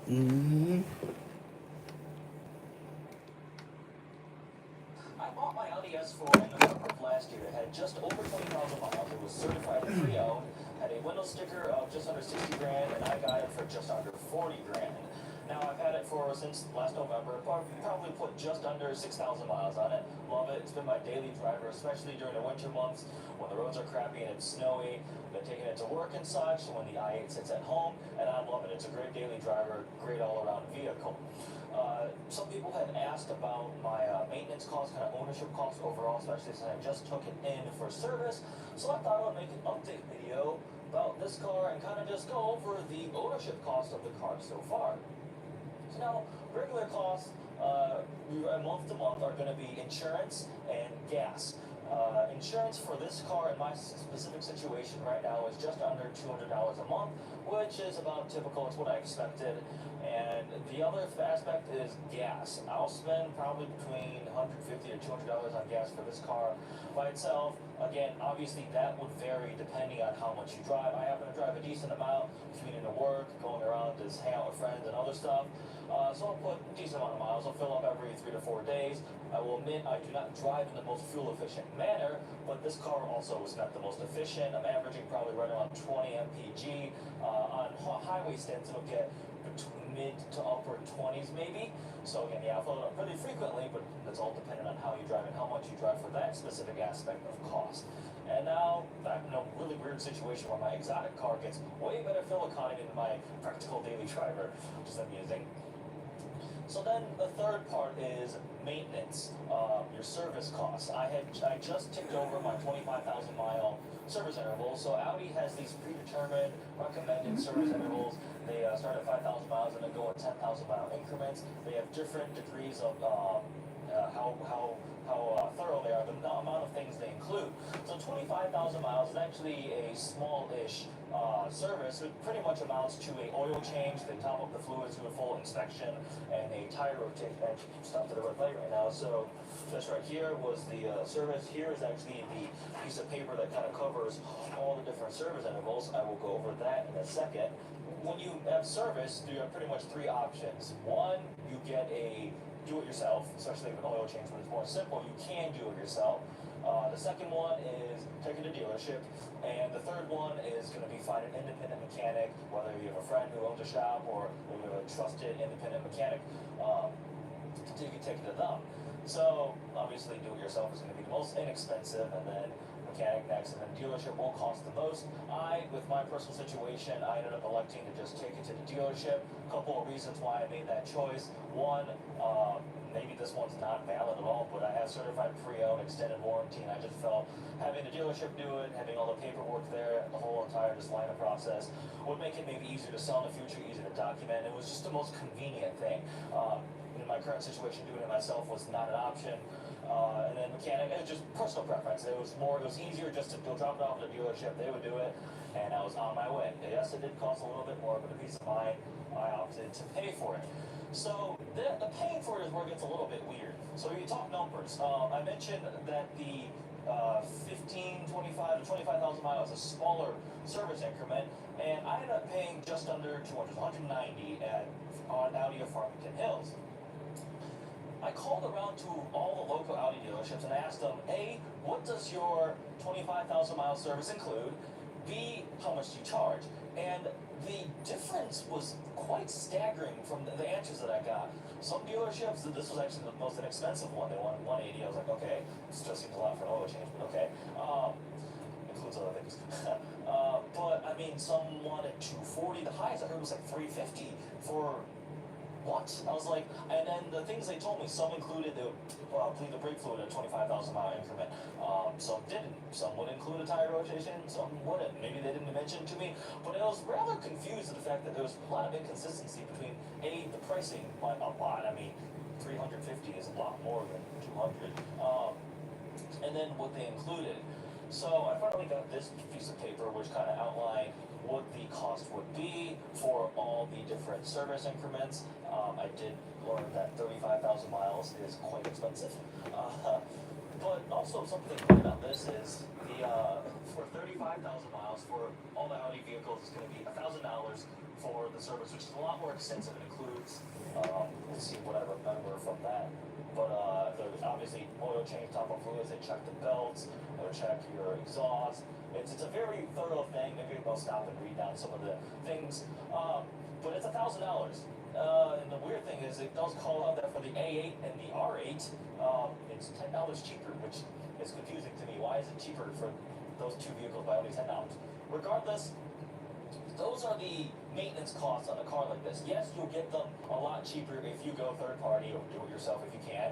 Mm-hmm. I bought my Audi S4 in November of last year. It had just over 20,000 miles. It was certified and pre-owned. Had a window sticker of just under 60 grand, and I got it for just under 40 grand. Now I've had it for since last November. Probably put just under 6,000 miles on it. Love it. It's been my daily driver, especially during the winter months when the roads are crappy and it's snowy. Been taking it to work and such. When the i8 sits at home, and I love it. It's a great daily driver, great all-around vehicle. Some people had asked about my maintenance costs, kind of ownership costs overall, especially since I just took it in for service. So I thought I would make an update video about this car and kind of just go over the ownership cost of the car so far. So now, regular costs, month to month, are going to be insurance and gas. Insurance for this car in my specific situation right now is just under $200 a month, which is about typical. It's what I expected. And the other aspect is gas. I'll spend probably between $150 to $200 on gas for this car by itself. Again, obviously that would vary depending on how much you drive. I happen to drive a decent amount, commuting to work, going around to hang out with friends and other stuff. So I'll put a decent amount of miles. I'll fill up every 3 to 4 days. I will admit I do not drive in the most fuel efficient manner, but this car also is not the most efficient. I'm averaging probably right around 20 mpg. On highway stints, it'll get between mid to upper 20s maybe. So again, yeah, I fill it up pretty frequently, but it's all dependent on how you drive and how much you drive for that specific aspect of cost. And now I'm in a really weird situation where my exotic car gets way better fuel economy than my practical daily driver, which is amusing. So then the third part is maintenance, your service costs. I just ticked over my 25,000 mile service interval. So Audi has these predetermined recommended service intervals. They start at 5,000 miles and then go at 10,000 mile increments. They have different degrees of how thorough they are, the amount of things they include. So 25,000 miles is actually a small-ish service. It pretty much amounts to a oil change. They top up the fluids, do a full inspection, and a tire rotation. Stop to the red light right now. So this right here was the service. Here is actually the piece of paper that kind of covers all the different service intervals. I will go over that in a second. When you have service, you have pretty much three options. One, you get a do-it-yourself, especially with an oil change when it's more simple. You can do it yourself. The second one is take it to dealership, and the third one is going to be find an independent mechanic, whether you have a friend who owns a shop or you have a trusted independent mechanic, so you can take it to them. So obviously do-it-yourself is going to be the most inexpensive, and then mechanic next, and then dealership will cost the most. With my personal situation, I ended up electing to just take it to the dealership. A couple of reasons why I made that choice. One, maybe this one's not valid at all, but I have certified pre-owned extended warranty, and I just felt having the dealership do it, having all the paperwork there, the whole entire just line of process, would make it maybe easier to sell in the future, easier to document. It was just the most convenient thing. In my current situation, doing it myself was not an option. And then mechanic, it was just personal preference. It was easier just to go drop it off at the dealership. They would do it, and I was on my way. Yes, it did cost a little bit more, but a peace of mind, I opted to pay for it. So the paying for it is where it gets a little bit weird. So you talk numbers. I mentioned that the 25 to 25,000 miles, a smaller service increment, and I ended up paying just under 200, 190 on Audi of Farmington Hills. I called around to all the local Audi dealerships and asked them, A, what does your 25,000 mile service include? B, how much do you charge? And the difference was quite staggering from the answers that I got. Some dealerships, this was actually the most inexpensive one, they wanted 180. I was like, okay, this just seems a lot for an oil change, but okay. Includes other things. But I mean, some wanted 240. The highest I heard was like 350 for what? I was like, and then the things they told me, some included the clean the brake fluid at a 25,000 mile increment. Some didn't. Some would include a tire rotation, some wouldn't. Maybe they didn't mention it to me, but I was rather confused at the fact that there was a lot of inconsistency between the pricing by a lot. I mean, 350 is a lot more than 200. And then what they included. So I finally got this piece of paper which kind of outlined what the cost would be for all the different service increments. I did learn that 35,000 miles is quite expensive. But also something good about this is for 35,000 25,000 miles for all the Audi vehicles is going to be $1,000 for the service, which is a lot more extensive. It includes, let's see what I remember from that. But there's obviously oil change, top of fluids, they check the belts, they'll check your exhaust. It's a very thorough thing. Maybe we'll stop and read down some of the things. But it's $1,000. And the weird thing is it does call out that for the A8 and the R8, it's $10 cheaper, which is confusing to me. Why is it cheaper for those two vehicles by only $10? Regardless, those are the maintenance costs on a car like this. Yes, you'll get them a lot cheaper if you go third party or do it yourself if you can.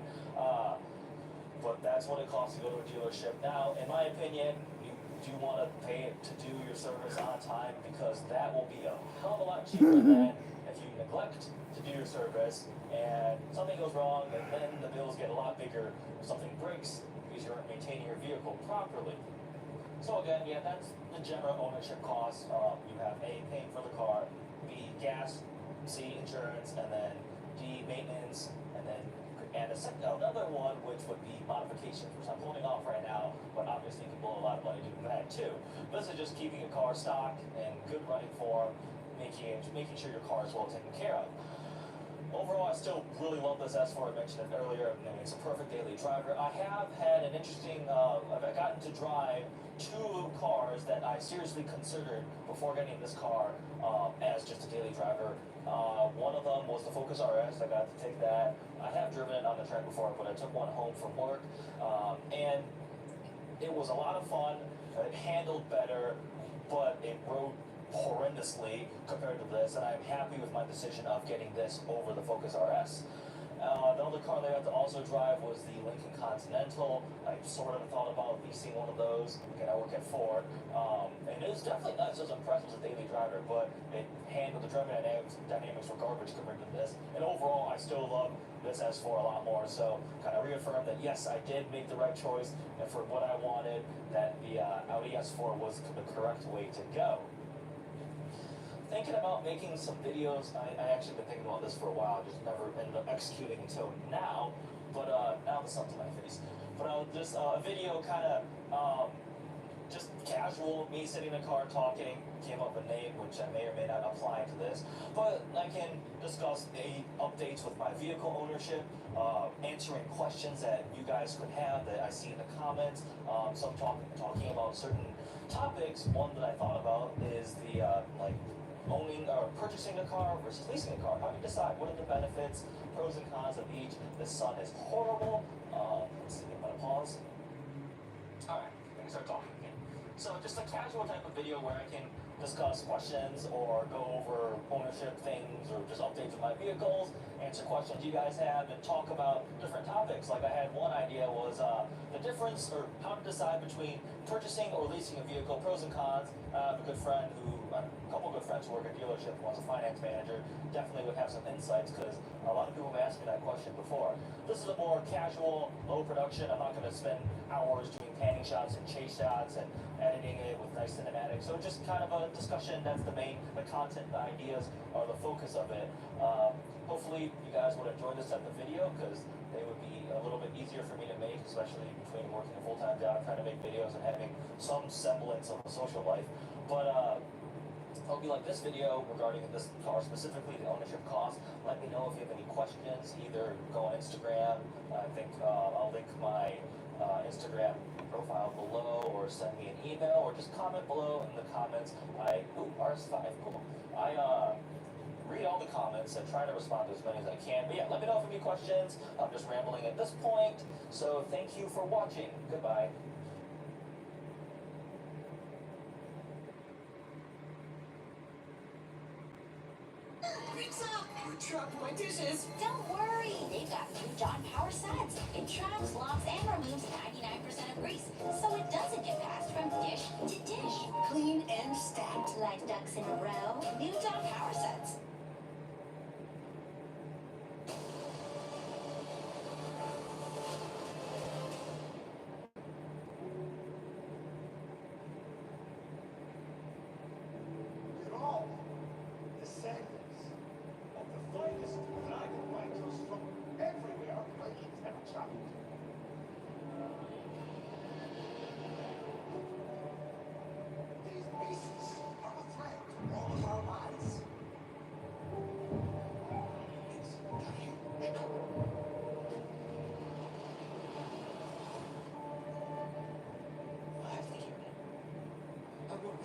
But that's what it costs to go to a dealership. Now, in my opinion, you do want to pay it to do your service on time, because that will be a hell of a lot cheaper than if you neglect to do your service and something goes wrong, and then the bills get a lot bigger if something breaks because you aren't maintaining your vehicle properly. So again, yeah, that's the general ownership cost. You have A, paying for the car, B, gas, C, insurance, and then D, maintenance, and then another one, which would be modifications, which I'm pulling off right now, but obviously you can blow a lot of money doing that too. This is just keeping a car stocked in good running form, making sure your car is well taken care of. Overall, I still really love this S4. I mentioned it earlier. I mean, it's a perfect daily driver. I have had an interesting, I've gotten to drive two cars that I seriously considered before getting this car as just a daily driver. One of them was the Focus RS. I got to take that. I have driven it on the track before, but I took one home from work. And it was a lot of fun. It handled better, but it rode horrendously compared to this, and I'm happy with my decision of getting this over the Focus RS. The other car that I had to also drive was the Lincoln Continental. I sort of thought about leasing one of those. Again, I work at Ford, and it was definitely not as impressive as a daily driver, but it handled the driving dynamics were garbage compared to this. And overall, I still love this S4 a lot more. So kind of reaffirmed that yes, I did make the right choice, and for what I wanted, that the Audi S4 was the correct way to go. Thinking about making some videos. I actually been thinking about this for a while, just never ended up executing until now. But now the sun's in my face. But just a video kind of just casual, me sitting in the car talking, came up with a name which I may or may not apply to this. But I can discuss updates with my vehicle ownership, answering questions that you guys could have that I see in the comments. Some talking about certain topics. One that I thought about is the owning or purchasing a car versus leasing a car. How do you decide? What are the benefits, pros and cons of each? The sun is horrible. Let's see, I'm gonna pause. Alright, I'm gonna start talking again. So just a casual type of video where I can discuss questions or go over ownership things or just updates of my vehicles, answer questions you guys have, and talk about different topics. Like I had one idea was the difference or how to decide between purchasing or leasing a vehicle, pros and cons. I have a good friend a couple of good friends who work at a dealership, one's a finance manager, definitely would have some insights because a lot of people have asked me that question before. This is a more casual, low production. I'm not going to spend hours doing panning shots and chase shots and editing it with nice cinematics. So just kind of a discussion. That's the content, the ideas are the focus of it. Hopefully you guys would enjoy this type of video because they would be a little bit easier for me to make, especially between working a full-time job, trying to make videos and having some semblance of a social life. But hope you like this video regarding this car specifically, the ownership cost. Let me know if you have any questions. Either go on Instagram. I think I'll link my Instagram profile below, or send me an email, or just comment below in the comments. RS5, cool. I read all the comments and try to respond to as many as I can. But yeah, let me know if you have any questions. I'm just rambling at this point. So thank you for watching. Goodbye. Pizza! You dropped my dishes! Don't worry, they've got new John Power suds. It traps, locks, and removes 99% of grease, so it doesn't get passed from dish to dish. Clean and stacked. Like ducks in a row, new John Power suds. Everywhere, my kids never traveled.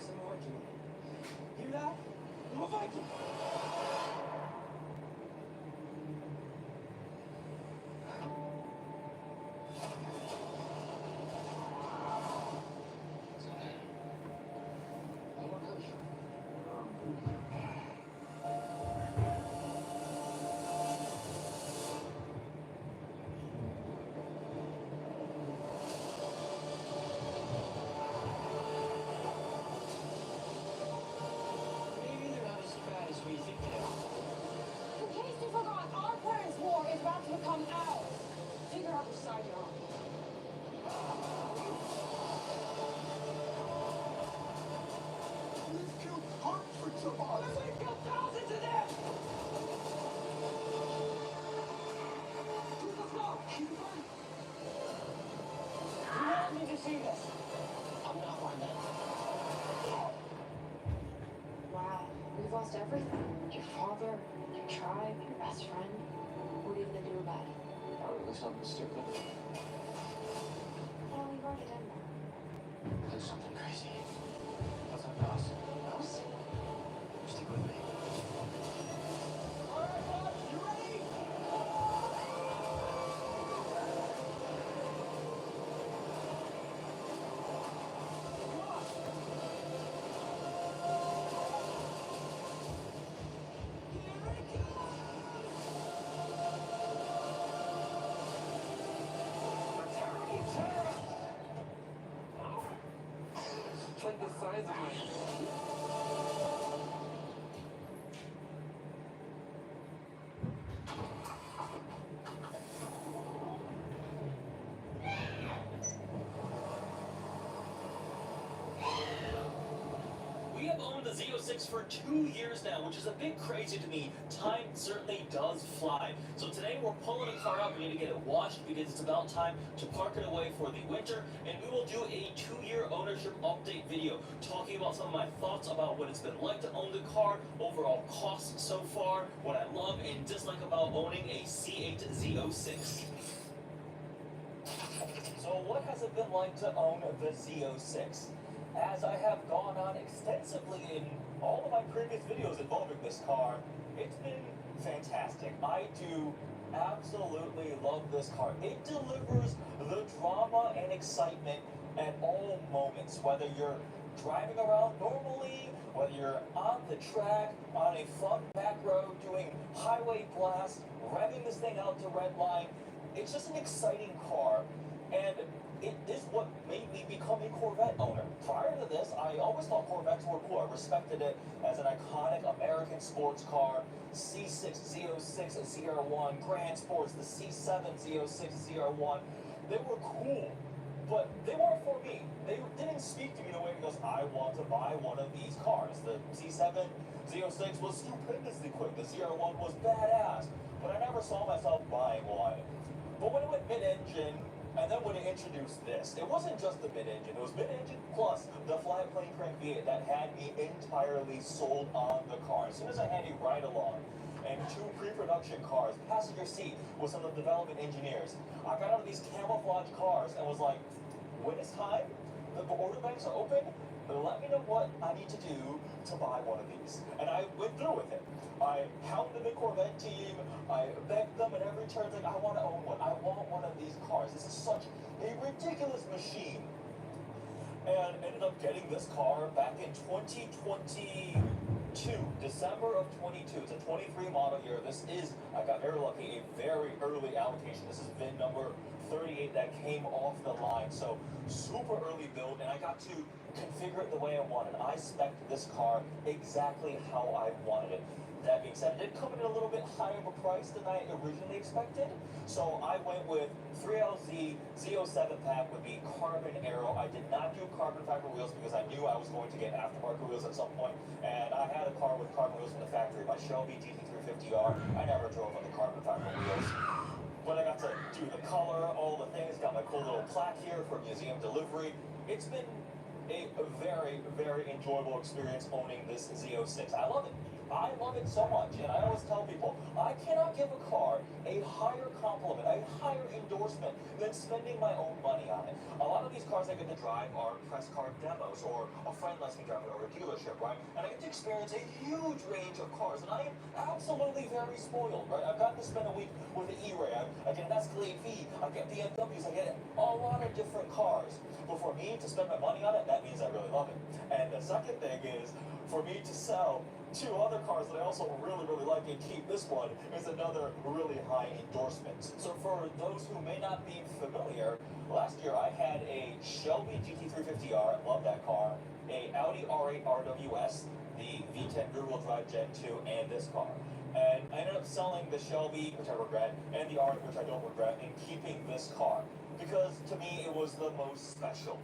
because I'm working. Hear that? I'm a Viking. Maybe they're not as bad as we think they are. In case you forgot, our parents' war is about to become ours. Figure out which side you're on. We've killed hundreds of others. We've killed thousands of them! Through the smoke! Keep burning. You want me to see this? I'm not one that. Wow, we've lost everything. Your father, your tribe, your best friend. What are you gonna do about it? Probably something stupid. Well, we've already done that. Do something crazy. What's up, boss? Boss? Stick with me. Alright, bud, you ready? Come on! Here it comes! A terrible terror! It's like the size of my. We have owned the Z06 for 2 years now, which is a bit crazy to me. Time certainly does fly. So today we're pulling the car up. We need to get it washed because it's about time to park it away for the winter. And we will do a 2-year ownership update video talking about some of my thoughts about what it's been like to own the car, overall costs so far, what I love and dislike about owning a C8 Z06. So what has it been like to own the Z06? As I have gone on extensively in all of my previous videos involving this car, it's been fantastic. I do absolutely love this car. It delivers the drama and excitement at all moments, whether you're driving around normally, whether you're on the track, on a fun back road, doing highway blast, revving this thing out to red line. It's just an exciting car. And it is what made me become a Corvette owner. Prior to this, I always thought Corvettes were cool. I respected it as an iconic American sports car. C6, Z06, ZR1, Grand Sports, the C7, Z06, ZR1. They were cool, but they weren't for me. They didn't speak to me in a way because I want to buy one of these cars. The C7, Z06 was stupendously quick. The ZR1 was badass, but I never saw myself buying one. But when it went mid-engine, and then when it introduced this, it wasn't just the mid-engine, it was mid-engine plus the flat plane crank V8 that had me entirely sold on the car. As soon as I had a ride-along and 2 pre-production cars, passenger seat with some of the development engineers, I got out of these camouflage cars and was like, when it's time, the order banks are open, let me know what I need to do to buy one of these. And I went through with it. I hounded the Corvette team, I begged them at every turn, like, I want to own one, I want one of these cars. This is such a ridiculous machine. And ended up getting this car back in 2022, December of 22. It's a 23 model year. This is, I got very lucky, a very early allocation. This is VIN number 38 that came off the line. So super early build, and I got to configure it the way I wanted. I spec'd this car exactly how I wanted it. That being said, it did come in a little bit higher of a price than I originally expected. So I went with 3LZ Z07 pack with the carbon aero. I did not do carbon fiber wheels because I knew I was going to get aftermarket wheels at some point. And I had a car with carbon wheels from the factory, my Shelby GT350R. I never drove on the carbon fiber wheels. But I got to do the color, all the things, got my cool little plaque here for museum delivery. It's been a very, very enjoyable experience owning this Z06. I love it. I love it so much, and I always tell people, I cannot give a car a higher compliment, a higher endorsement than spending my own money on it. A lot of these cars I get to drive are press car demos, or a friend lets me drive it over a dealership, right? And I get to experience a huge range of cars, and I am absolutely very spoiled, right? I've gotten to spend a week with the E-Ray, I get an Escalade V, I get BMWs, I get a lot of different cars. But for me to spend my money on it, that means I really love it. And the second thing is, for me to sell two other cars that I also really, really like and keep this one is another really high endorsement. So for those who may not be familiar, last year I had a Shelby GT350R, love that car, a Audi R8 RWS, the V10 rear-wheel drive Gen 2, and this car. And I ended up selling the Shelby, which I regret, and the R8, which I don't regret, and keeping this car. Because to me, it was the most special.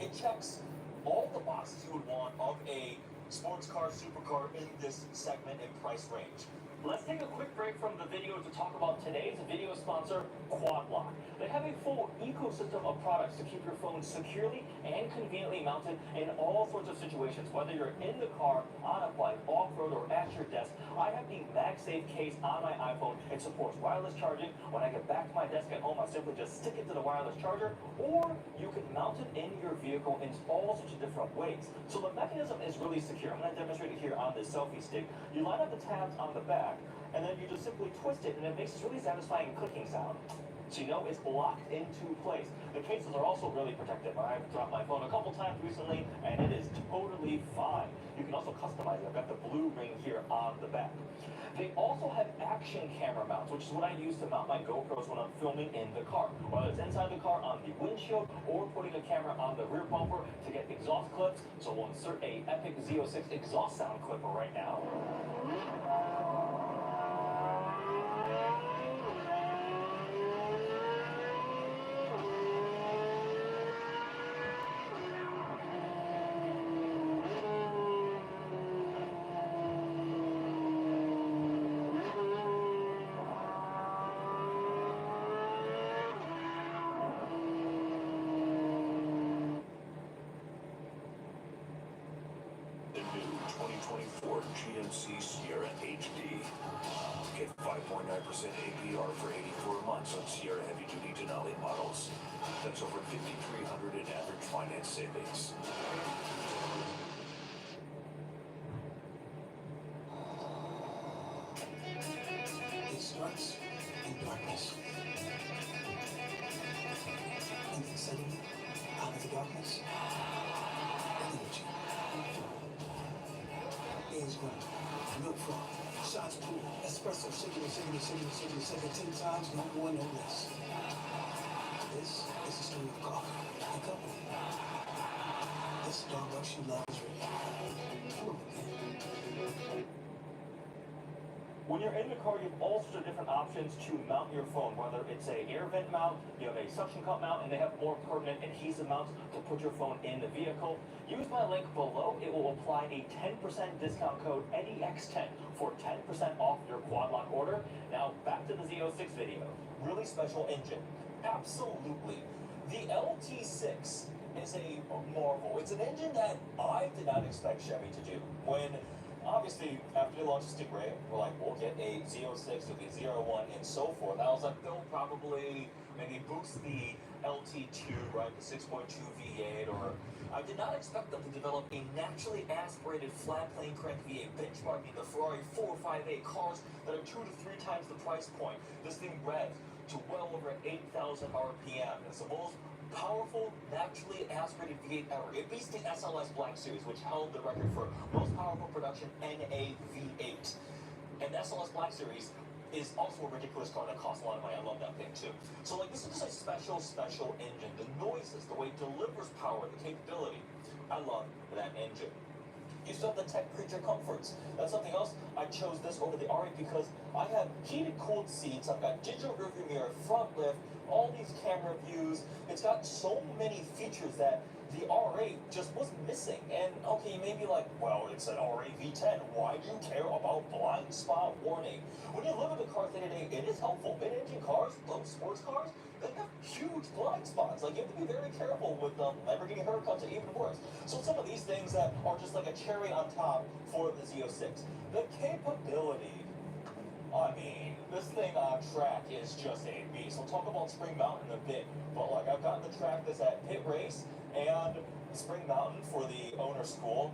It checks all the boxes you would want of a sports car, supercar in this segment and price range. Let's take a quick break from the video to talk about today's video sponsor, Quad Lock. They have a full ecosystem of products to keep your phone securely and conveniently mounted in all sorts of situations. Whether you're in the car, on a bike, off-road, or at your desk, I have the MagSafe case on my iPhone. It supports wireless charging. When I get back to my desk at home, I simply just stick it to the wireless charger, or you can mount it in your vehicle in all sorts of different ways. So the mechanism is really secure. I'm going to demonstrate it here on this selfie stick. You line up the tabs on the back, and then you just simply twist it, and it makes this really satisfying clicking sound. So you know it's locked into place. The cases are also really protective. I've dropped my phone a couple times recently, and it is totally fine. You can also customize it. I've got the blue ring here on the back. They also have action camera mounts, which is what I use to mount my GoPros when I'm filming in the car. Whether it's inside the car on the windshield or putting a camera on the rear bumper to get exhaust clips. So we'll insert a epic Z06 exhaust sound clipper right now. The new 2024 GMC Sierra HD. Get 5.9% APR for 84 months on Sierra heavy-duty Denali models. That's over $5,300 in average finance savings. It starts in darkness. And then suddenly, out of the darkness, energy. Eggs grind, milk froth, shots pulled, espresso, shaking it, 10 times, no more, no less. This is the story of coffee and company. This Starbucks you love is ready. Pour again. When you're in the car, you have all sorts of different options to mount your phone, whether it's a air vent mount, you have a suction cup mount, and they have more permanent adhesive mounts to put your phone in the vehicle. Use my link below. It will apply a 10% discount code EDDIEX10 for 10% off your Quad Lock order. Now back to the Z06 video. Really special engine. Absolutely. The LT6 is a marvel. It's an engine that I did not expect Chevy to do. When obviously, after they launched the Stingray, we're like, we'll get a Z06 or the Z01 and so forth. I was like, they'll probably maybe boost the LT2, right, the 6.2 V8, or I did not expect them to develop a naturally aspirated flat plane crank V8 benchmarking the Ferrari 458 cars that are 2 to 3 times the price point. This thing revs to well over 8,000 RPM. It's the most powerful, naturally aspirated V8 ever. It beats the SLS Black Series, which held the record for most powerful production NA V8. And the SLS Black Series is also a ridiculous car that costs a lot of money. I love that thing too. So like, this is just a special engine. The noises, the way it delivers power, the capability. I love that engine. You still have the tech creature comforts. That's something else. I chose this over the R8 because I have heated, cooled seats. I've got digital rearview mirror, front lift, all these camera views. It's got so many features that the R8 just was missing. And okay, you may be like, well, it's an R8 V10. Why do you care about blind spot warning? When you live in the cars day to day, it is helpful. Mid-engine cars, those sports cars, they have huge blind spots. Like, you have to be very careful with them. Lamborghini Huracans are even worse. So some of these things that are just like a cherry on top for the Z06. The capability, I mean, this thing on track is just a beast. We'll talk about Spring Mountain in a bit, but like, I've gotten the track that's at Pit Race and Spring Mountain for the owner school.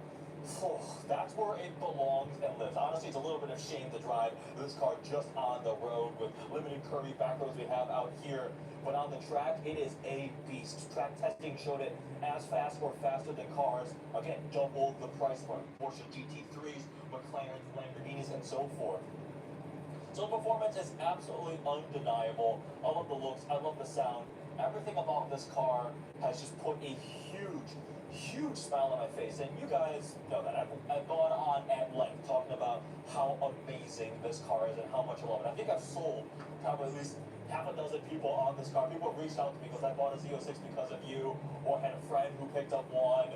That's where it belongs and lives. Honestly, it's a little bit of shame to drive this car just on the road with limited curvy back roads we have out here. But on the track, it is a beast. Track testing showed it as fast or faster than cars. Again, double the price point. Porsche GT3s, McLarens, Lamborghinis, and so forth. So performance is absolutely undeniable. I love the looks, I love the sound. Everything about this car has just put a huge smile on my face. And you guys know that I've gone on at length talking about how amazing this car is and how much I love it. I think I've sold probably at least half a dozen people on this car. People have reached out to me because I bought a Z06 because of you, or had a friend who picked up one.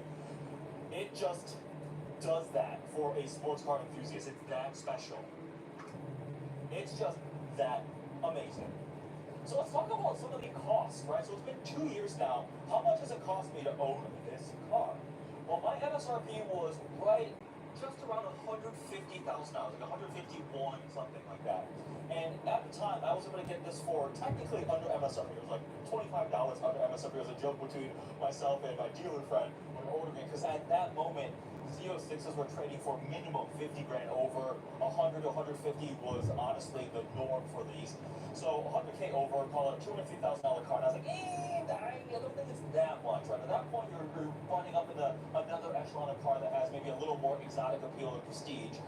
It just does that for a sports car enthusiast. It's that special. It's just that amazing. So let's talk about some of the costs, right? So it's been 2 years now. How much does it cost me to own this car? Well, my MSRP was right just around $150,000, like 151, something like that. And at the time, I was able to get this for technically under MSRP. It was like $25 under MSRP. It was a joke between myself and my dealer friend when we were ordering it, because at that moment, Z06s were trading for minimum 50 grand. Over 100 to 150 was honestly the norm for these. So 100K over, call it a $250,000 car. And I was like, I don't think it's that much, right? At that point, you're running up into another echelon of car that has maybe a little more exotic appeal and prestige.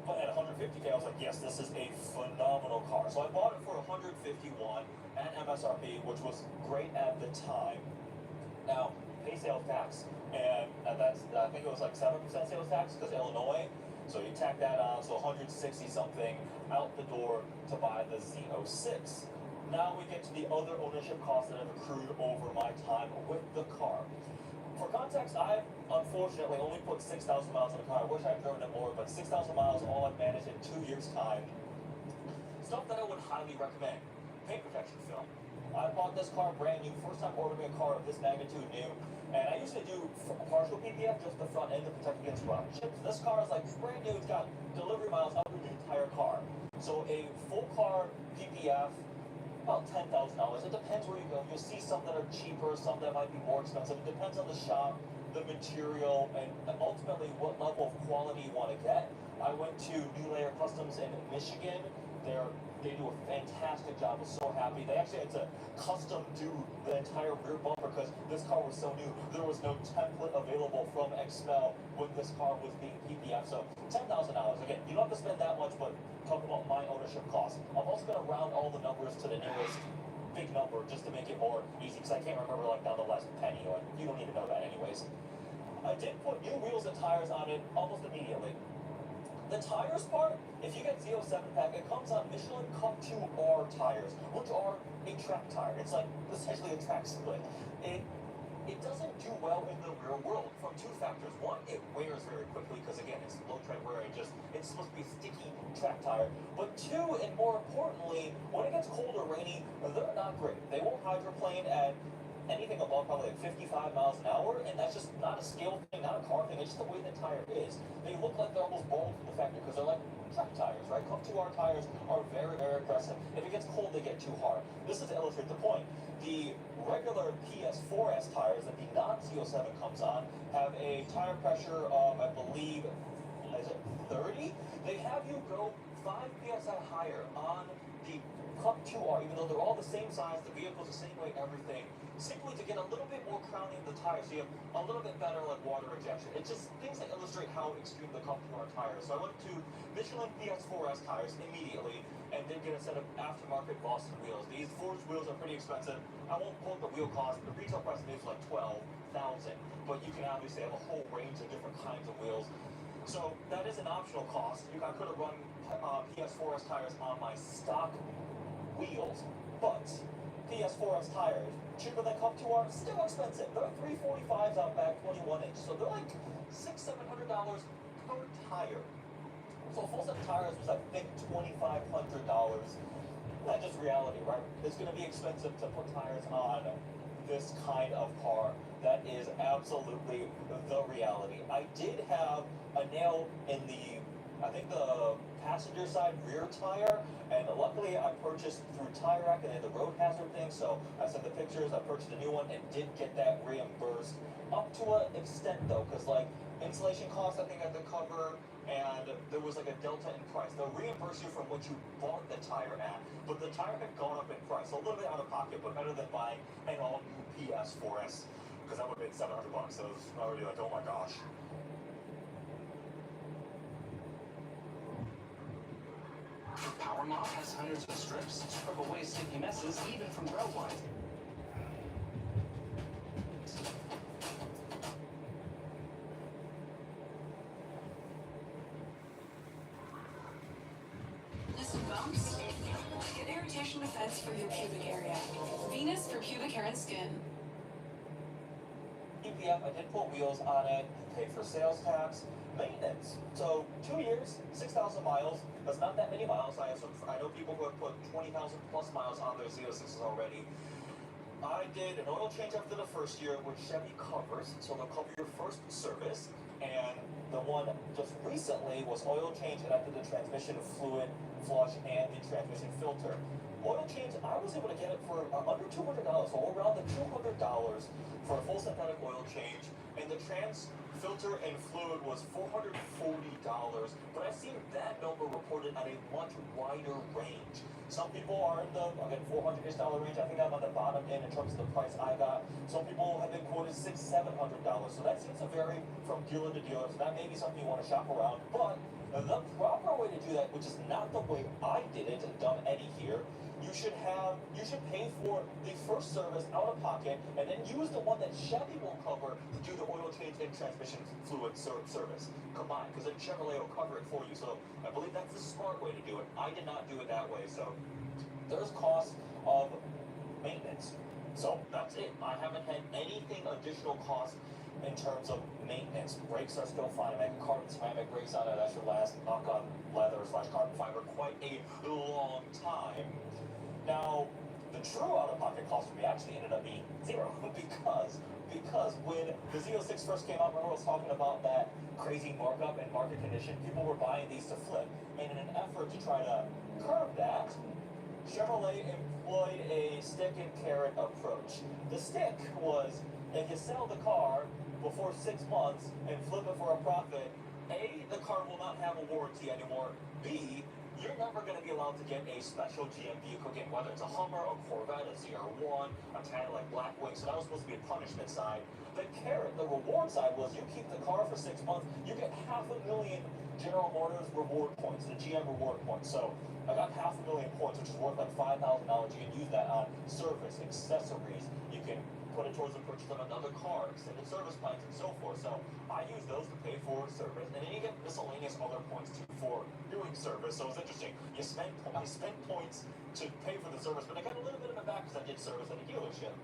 But at 150K, I was like, yes, this is a phenomenal car. So I bought it for 151 at MSRP, which was great at the time. Now, pay sales tax, and that's, I think it was like 7% sales tax because Illinois. So you tack that on, so 160 something out the door to buy the Z06. Now we get to the other ownership costs that have accrued over my time with the car. For context, I've unfortunately only put 6,000 miles on the car. I wish I'd driven it more, but 6,000 miles, all I've managed in 2 years' time. Stuff that I would highly recommend. Paint protection film. I bought this car brand new, first time ordering a car of this magnitude new, and I usually do partial PPF, just the front end to protect against rot chips. This car is like brand new, it's got delivery miles up to the entire car. So a full car PPF, about $10,000. It depends where you go. You'll see some that are cheaper, some that might be more expensive. It depends on the shop, the material, and ultimately what level of quality you want to get. I went to New Layer Customs in Michigan. They do a fantastic job. I was so happy. They actually had to custom do the entire rear bumper because this car was so new. There was no template available from XML when this car was being PPF. So $10,000. Again, you don't have to spend that much, but talk about my ownership cost. I'm also going to round all the numbers to the nearest big number just to make it more easy because I can't remember like down the last penny. Or you don't need to know that anyways. I did put new wheels and tires on it almost immediately. The tires part, if you get Z07 pack, it comes on Michelin Cup 2R tires, which are a track tire. It's like essentially a track split. It doesn't do well in the real world from two factors. One, it wears very quickly because again, it's low tread wear and just it's supposed to be a sticky track tire. But two, and more importantly, when it gets cold or rainy, they're not great. They won't hydroplane at anything above probably like 55 miles an hour, and that's just not a scale thing, not a car thing. It's just the way the tire is. They look like they're almost bald from the factory because they're like track tires, right? Cup 2R tires are very, very aggressive. If it gets cold, they get too hard. This is to illustrate the point. The regular PS4S tires that the non-Z07 comes on have a tire pressure of, I believe, is it 30? They have you go 5 PSI higher on the Cup 2R, even though they're all the same size, the vehicle's the same weight, everything, simply to get a little bit more crowning of the tire, so you have a little bit better like water ejection. It's just things that illustrate how extreme the Cup 2R tires. So I went to Michelin PS4S tires immediately, and did get a set of aftermarket Boston wheels. These forged wheels are pretty expensive. I won't quote the wheel cost. The retail price is like $12,000, but you can obviously have a whole range of different kinds of wheels. So that is an optional cost. I could have run PS4S tires on my stock wheels, but PS4S tires cheaper than Cup 2 are, still expensive. They're 345s out back, 21 inch. So they're like $600-700 per tire. So full set tires was I think $2,500. That's just reality, right? It's going to be expensive to put tires on this kind of car. That is absolutely the reality. I did have a nail in the, I think the passenger side rear tire, and luckily I purchased through Tire Rack and they had the road hazard thing, so I sent the pictures, I purchased a new one and did get that reimbursed up to an extent though, because like installation costs I think I had to cover, and there was like a delta in price. They'll reimburse you from what you bought the tire at, but the tire had gone up in price, so a little bit out of pocket, but better than buying an all new PS4S, because that would have been $700, so it was already like, oh my gosh. Power Mop has hundreds of strips to scrub away sticky messes, even from grout lines. Listen, bumps. Get irritation defense for your pubic area. Venus for pubic hair and skin. EPF, I did put wheels on it, paid for sales tax, maintenance. So 2 years, 6,000 miles. That's not that many miles. I know people who have put 20,000 plus miles on their Z06s already. I did an oil change after the first year, which Chevy covers, so they'll cover your first service. And the one just recently was oil change, and I did the transmission fluid flush and the transmission filter. Oil change, I was able to get it for under $200, so around the $200 for a full synthetic oil change, and the trans filter and fluid was $440, but I've seen that number reported at a much wider range. Some people are in the, again, $400-ish range. I think I'm on the bottom end in terms of the price I got. Some people have been quoted $600-700, so that seems to vary from dealer to dealer, so that may be something you want to shop around, but the proper way to do that, which is not the way I did it, dumb Eddie here, you should pay for the first service out of pocket and then use the one that Chevy will cover to do the oil change and transmission fluid service combined, because then Chevrolet will cover it for you. So I believe that's the smart way to do it. I did not do it that way. So there's costs of maintenance. So that's it. I haven't had anything additional cost in terms of maintenance. Brakes are still fine. I have carbon ceramic brakes on it. That should last, knock on leather / carbon fiber, quite a long time. Now, the true out-of-pocket cost for me actually ended up being zero because when the Z06 first came out, remember I was talking about that crazy markup and market condition? People were buying these to flip, and in an effort to try to curb that, Chevrolet employed a stick and carrot approach. The stick was, if you sell the car before 6 months and flip it for a profit, A, the car will not have a warranty anymore. B, you're never going to be allowed to get a special GM vehicle again, whether it's a Hummer, a Corvette, a ZR1, a Cadillac Blackwing. So that was supposed to be a punishment side. The carrot, the reward side, was you keep the car for 6 months, you get 500,000 General Motors reward points, the GM reward points. So I got 500,000 points, which is worth like $5,000. You can use that on service, accessories. You can put it towards the purchase of another car, extended service plans, and so forth. So I use those to pay for service, and then you get miscellaneous other points too for doing service. So it's interesting. You spend points to pay for the service, but I got a little bit of it back because I did service at a dealership.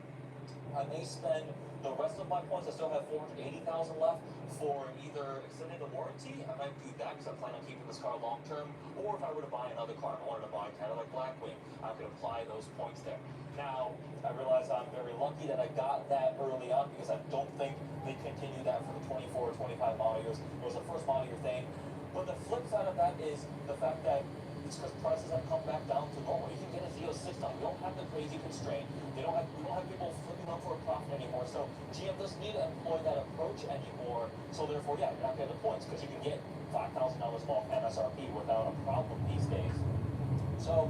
I may spend the rest of my points. I still have 480,000 left for either extending the warranty. I might do that because I plan on keeping this car long term. Or if I were to buy another car, if I wanted to buy a Cadillac Blackwing, I could apply those points there. Now, I realize I'm very lucky that I got that early on because I don't think they continue that for the 24 or 25 model years. It was a first model year thing. But the flip side of that is the fact that it's because prices have come back down to normal. You can get a Z06 now. We don't have the crazy constraint. We don't have people flipping up for a profit anymore. So GM doesn't need to employ that approach anymore. So therefore, yeah, you're not getting the points because you can get $5,000 off MSRP without a problem these days. So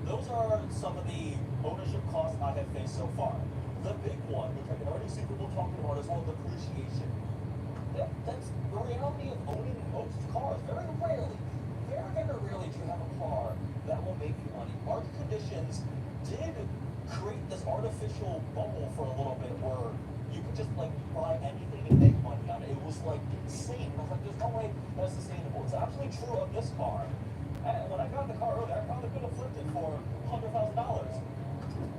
those are some of the ownership costs I have faced so far. The big one, which I can already see people talking about, is all depreciation. That's the reality of owning most cars. Very rarely do you have a car that will make you money. Market conditions did create this artificial bubble for a little bit where you could just like buy anything and make money on it. It was like insane. I was like, there's no way that's sustainable. It's actually true of this car. And when I got the car earlier, I probably could have flipped it for $100,000.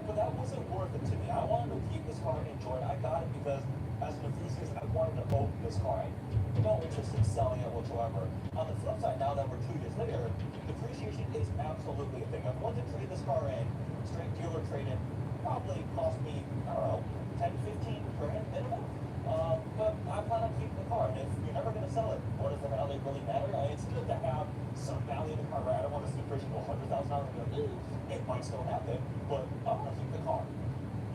But that wasn't worth it to me. I wanted to keep this car and enjoy it. I got it because, as an enthusiast, I wanted to own this car. I had no interest in selling it whatsoever. On the flip side, now that we're 2 years later, depreciation is absolutely a thing. I've wanted to trade this car in, straight dealer trade-in, probably cost me, I don't know, 10, 15 grand minimum. But I plan on keeping the car, and if you're never going to sell it, what does the value really matter? I mean, it's good to have some value in the car, right? I don't want to see depreciation go $100,000 and go, it might still happen, but I want to keep the car.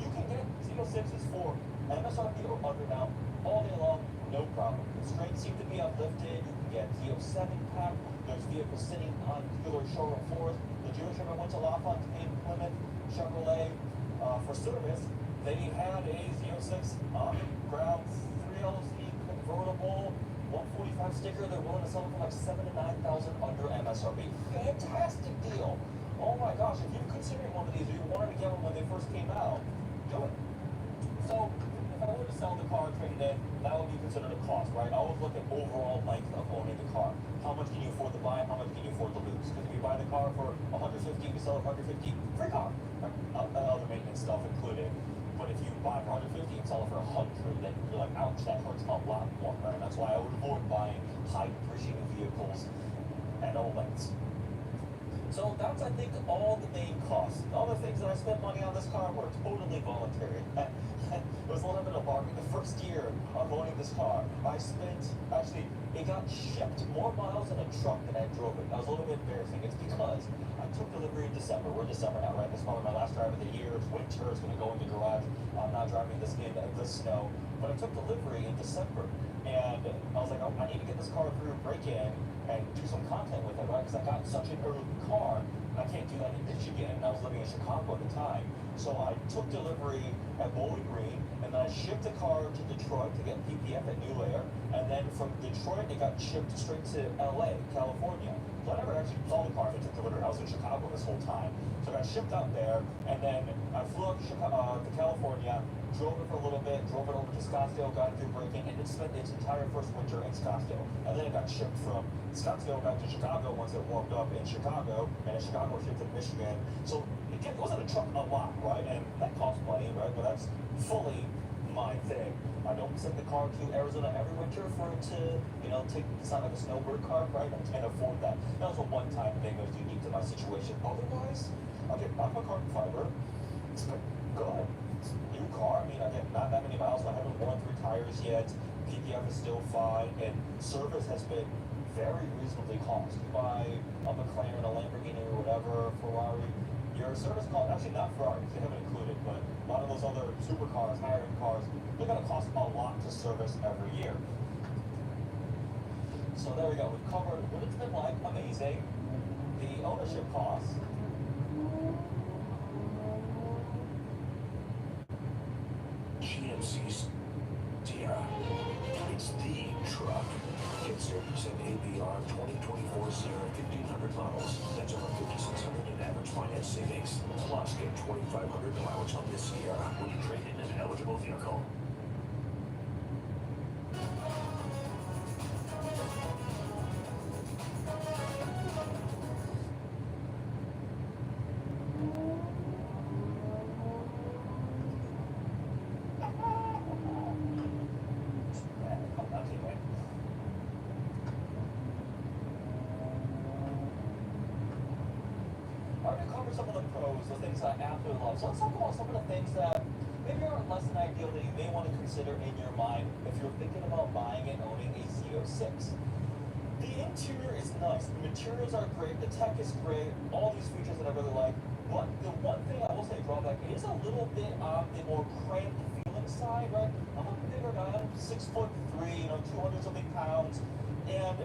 You can get Z06s for MSRP or under now all day long, no problem. Constraints seem to be uplifted. You can get Z07 pack. There's vehicles sitting on dealer showroom floors. The dealership I went to LaFontaine, Plymouth, Chevrolet for service. They had a Z06 ground 3LZ convertible 145 sticker. They're willing to sell it for like $7,000 to $9,000 under MSRP. Fantastic deal. Oh my gosh, if you're considering one of these, or you wanted to get one when they first came out, do it. So, if I were to sell the car, trade it in, that would be considered a cost, right? I always look at overall length of owning the car. How much can you afford to buy? How much can you afford to lose? Because if you buy the car for $150, you sell it for $150, free car. Right? Other maintenance stuff included. But if you buy for $150 and sell it for $100, then you're like, ouch, that hurts a lot more, right? That's why I would avoid buying high depreciating vehicles at all lengths. So that's, I think, all the main costs. The other things that I spent money on this car were totally voluntary. It was a little bit of a bargain. The first year of owning this car, I spent, actually, it got shipped more miles in a truck than I drove it. That was a little bit embarrassing. It's because I took delivery in December. We're in December now, right? This is probably my last drive of the year. It's winter. It's going to go in the garage. I'm not driving this in the snow. But I took delivery in December. And I was like, oh, I need to get this car through break-in and do some content with it, right? Because I got such an early car, I can't do that in Michigan. I was living in Chicago at the time. So I took delivery at Bowling Green, and then I shipped the car to Detroit to get PPF at New Layer. And then from Detroit, it got shipped straight to LA, California. So I never actually saw the car. I took delivery. I was in Chicago this whole time. So I got shipped out there, and then I flew out to California, drove it for a little bit, drove it over to Scottsdale, got it through braking, and it spent its entire first winter in Scottsdale. And then it got shipped from Scottsdale back to Chicago once it warmed up in Chicago, and in Chicago shipped to Michigan. So it wasn't a truck a lot, right? And that costs money, right? But that's fully my thing. I don't send the car to Arizona every winter for it to, it's not like a snowbird car, right? I can't afford that. That was a one-time thing that was unique to my situation. Otherwise, I'll get back my carbon fiber. It's good. New car. I mean, again, not that many miles. I haven't worn 3 tires yet. PPF is still fine, and service has been very reasonably cost. You buy a McLaren, a Lamborghini, or whatever, Ferrari, your service cost, actually not Ferrari, because they haven't included, but a lot of those other supercars, higher-end cars, they're going to cost a lot to service every year. So there we go. We've covered what it's been like. Amazing. The ownership costs. GMC's Sierra. It's the truck. Get 0% APR 2024 Sierra 1500 models. That's over $5,600 in average finance savings. Plus, get $2,500 allowance on this Sierra when you trade in an eligible vehicle. Some of the pros, the things I absolutely love. So let's talk about some of the things that maybe aren't less than ideal that you may want to consider in your mind if you're thinking about buying and owning a Z06. The interior is nice, the materials are great, the tech is great, all these features that I really like, but the one thing I will say drawback is a little bit on the more cramped feeling side, right? I'm a bigger guy, I'm 6'3", 200 something pounds, and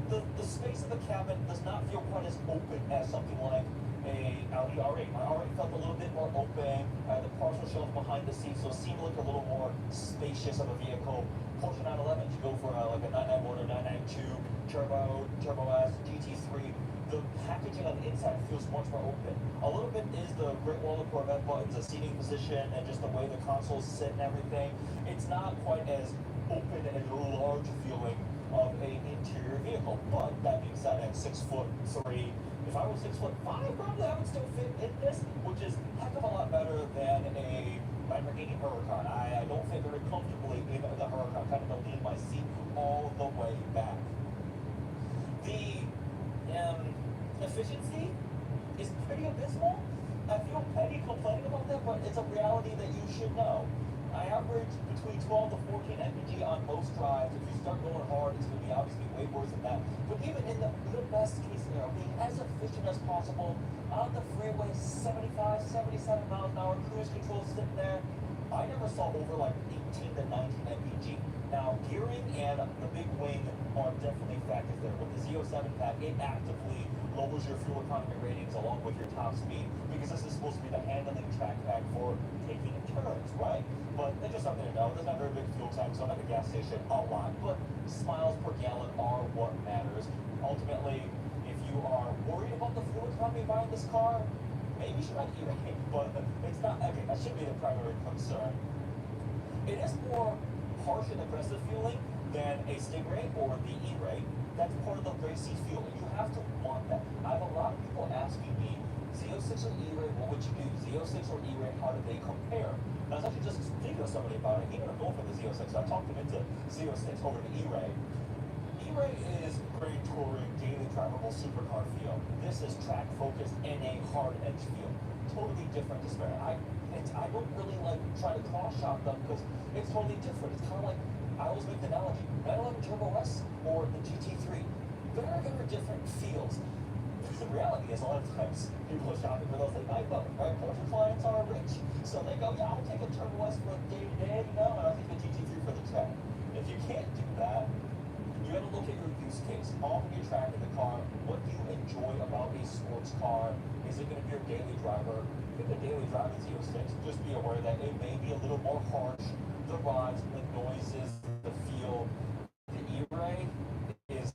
the space of the cabin does not feel quite as open as something like a Audi R8. My R8 felt a little bit more open. I had the partial shelf behind the seat, so it seemed like a little more spacious of a vehicle. Porsche 911, you go for like a 991 or 992 Turbo S, GT3. The packaging on the inside feels much more open. A little bit is the Great Wall of Corvette buttons, the seating position, and just the way the consoles sit and everything. It's not quite as open and large feeling of an interior vehicle. But that being set at 6'3". If I was 6'5", probably I would still fit in this, which is a heck of a lot better than a Lamborghini Huracan. I don't fit very comfortably in the Huracan. I'm kind of lean my seat all the way back. The efficiency is pretty abysmal. I feel petty complaining about that, but it's a reality that you should know. I average between 12 to 14 mpg on most drives. If you start going hard, it's going to be obviously way worse than that. But even in the best case scenario, being as efficient as possible on the freeway, 75, 77 miles an hour, cruise control sitting there, I never saw over like 18 to 19 mpg. Now, gearing and the big wing are definitely factors there. With the Z07 pack, it actively lowers your fuel economy ratings along with your top speed, because this is supposed to be the handling track pack for taking turns, right? But it's just something to know. There's not very big fuel tank, so I'm at the gas station a lot, but miles per gallon are what matters. Ultimately, if you are worried about the fuel economy buying this car, maybe you should not E-Ray, but it's not, okay, that should be the primary concern. It is more harsh and aggressive fueling than a Stingray or the E-Ray. That's part of the racy fuel, and you have to want that. I have a lot of people asking me, Z06 or E-Ray, what would you do? Z06 or E-Ray, how do they compare? I was actually just speaking to somebody about it. He ended up going for the Z06. I talked him into Z06 over to E-Ray. E-Ray is great touring, daily drivable supercar feel. This is track focused in a hard edge feel. Totally different to spare. I don't really like trying to cross shop them because it's totally different. It's kind of like, I always make the analogy, 911 Turbo S or the GT3. Very, very different feels. The reality is a lot of times people are shopping for those, they buy both, right? Most clients are rich, so they go, yeah, I'll take a Turbo S for day-to-day, and I'll take a GT3 for the track. If you can't do that, you gotta look at your use case. All when you're tracking the car, what do you enjoy about a sports car? Is it gonna be your daily driver? If it's a daily driver Z06, just be aware that it may be a little more harsh. The rods, the noises, the feel. The E-Ray is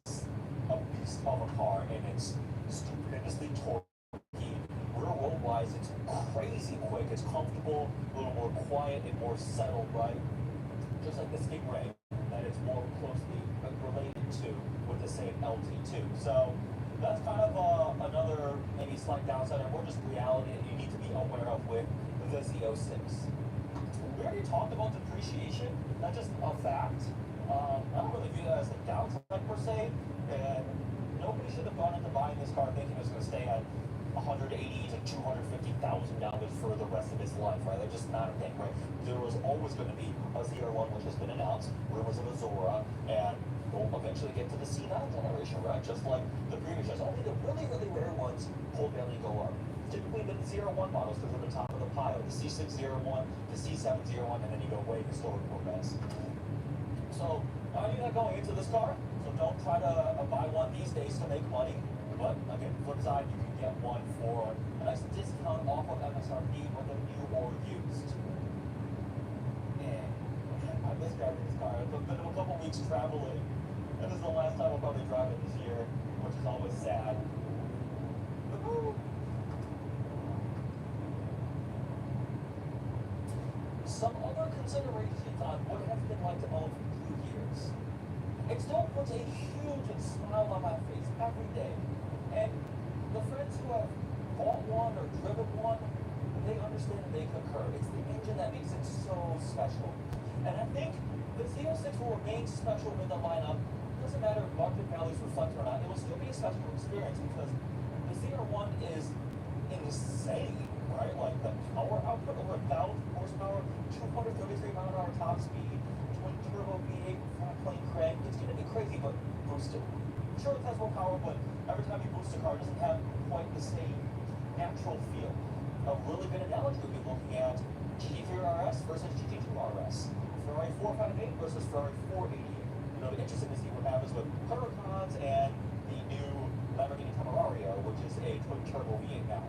a beast of a car, and it's stupendously torquey. Real road-wise, it's crazy quick. It's comfortable, a little more quiet and more settled, right? Just like the Stingray, that it's more closely related to with the same LT2. So that's kind of another maybe slight downside, or more just reality that you need to be aware of with the Z06. We already talked about depreciation. That's just a fact. I don't really view that as a downside per se, and nobody should have gone into buying this car thinking it was going to stay at $180,000 to $250,000 for the rest of its life, right? That's just not a thing, right? There was always going to be a ZR1, which has been announced, rumors of a Zora, and we'll eventually get to the C9 generation, right? Just like the previous years. Only the really, really rare ones will barely go up. Typically the ZR1 models, because they're the top of the pile. The C6 ZR1, the C7 ZR1, and then you go way historical events. So, I knew that going into this car, so don't try to buy one these days to make money. But again, flip side, you can get one for a nice discount off of MSRP, whether new or used. And I miss driving this car. It's been a couple weeks traveling, and this is the last time I'll probably drive it this year, which is always sad. Some other considerations on what it has been like to own for 2 years. It still puts a huge smile on my face every day. And the friends who have bought one or driven one, they understand and they concur. It's the engine that makes it so special. And I think the Z06 will remain special in the lineup. It doesn't matter if market values reflect or not. It will still be a special experience because the ZR1 is insane, right? Like the power output, over 1,000 horsepower, 233 mile an hour top speed, twin turbo V8, flat plane crank. It's going to be crazy, but boosted. Sure, it has more power, but every time you boost a car, it doesn't have quite the same natural feel. A really good analogy would be looking at GT3 RS versus GT2 RS, Ferrari 458 versus Ferrari 488. You know, interesting to see what happens with Huracans and the new Lamborghini Temerario, which is a twin turbo V8 now.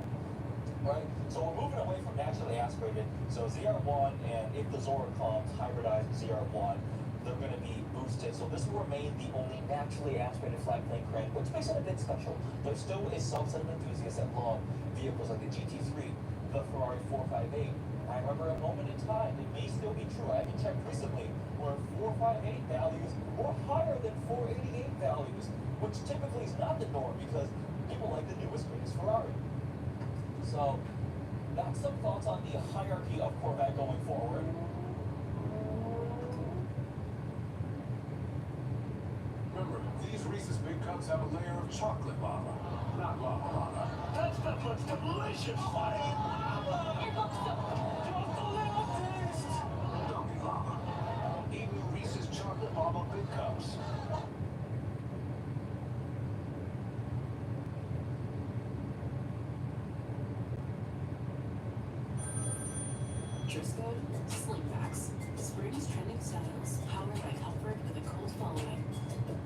Right? So we're moving away from naturally aspirated. So ZR1, and if the Zora comes, hybridized ZR1, they're going to be boosted. So this will remain the only naturally aspirated flat plane crank, which makes it a bit special. There still is some set of enthusiasts that love vehicles like the GT3, the Ferrari 458. I remember a moment in time, it may still be true, I haven't checked recently, where 458 values were higher than 488 values, which typically is not the norm because people like the newest, greatest Ferrari. So that's some thoughts on the hierarchy of Corvette going forward. Remember, these Reese's Big Cups have a layer of chocolate lava, not lava. That stuff looks delicious, buddy! Lava! It looks just a little taste. Don't be lava. Eat new Reese's Chocolate Lava Big Cups. Dress code, slingbacks. Spring's trending styles, powered by comfort with a cult following.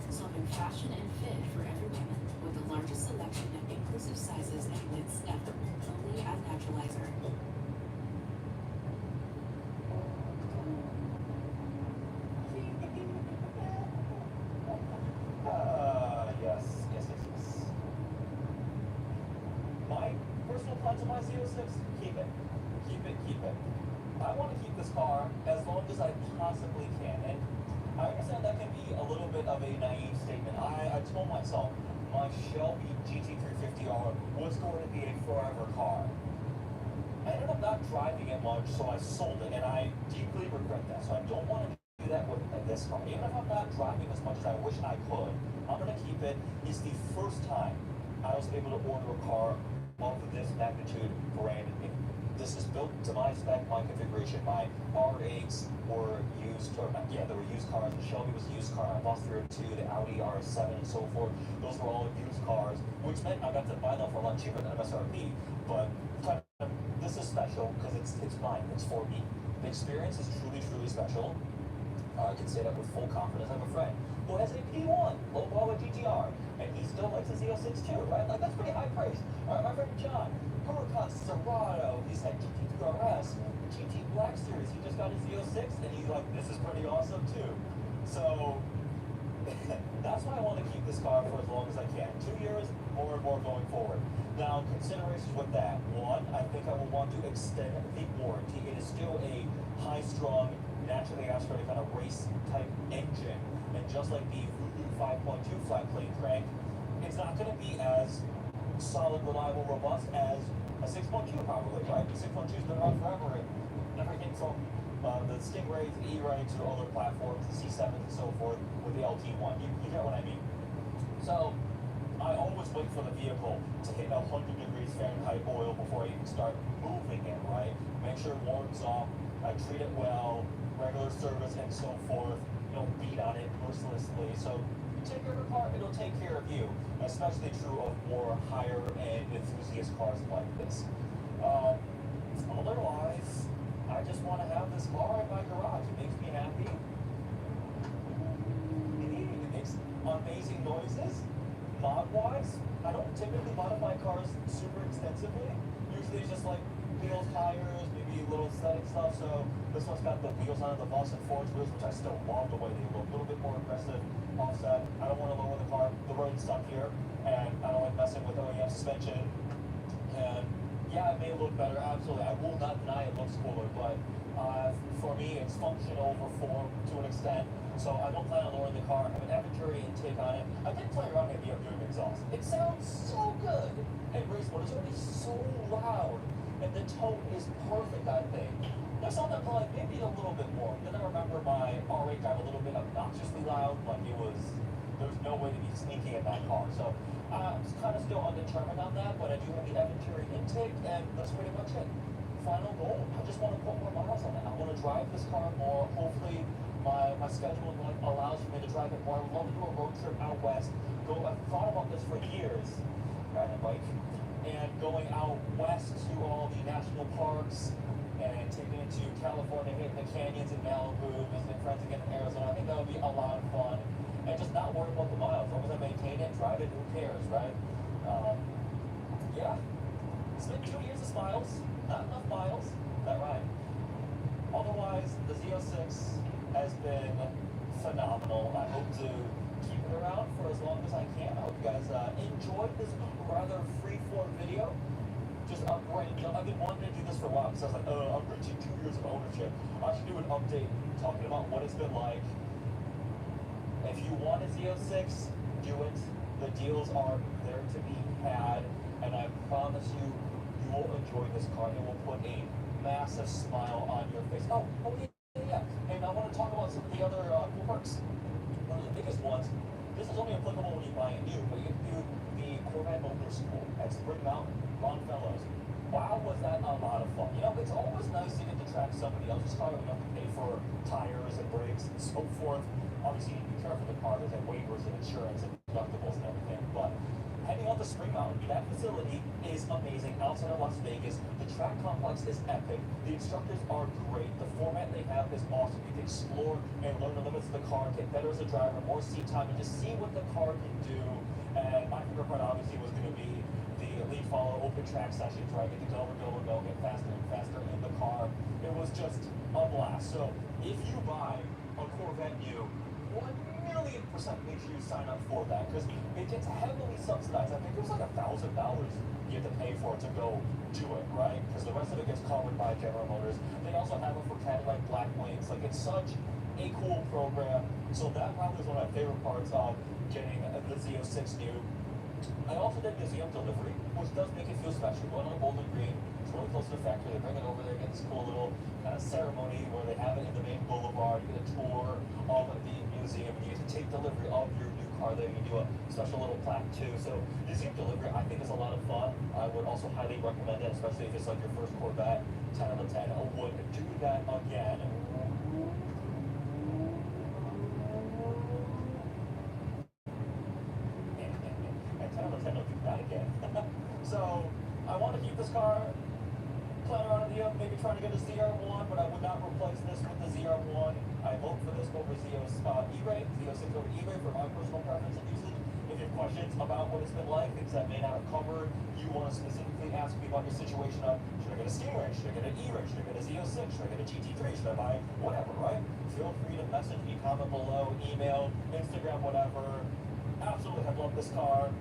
Solving fashion and fit for every woman with the largest selection of inclusive sizes and widths ever. Only at Naturalizer. Yes. My personal plans on my Z06, keep it. I want to keep this car as long as I possibly can. And I understand that can be a little bit of a naive statement. I told myself my Shelby GT350R was going to be a forever car. I ended up not driving it much, so I sold it, and I deeply regret that. So I don't want to do that with this car. Even if I'm not driving as much as I wish I could, I'm going to keep it. It's the first time I was able to order a car of this magnitude brand new. This is built to my spec, my configuration. My R8s were used, or not, yeah, they were used cars. The Shelby was a used car. I lost through it too. The Audi RS7 and so forth. Those were all used cars, which meant I got to buy them for a lot cheaper than MSRP. But this is special because it's mine. It's for me. The experience is truly special. I can say that with full confidence. I have a friend who has a P1, low power GTR, and he still likes his Z06 too, right? Like, that's pretty high praise. All right, my friend John, Huracan Serato, he's had GT3 RS, GT Black Series, he just got his Z06, and he's like, this is pretty awesome too. So, that's why I want to keep this car for as long as I can. 2 years, more and more going forward. Now, considerations with that. One, I think I will want to extend the warranty. It is still a high-strung, naturally aspirated kind of race-type engine. And just like the 5.2 flat plate crank, it's not going to be as solid, reliable, robust as a 6.2 probably, right? The 6.2's been around forever, and everything from the Stingray to the E-Ray to other platforms, the C7 and so forth, with the LT1. You get what I mean? So, I always wait for the vehicle to hit 100 degrees Fahrenheit oil before I even start moving it, right? Make sure it warms up, I treat it well, regular service and so forth. You don't beat on it mercilessly. So you take care of the car, it'll take care of you. Especially true of more higher end enthusiast cars like this. Otherwise, I just want to have this car in my garage. It makes me happy. It makes amazing noises. Mod-wise, I don't typically modify cars super extensively. Usually it's just like wheels, tires, maybe little aesthetic stuff. So this one's got the wheels on it, the Boston Forge wheels, which I still love the way they look. A little bit more aggressive offset. I don't want to lower the car. The road's stuck here, and I don't like messing with OEM suspension. And yeah, it may look better, absolutely. I will not deny it looks cooler, but for me, it's function over form to an extent. So I don't plan on lowering the car. I have an Aventuri intake on it. I did play around maybe doing exhaust. It sounds so good in race mode. It's already so loud, and the tone is perfect, I think. There's something like maybe a little bit more. Then I remember my R8 drive a little bit obnoxiously loud, like there was no way to be sneaky in that car. So I'm kind of still undetermined on that, but I do have the Aventuri intake, and that's pretty much it. Final goal, I just want to put more miles on it. I want to drive this car more. Hopefully my schedule allows for me to drive it more. I would love to do a road trip out west. I've thought about this for years, riding a bike, and going out west to all the national parks and taking it to California, hitting the canyons in Malibu, visiting friends again in Arizona. I think that would be a lot of fun. And just not worry about the miles. As long as I maintain it, drive it, who cares, right? Yeah. It's been 2 years of smiles. Not enough miles. That right. Otherwise, the Z06 has been phenomenal. I hope to keep it around for as long as I can. I hope you guys enjoyed this rather free-form video. Just upgrade. I've been wanting to do this for a while because I was like, I'm reaching 2 years of ownership. I should do an update talking about what it's been like. If you want a Z06, do it. The deals are there to be had, and I promise you, you will enjoy this car. It will put a massive smile on your face. Oh yeah. And I want to talk about some of the other cool perks. One of the biggest ones, this is only applicable when you buy it new, but you can do the Corvette Motor School at Spring Mountain, Longfellows. Wow, was that a lot of fun. You know, it's always nice to get to track somebody else's car. You don't have to pay for tires and brakes and so forth. Obviously, you need to be careful with the car. There's like waivers and insurance and deductibles and everything. But heading out to Spring Mountain, that facility is amazing. Outside of Las Vegas, the track complex is epic. The instructors are great. The format they have is awesome. You can explore and learn the limits of the car, get better as a driver, more seat time, and just see what the car can do. And my favorite part, obviously, was going to be the lead follow open track sessions where I get to go and go, get faster and faster in the car. It was just a blast. So if you buy a Corvette new, 1,000,000% make sure you sign up for that, because it gets heavily subsidized. I think it was like $1,000 you have to pay for it to go do it, right? Because the rest of it gets covered by General Motors. They also have it for Cadillac Black Wings. Like, it's such a cool program. So that probably is one of my favorite parts of getting the Z06 new. I also did museum delivery, which does make it feel special. Going on Bowling Green, it's really close to the factory. They bring it over there, get this cool little kind of ceremony where they have it in the main boulevard. You get a tour of the museum, and you get to take delivery of your new car there. You can do a special little plaque too. So museum delivery, I think, is a lot of fun. I would also highly recommend it, especially if it's like your first Corvette. 10 out of 10. I would do that again. So I want to keep this car, plan around the maybe trying to get a ZR1, but I would not replace this with the ZR1. I vote for this over E-Ray, Z06 over E-Ray for my personal preference and usage. If you have questions about what it's been like, things that may not have covered, you want to specifically ask me about your situation of, should I get a Stingray, should I get an E-Ray, should I get a Z06, should I get a GT3, should I buy whatever, right? Feel free to message me, comment below, email, Instagram, whatever. Absolutely have loved this car.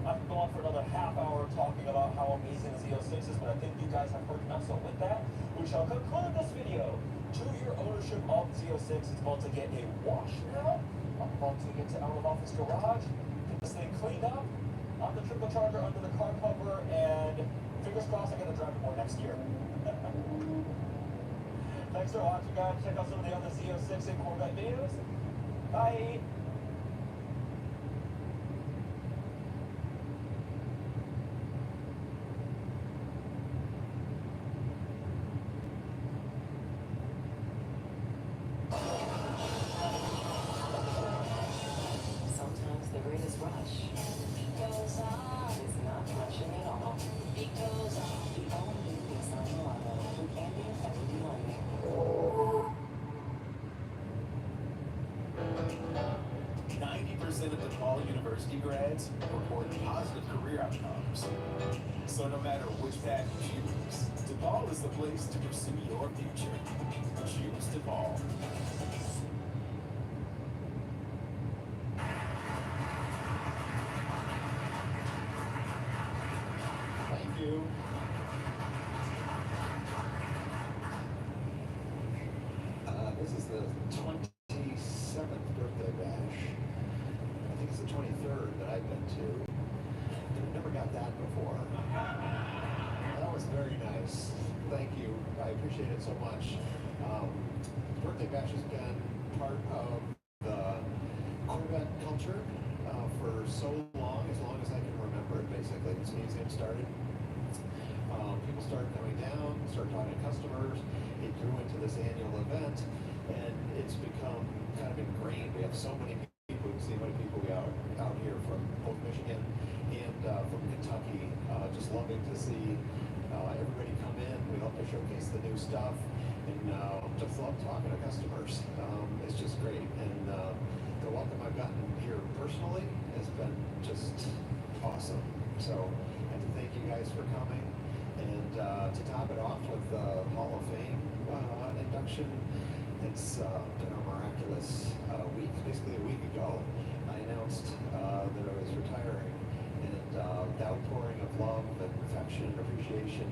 I could go on for another half hour talking about how amazing the Z06 is, but I think you guys have heard enough. So with that, we shall conclude this video. 2-year ownership of the Z06. It's about to get a wash now. I'm about to get to out of office garage, get this thing cleaned up, on the triple charger under the car cover, and fingers crossed I'm going to drive it more next year. Thanks for watching, guys. Check out some of the other Z06 and Corvette videos. Bye. Goes on, it's not rushing at all. It goes on, the only Nissan Murano with ambient LED lighting. 90% of DePaul University grads report positive career outcomes. So no matter which path you choose, DePaul is the place to pursue your future. Choose DePaul. This is the 27th birthday bash. I think it's the 23rd that I've been to. I've never got that before. That was very nice. Thank you. I appreciate it so much. Birthday bash has been part of the Corvette culture for so long as I can remember it, basically. This museum started. People started coming down, started talking to customers. It grew into this annual event, and it's become kind of ingrained. We have so many people. You see how many people we out here from both Michigan and from Kentucky, just loving to see everybody come in. We love to showcase the new stuff, and just love talking to customers. It's just great, and the welcome I've gotten here personally has been just awesome. So I have to thank you guys for coming. And to top it off with the Hall of Fame induction, it's been a miraculous week. Basically a week ago, I announced that I was retiring, and the outpouring of love and affection and appreciation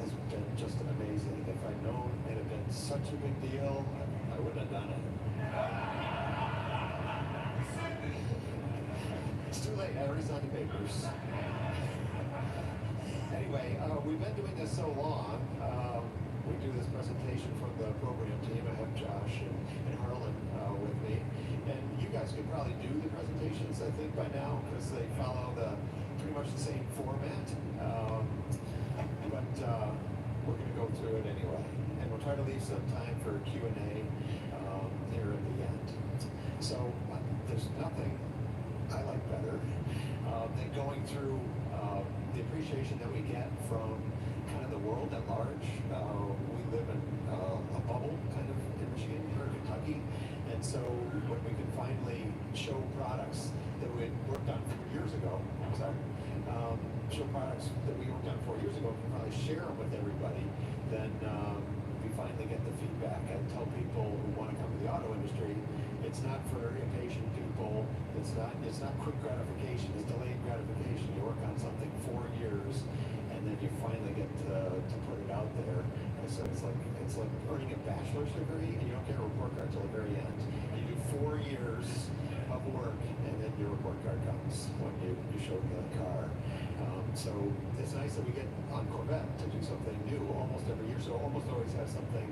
has been just amazing. If I'd known it had been such a big deal, I wouldn't have done it. I already signed the papers. Anyway, we've been doing this so long. We do this presentation from the program team. I have Josh and Harlan with me. And you guys could probably do the presentations, I think, by now, because they follow pretty much the same format. But we're going to go through it anyway. And we'll try to leave some time for Q&A here at the end. So there's nothing I like better than going through the appreciation that we get from kind of the world at large. We live in a bubble kind of in Michigan or Kentucky, and so when we can finally show products that we had worked on 4 years ago, show products that we worked on 4 years ago, and probably share them with everybody, then we finally get the feedback. I tell people who want to come to the auto industry, it's not for impatient people. It's not quick gratification. It's delayed gratification. You work on something 4 years, and then you finally get to put it out there. And so it's like earning a bachelor's degree, and you don't get a report card till the very end. You do 4 years of work, and then your report card comes when you show the car. So it's nice that we get on Corvette to do something new almost every year. So almost always have something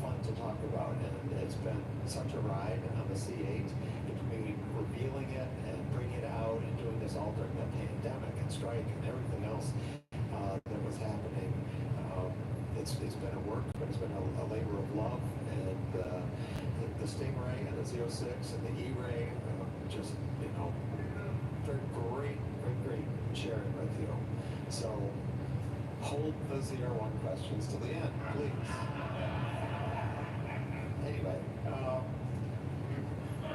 fun to talk about, and it's been such a ride on the C8 between revealing it and bringing it out and doing this all during the pandemic and strike and everything else that was happening. It's been a work, but it's been a labor of love, and the Stingray and the Z06 and the E-Ray, just, they're great sharing with you. So hold the ZR1 questions to the end, please. Anyway,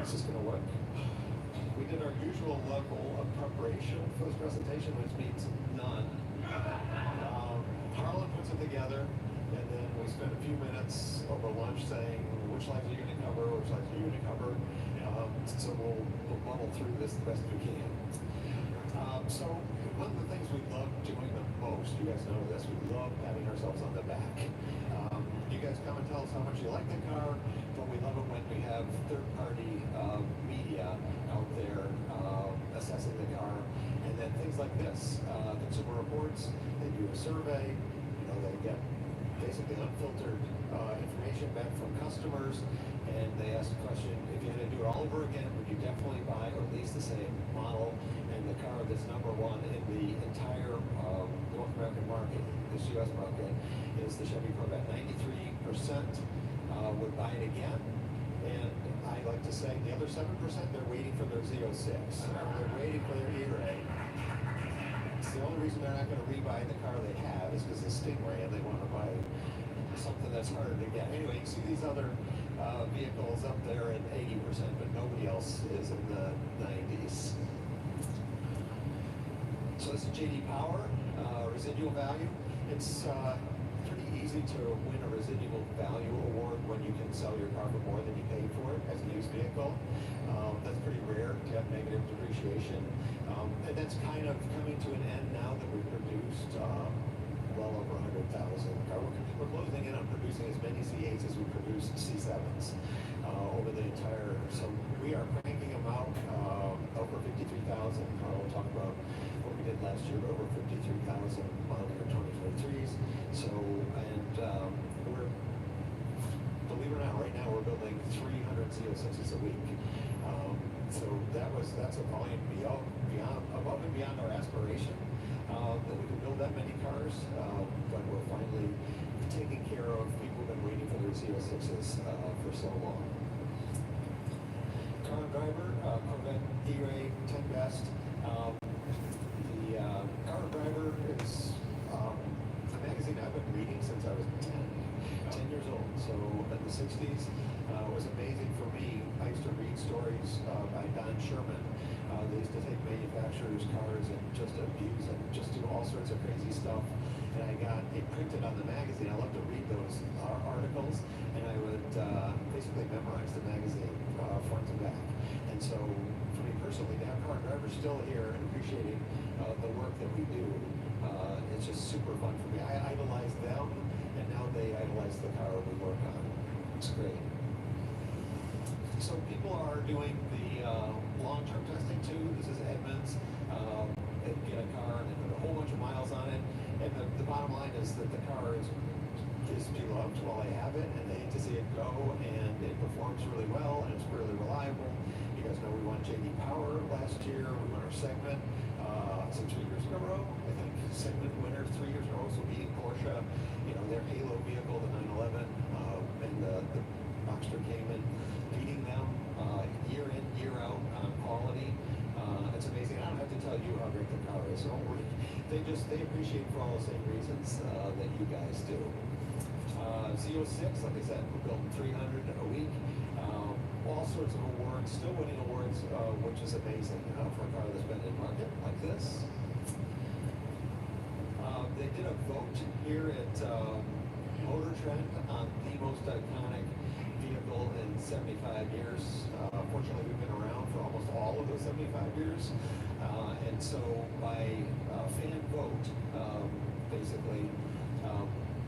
is this going to work? We did our usual level of preparation for this presentation, which means none. Harlan puts it together, and then we spend a few minutes over lunch saying which slides are you going to cover, which slides are you going to cover. So we'll muddle through this the best we can. So one of the things we love doing the most, you guys know this, we love patting ourselves on the back. You guys come and tell us how much you like the car, but we love it when we have third-party media out there assessing the car. And then things like this, Consumer Reports, they do a survey, they get basically unfiltered information back from customers, and they ask the question, if you had to do it all over again, would you definitely buy or lease the same model? And the car that's number one in the entire North American market, this U.S. market, is the Chevy Corvette. 93% would buy it again. And I like to say the other 7%, they're waiting for their Z06. They're waiting for their E-Ray. It's the only reason they're not going to rebuy the car they have is because it's Stingray, and they want to buy something that's harder to get. Anyway, you see these other vehicles up there at 80%, but nobody else is in the 90s. So this is J.D. Power, residual value. It's pretty easy to win a residual value award when you can sell your car for more than you paid for it as a used vehicle. That's pretty rare to have negative depreciation. And that's kind of coming to an end now that we've produced well over 100,000 cars. We're closing in on producing as many C8s as we produced C7s over the entire, so we are cranking them out over 53,000. Carl will talk about what we did last year, but over 53,000 model year 2023s. So, and we're, believe it or not, right now we're building 300 Z06s a week. So that's a volume above and beyond our aspiration that we can build that many cars, but we're finally taking care of people who've been waiting for their Z06s for so long. Car and Driver, Corvette E-Ray 10 Best. The Car and Driver is a magazine I've been reading since I was 10 years old. So in the 60s, it was amazing for me. I used to read stories by Don Sherman. They used to take manufacturers' cars and just abuse and just do all sorts of crazy stuff. And I got it printed on the magazine. I love to read those articles, and I would basically memorize the magazine front to back. And so for me personally, to have Car and Driver still here and appreciating the work that we do, it's just super fun for me. I idolize them, and now they idolize the car we work on. It's great. So people are doing the long-term testing too. This is Edmunds. They can get a car and they put a whole bunch of miles on it. And the bottom line is that the car is beloved while they have it, and they hate to see it go, and it performs really well, and it's really reliable. You guys know we won JD Power last year. We won our segment, 2 years in a row, I think. Segment winner 3 years in a row, so beating Porsche, you know, their Halo vehicle, the 911, and the Boxster Cayman, beating them year in, year out on quality. It's amazing. I don't have to tell you how great the car is. Don't worry. They appreciate for all the same reasons that you guys do. Z06, like I said, we're building 300 a week. All sorts of awards, still winning awards, which is amazing for a car that's been in market like this. They did a vote here at Motor Trend on the most iconic vehicle in 75 years. Fortunately, we've been around for almost all of those 75 years. And so by fan vote, basically,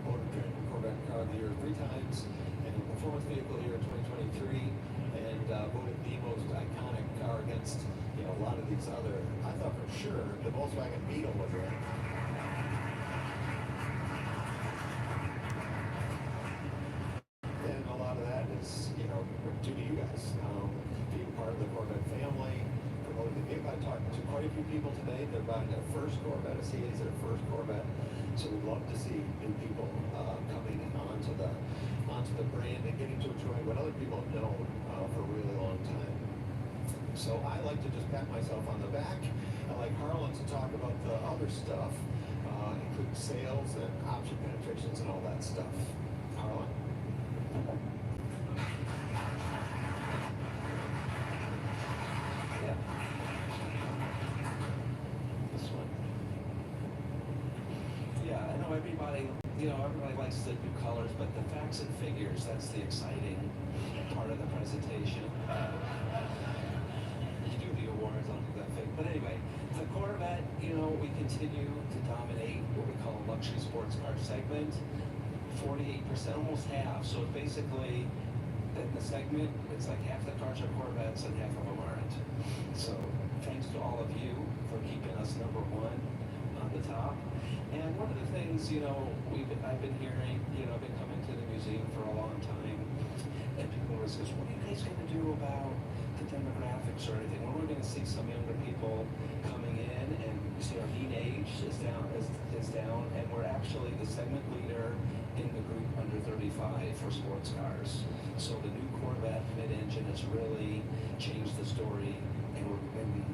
Motor Trend Corvette Car of the Year 3 times, and Performance Vehicle of the Year 2023, and voted the most iconic car against, you know, a lot of these other. I thought for sure the Volkswagen Beetle was right. And a lot of that is, you know, due to you guys being part of the Corvette family, promoting the vehicle. I talked to quite a few people today. They're buying their first Corvette. A CA is their first Corvette. So we'd love to see new people coming onto the brand and getting to enjoy what other people have known for a really long time. So I like to just pat myself on the back. I like Harlan to talk about the other stuff, including sales and option penetrations and all that stuff. Harlan? Yeah. This one. Yeah, I know everybody likes the new colors, but the facts and figures, that's the exciting part of the presentation. You do the awards, I'll do that thing. But anyway, the Corvette, you know, we continue to dominate what we call a luxury sports car segment. 48%, almost half. So basically, in the segment, it's like half the cars are Corvettes and half of them aren't. So thanks to all of you for keeping us #1 on the top. And one of the things, you know, I've been hearing, you know, I've been coming to the museum for a long time, and people always says, what are you guys going to do about the demographics or anything? When we're going to see some younger people coming in, and you see our mean age is down, and we're actually the segment leader in the group under 35 for sports cars. So the new Corvette mid-engine has really changed the story, and we're going to be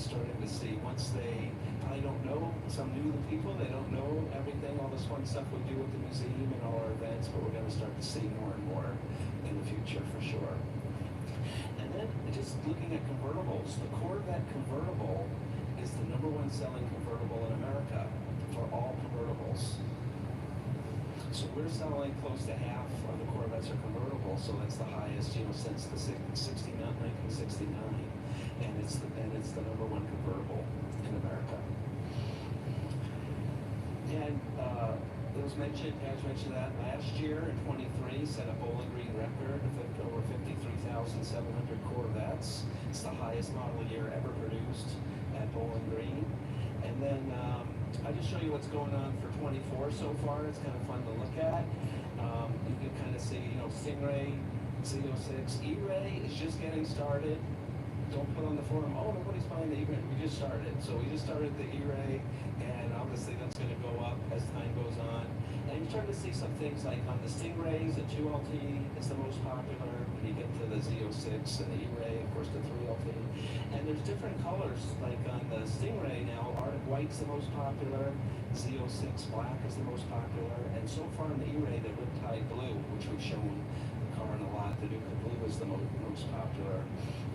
starting to see, once they probably don't know, some new people, they don't know everything, all this fun stuff we do at the museum and all our events, but we're going to start to see more and more in the future for sure. And then just looking at convertibles, the Corvette convertible is the #1 selling convertible in America for all convertibles. So we're selling close to half of the Corvettes are convertible, so that's the highest, you know, since the 1969, and it's the #1 convertible in America. And as mentioned that last year in 23 set a Bowling Green record of over 53,700 Corvettes. It's the highest model year ever produced at Bowling Green. And then I just show you what's going on for 24 so far. It's kind of fun to look at. You can kind of see, you know, Stingray, Z06, E-Ray is just getting started. Don't put on the forum, oh, nobody's buying the E-Ray. We just started. So we just started the E-Ray, and obviously that's going to go up as time goes on. And you're starting to see some things like on the Stingrays, the 2LT is the most popular. When you get to the Z06 and the E-Ray, of course, the 3LT. And there's different colors, like on the Stingray now, Arctic White's the most popular, Z06 Black is the most popular, and so far in the E-Ray, the Riptide Blue, which we've shown the car in a lot, the Nuka Blue is the most popular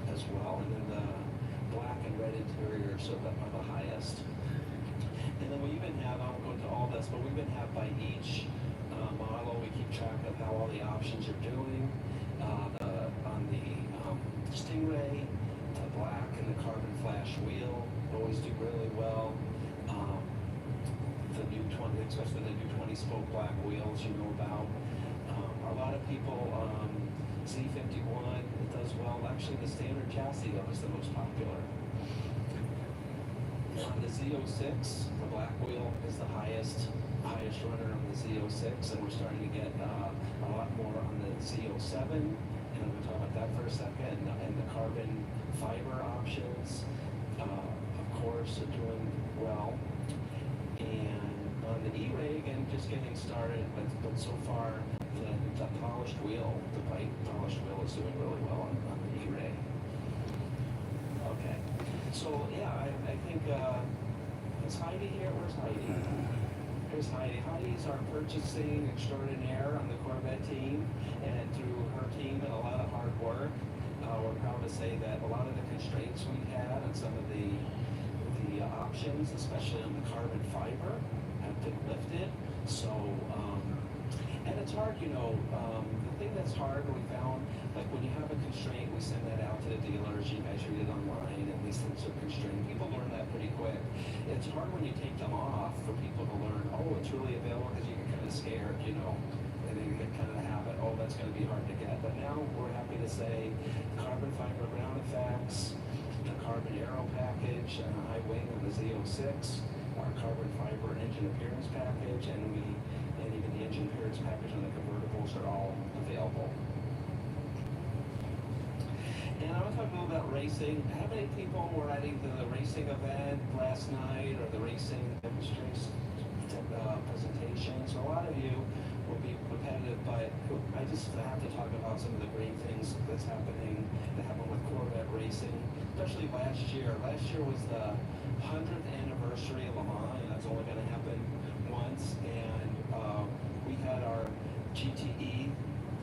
as well. And then the black and red interiors are the highest. And then we even have, I won't go into all this, but we even have by each model, we keep track of how all the options are doing. On the Stingray, the black and the carbon flash wheel always do really well. The new 20, especially the new 20 spoke black wheels, you know about. A lot of people Z51, it does well. Actually, the standard chassis though is the most popular. On the Z06, the black wheel is the highest runner on the Z06, and we're starting to get a lot more on the Z07, and we'll talk about that for a second, and the carbon fiber options, of course, are doing well. And on the E-Ray, again, just getting started, but so far, the polished wheel, the white polished wheel is doing really well on the E-Ray. Okay, so yeah, I think, is Heidi here? Where's Heidi? Here's Heidi. Heidi's our purchasing extraordinaire on the Corvette team, and through her team and a lot of hard work, we're proud to say that a lot of the constraints we had on some of the options, especially on the carbon fiber, have been lifted. So, and it's hard, you know, the thing that's hard we found, like when you have a constraint, we send that out to the dealers, you guys read it online, and these things are constrained. People learn that pretty quick. It's hard when you take them off for people to learn, oh, it's really available, because you get kind of scared, you know, and then you get kind of the habit, oh, that's going to be hard to get. But now we're happy to say carbon fiber ground effects, the carbon aero package, and the high wing on the Z06, our carbon fiber engine appearance package, and even the engine appearance package on the convertibles are all available. And I want to talk a little about racing. How many people were at either the racing event last night or the racing demonstration presentations? A lot of you will be repetitive, but I just have to talk about some of the great things that happened with Corvette racing, especially last year. Last year was the 100th anniversary of Le Mans, and that's only going to happen once. And we had our GTE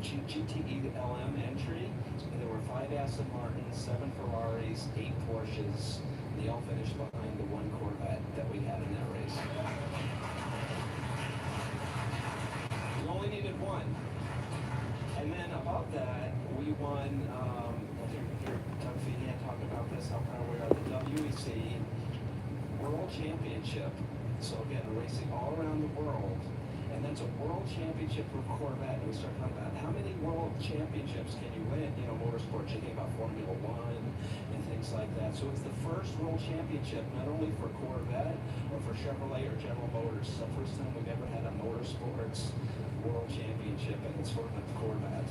LM entry, and there were 5 Aston Martins, 7 Ferraris, 8 Porsches. They all finished behind the 1 Corvette that we had in that race. We only needed 1. And then above that, we won, I think Doug Feehan talked about this, how proud we are, the WEC World Championship. So again, racing all around the world. And that's a world championship for Corvette. And we start talking about how many world championships can you win? You know, motorsports, you think about Formula One and things like that. So it's the first world championship, not only for Corvette or for Chevrolet or General Motors. It's the first time we've ever had a motorsports world championship, and it's for the Corvette.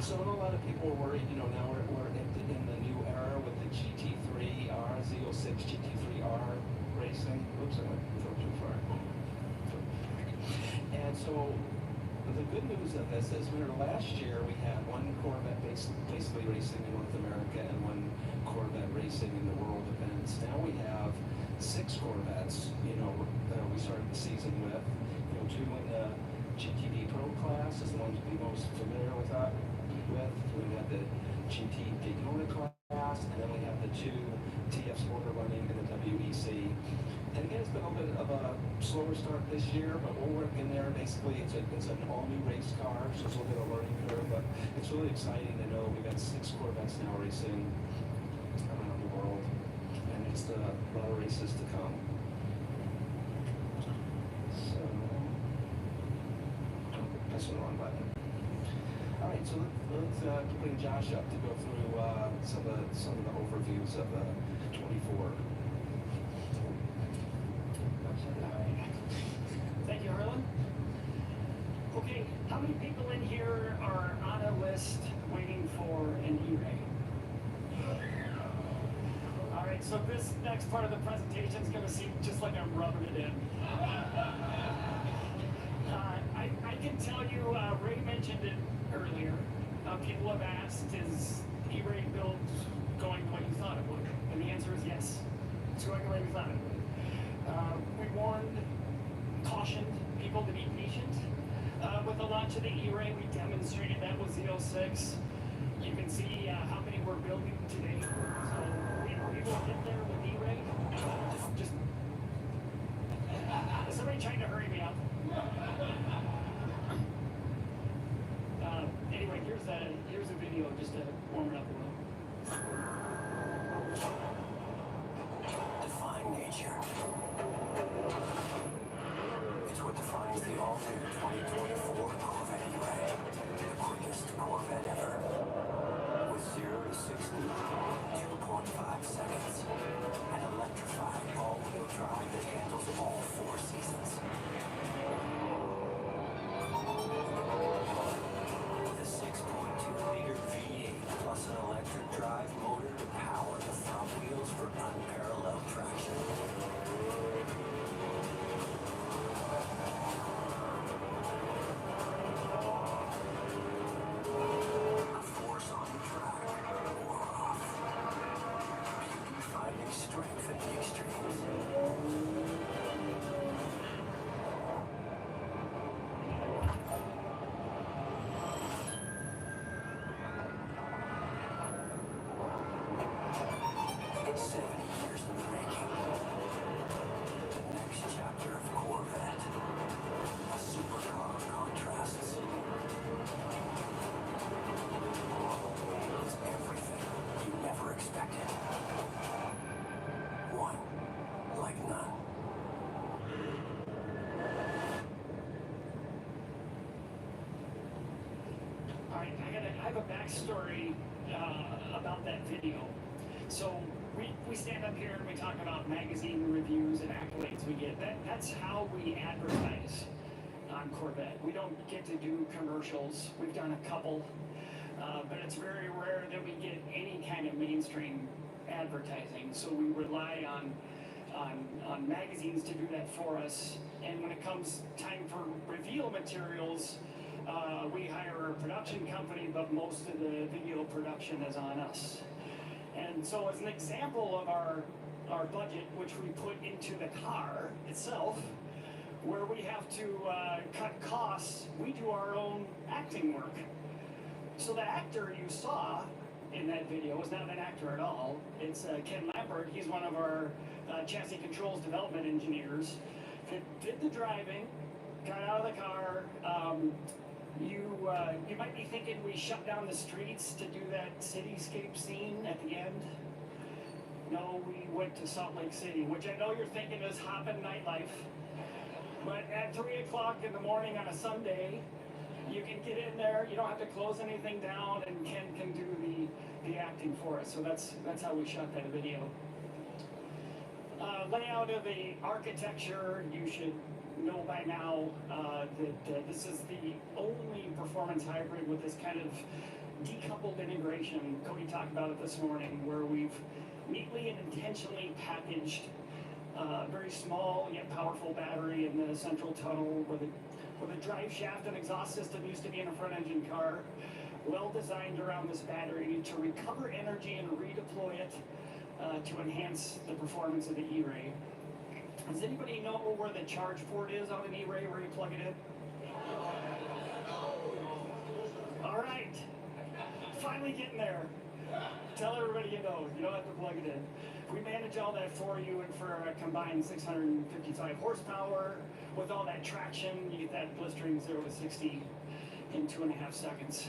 So a lot of people are worried, you know, now we're in the new era with the GT3R, Z06 GT3R racing. Oops, I went a little too far. And so the good news of this is, remember last year we had 1 Corvette basically racing in North America and 1 Corvette racing in the world events. Now we have 6 Corvettes, you know, we started the season with. You know, 2 in the GTD Pro class is the ones we're most familiar with. We have the GT Daytona class, and then we have the 2 TF Sporter running in the WEC. And again, it's been a little bit of a slower start this year, but we're working there. Basically, it's an all-new race car, so it's a little bit of a learning curve, but it's really exciting to know we've got 6 Corvettes now racing around the world, and it's a lot of races to come. So, that's the wrong button. All right, so let's bring Josh up to go through some of the overviews of the 24. Thank you, Harlan. Okay, how many people in here are on a list waiting for an E-Ray? All right, so this next part of the presentation is going to seem just like I'm rubbing it in. I can tell you, Ray mentioned it earlier. People have asked, is E-Ray build going the way you thought it would? And the answer is yes. It's going the way we thought it would. We warned, cautioned people to be patient. With the launch of the E-Ray, we demonstrated that with Z06. You can see how many we're building today. So we will get there with E-Ray. Just is somebody trying to hurry me up? Anyway, here's a video just to warm it up a little. Define nature. It's what defines the all-new 2024 Corvette E-Ray. The quickest Corvette ever. With 0 to 60 in 2.5 seconds. An electrifying all-wheel drive that handles all 4 seasons. With a 6.2-liter V8 plus an electric drive motor to power the front wheels for unparalleled traction. A force on the track or off. Beauty finding strength in the extremes. It's 70 years in the making. The next chapter of Corvette. A supercar of contrasts. It's everything you never expected. One like none. All right, I have a backstory about that video. So we stand up here and we talk about magazine reviews and accolades we get. That's how we advertise on Corvette. We don't get to do commercials. We've done a couple, but it's very rare that we get any kind of mainstream advertising. So we rely on magazines to do that for us. And when it comes time for reveal materials, we hire a production company, but most of the video production is on us. And so as an example of our budget, which we put into the car itself, where we have to cut costs, we do our own acting work. So the actor you saw in that video is not an actor at all. It's Ken Lampert. He's one of our chassis controls development engineers that did the driving, got out of the car. You might be thinking we shut down the streets to do that cityscape scene at the end. No, we went to Salt Lake City, which I know you're thinking is hoppin' nightlife. But at 3 o'clock in the morning on a Sunday, you can get in there, you don't have to close anything down, and Ken can do the acting for us. So that's how we shot that video. Layout of the architecture, you should know by now that this is the only performance hybrid with this kind of decoupled integration. Cody talked about it this morning, where we've neatly and intentionally packaged a very small yet powerful battery in the central tunnel where the drive shaft and exhaust system used to be in a front engine car. Well designed around this battery to recover energy and redeploy it to enhance the performance of the E-Ray. Does anybody know where the charge port is on an E-Ray where you plug it in? All right, finally getting there. Tell everybody you know, you don't have to plug it in. We manage all that for you, and for a combined 655 horsepower, with all that traction, you get that blistering 0 to 60 in 2.5 seconds.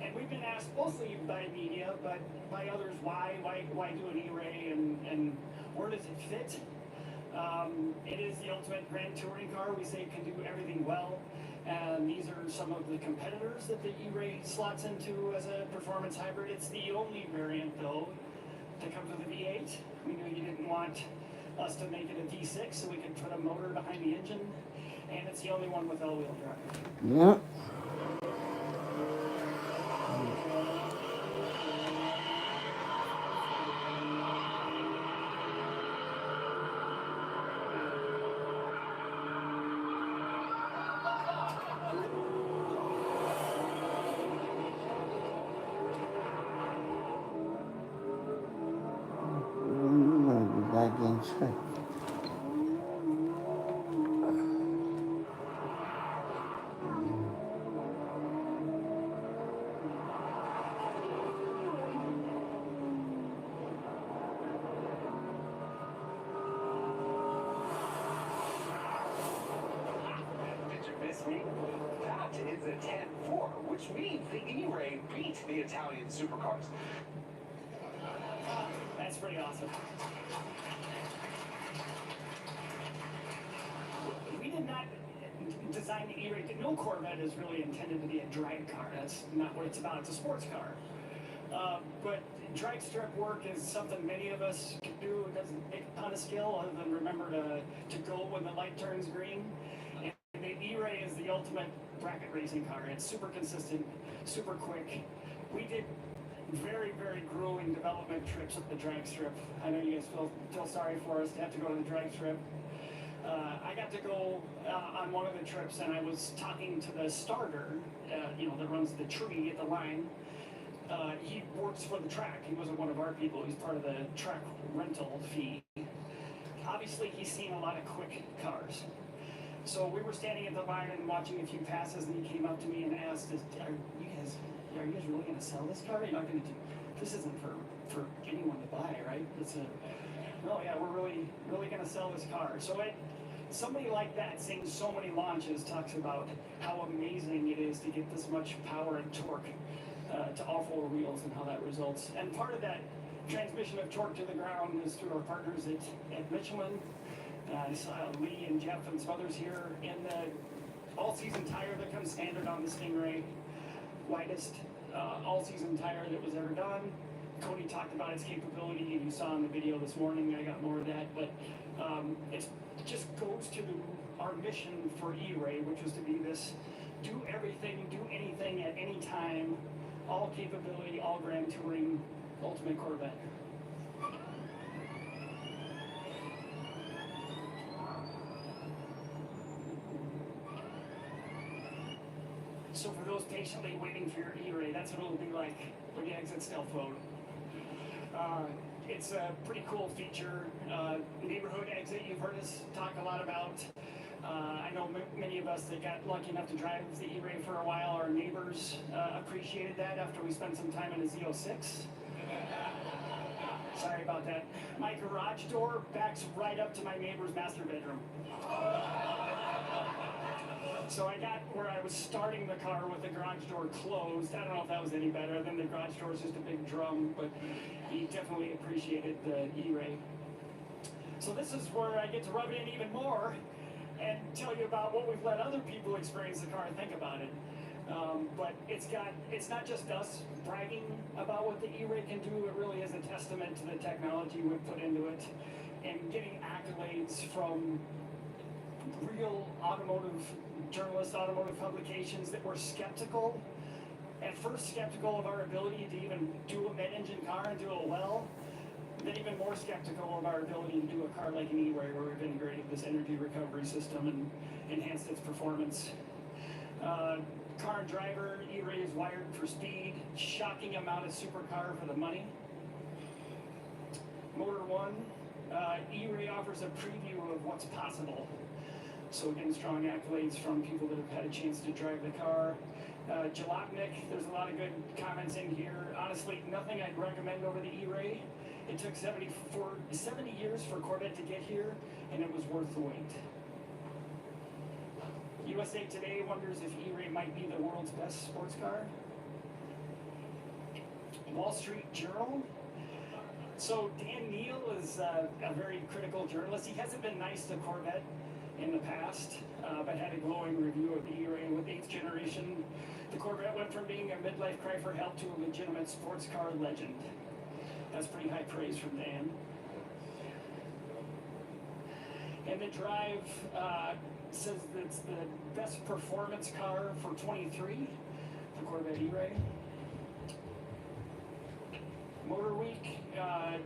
And we've been asked mostly by media, but by others, why do an E-Ray, and where does it fit? It is the ultimate grand touring car. We say it can do everything well. And these are some of the competitors that the E-Ray slots into as a performance hybrid. It's the only variant, though, that comes with a V8. We knew you didn't want us to make it a V6, so we could put a motor behind the engine. And it's the only one with all-wheel drive. Yep. Back in check. Did you miss me? That is a 10-4, which means the E-Ray beat the Italian supercars. That's pretty awesome. We did not designed the E-Ray. No Corvette is really intended to be a drag car. That's not what it's about. It's a sports car. But drag strip work is something many of us can do. It doesn't take a ton of skill other than remember to go when the light turns green. And the E-Ray is the ultimate bracket racing car. It's super consistent, super quick. We did very, very grueling development trips at the drag strip. I know you guys feel sorry for us to have to go to the drag strip. I got to go on one of the trips, and I was talking to the starter, that runs the tree at the line. He works for the track. He wasn't one of our people. He's part of the track rental fee. Obviously, he's seen a lot of quick cars. So we were standing at the line and watching a few passes, and he came up to me and asked, "Are you guys really going to sell this car? You're not going to do? This isn't for anyone to buy, right? No, yeah, we're really going to sell this car." So somebody like that, seeing so many launches, talks about how amazing it is to get this much power and torque to all four wheels and how that results. And part of that transmission of torque to the ground is through our partners at Michelin. I saw Lee and Jeff and some others here in the all-season tire that comes standard on the Stingray, widest all-season tire that was ever done. Cody talked about its capability, and you saw in the video this morning. I got more of that, but it just goes to our mission for E-Ray, which was to be this do everything, do anything at any time, all capability, all Grand Touring, ultimate Corvette. So for those patiently waiting for your E-Ray, that's what it'll be like when you exit stealth mode. It's a pretty cool feature. Neighborhood exit, you've heard us talk a lot about. I know many of us that got lucky enough to drive the E-Ray for a while, our neighbors appreciated that after we spent some time in a Z06. Sorry about that. My garage door backs right up to my neighbor's master bedroom. So I got where I was starting the car with the garage door closed. I don't know if that was any better. Then the garage door is just a big drum, but he definitely appreciated the E-Ray. So this is where I get to rub it in even more and tell you about what we've let other people experience the car and think about it. But it's not just us bragging about what the E-Ray can do. It really is a testament to the technology we've put into it and getting accolades from real automotive journalists, automotive publications that were skeptical, at first skeptical of our ability to even do a mid-engine car and do it well, then even more skeptical of our ability to do a car like an E-Ray, where we've integrated this energy recovery system and enhanced its performance. Car and driver, E-Ray is wired for speed, shocking amount of supercar for the money. Motor One, E-Ray offers a preview of what's possible. So again, strong accolades from people that have had a chance to drive the car. Jalopnik, there's a lot of good comments in here. Honestly, nothing I'd recommend over the E-Ray. It took 70 years for Corvette to get here, and it was worth the wait. USA Today wonders if E-Ray might be the world's best sports car. Wall Street Journal. So Dan Neal is a very critical journalist. He hasn't been nice to Corvette in the past, but had a glowing review of the E-Ray. With 8th generation, the Corvette went from being a midlife cry for help to a legitimate sports car legend. That's pretty high praise from Dan. And the Drive says that it's the best performance car for 23, the Corvette E-Ray. Motor Week,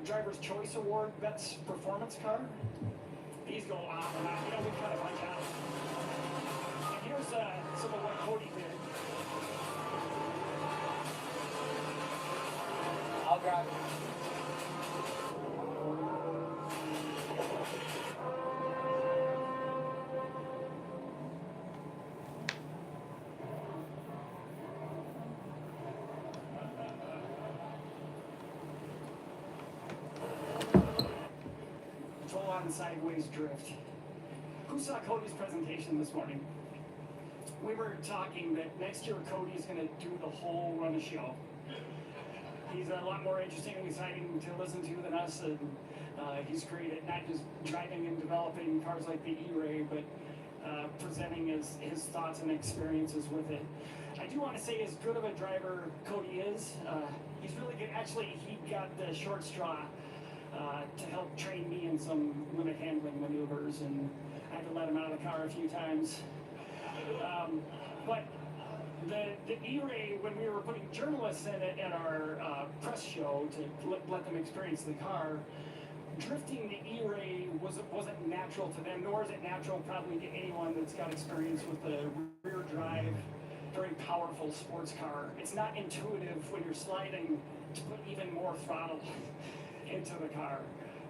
Driver's Choice Award, Best Performance Car. These go on and on. We cut a bunch out. And here's some of what Cody did. I'll grab it. Sideways drift. Who saw Cody's presentation this morning? We were talking that next year Cody's going to do the whole run of show. He's a lot more interesting and exciting to listen to than us, and he's great at not just driving and developing cars like the E-Ray, but presenting his thoughts and experiences with it. I do want to say, as good of a driver Cody is, he's really good. Actually, he got the short straw to help train me in some limit handling maneuvers, and I had to let him out of the car a few times. But the E-Ray, when we were putting journalists in it at our press show to let them experience the car, drifting the E-Ray wasn't natural to them, nor is it natural probably to anyone that's got experience with the rear drive, very powerful sports car. It's not intuitive when you're sliding to put even more throttle into the car.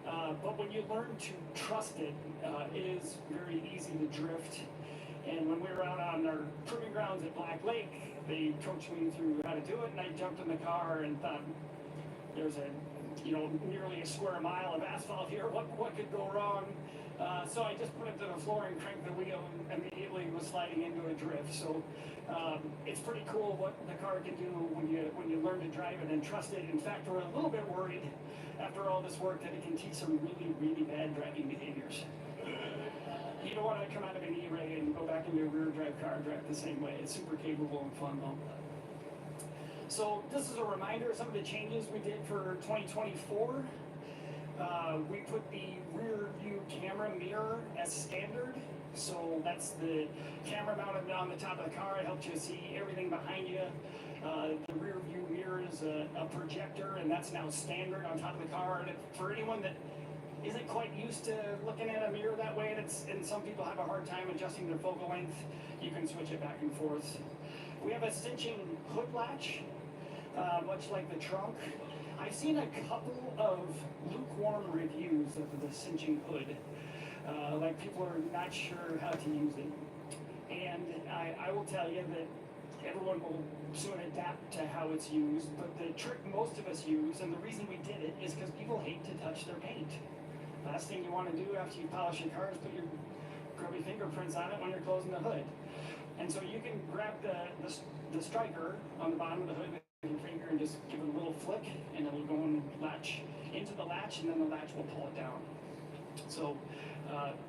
But when you learn to trust it, it is very easy to drift. And when we were out on our proving grounds at Black Lake, they coached me through how to do it, and I jumped in the car and thought, there's nearly a square mile of asphalt here. What could go wrong? So I just put it to the floor and cranked the wheel, and immediately was sliding into a drift. So it's pretty cool what the car can do when you learn to drive it and trust it. In fact, we're a little bit worried after all this work that it can teach some really, really bad driving behaviors. You don't want to come out of an E-Ray and go back into a rear drive car and drive the same way. It's super capable and fun though. So this is a reminder of some of the changes we did for 2024. We put the rear view camera mirror as standard. So that's the camera mounted on the top of the car. It helps you see everything behind you. The rear view mirror is a projector, and that's now standard on top of the car. And for anyone that isn't quite used to looking at a mirror that way, and some people have a hard time adjusting their focal length, you can switch it back and forth. We have a cinching hood latch, much like the trunk. I've seen a couple of lukewarm reviews of the cinching hood. Like people are not sure how to use it. And I will tell you that everyone will soon adapt to how it's used, but the trick most of us use, and the reason we did it, is because people hate to touch their paint. Last thing you want to do after you polish your car is put your grubby fingerprints on it when you're closing the hood. And so you can grab the striker on the bottom of the hood with your finger and just give it a little flick, and it'll go and latch into the latch, and then the latch will pull it down. So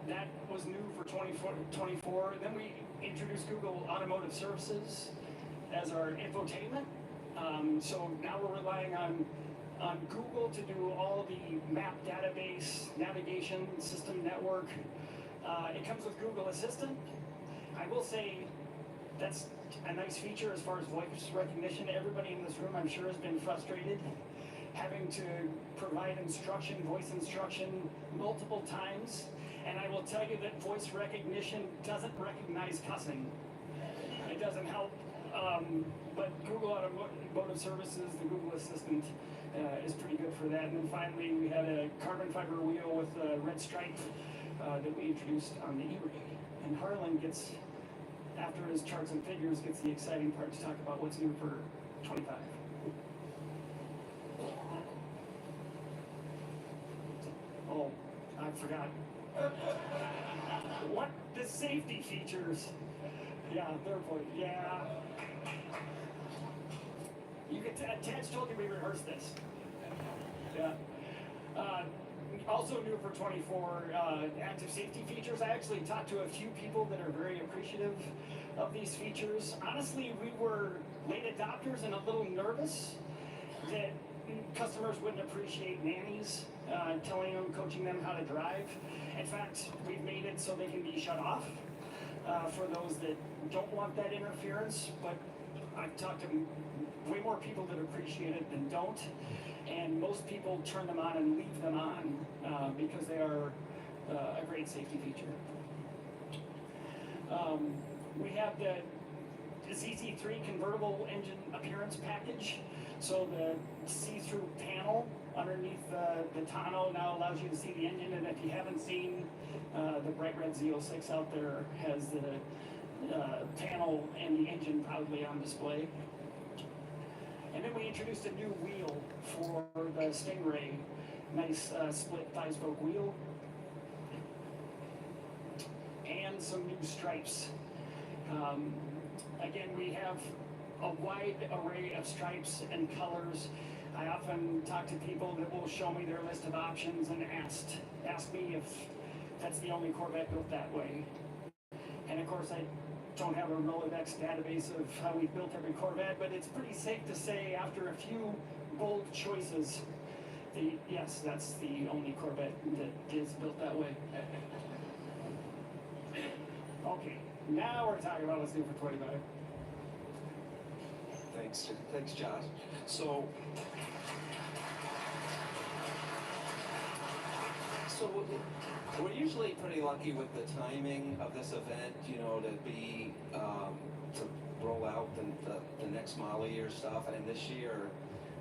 that was new for 2024. Then we introduced Google Automotive Services as our infotainment. So now we're relying on Google to do all the map database, navigation system network. It comes with Google Assistant. I will say that's a nice feature as far as voice recognition. Everybody in this room, I'm sure, has been frustrated having to provide voice instruction multiple times. And I will tell you that voice recognition doesn't recognize cussing. It doesn't help. But Google Automotive Services, the Google Assistant, is pretty good for that. And then finally, we had a carbon fiber wheel with a red stripe that we introduced on the E-Ray. And Harlan gets, after his charts and figures, gets the exciting part to talk about what's new for 25. Oh, I forgot. What? The safety features. Yeah, yeah. You could, Ted's told you we rehearsed this. Yeah. Also new for 24, active safety features. I actually talked to a few people that are very appreciative of these features. Honestly, we were late adopters and a little nervous that customers wouldn't appreciate nannies telling them, coaching them how to drive. In fact, we've made it so they can be shut off for those that don't want that interference. But I've talked to way more people that appreciate it than don't. And most people turn them on and leave them on because they are a great safety feature. We have the ZZ3 convertible engine appearance package. So the see-through panel underneath the tonneau now allows you to see the engine. And if you haven't seen the bright red Z06 out there, has the panel and the engine proudly on display. And then we introduced a new wheel for the Stingray. Nice split 5-spoke wheel. And some new stripes. Again, we have a wide array of stripes and colors. I often talk to people that will show me their list of options and ask me if that's the only Corvette built that way. And of course, I don't have a Rolodex database of how we built every Corvette, but it's pretty safe to say after a few bold choices, yes, that's the only Corvette that is built that way. Okay, now we're talking about what's new for 25. Thanks, Josh. So we're usually pretty lucky with the timing of this event, you know, to be to roll out the next model year stuff. And this year,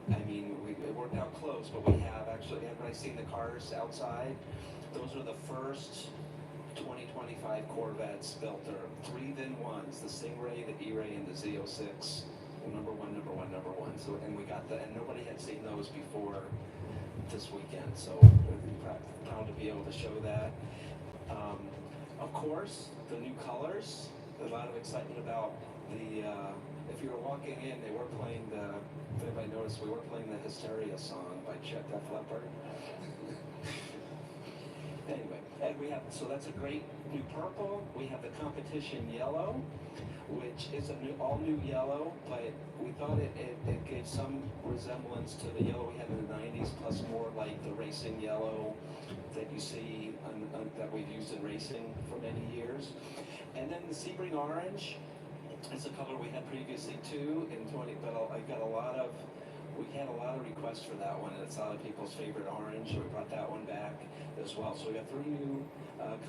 I mean, it worked out close, but we have actually, everybody seen the cars outside? Those are the first 2025 Corvettes built. There are 3 VIN-1s, the Stingray, the E-Ray, and the Z06. Number one. So, and we got and nobody had seen those before this weekend. So we're proud to be able to show that. Of course, the new colors. A lot of excitement about the. If you were walking in, they were playing if anybody noticed, we were playing the Hysteria song by Chet Def Leppard. Anyway, and we have, so that's a great new purple. We have the competition yellow, which is all new yellow, but we thought it gave some resemblance to the yellow we had in the 90s, plus more like the racing yellow that you see that we've used in racing for many years. And then the Sebring orange is a color we had previously too in 20, but we had a lot of requests for that one, and it's a lot of people's favorite orange, so we brought that one back as well. So we got 3 new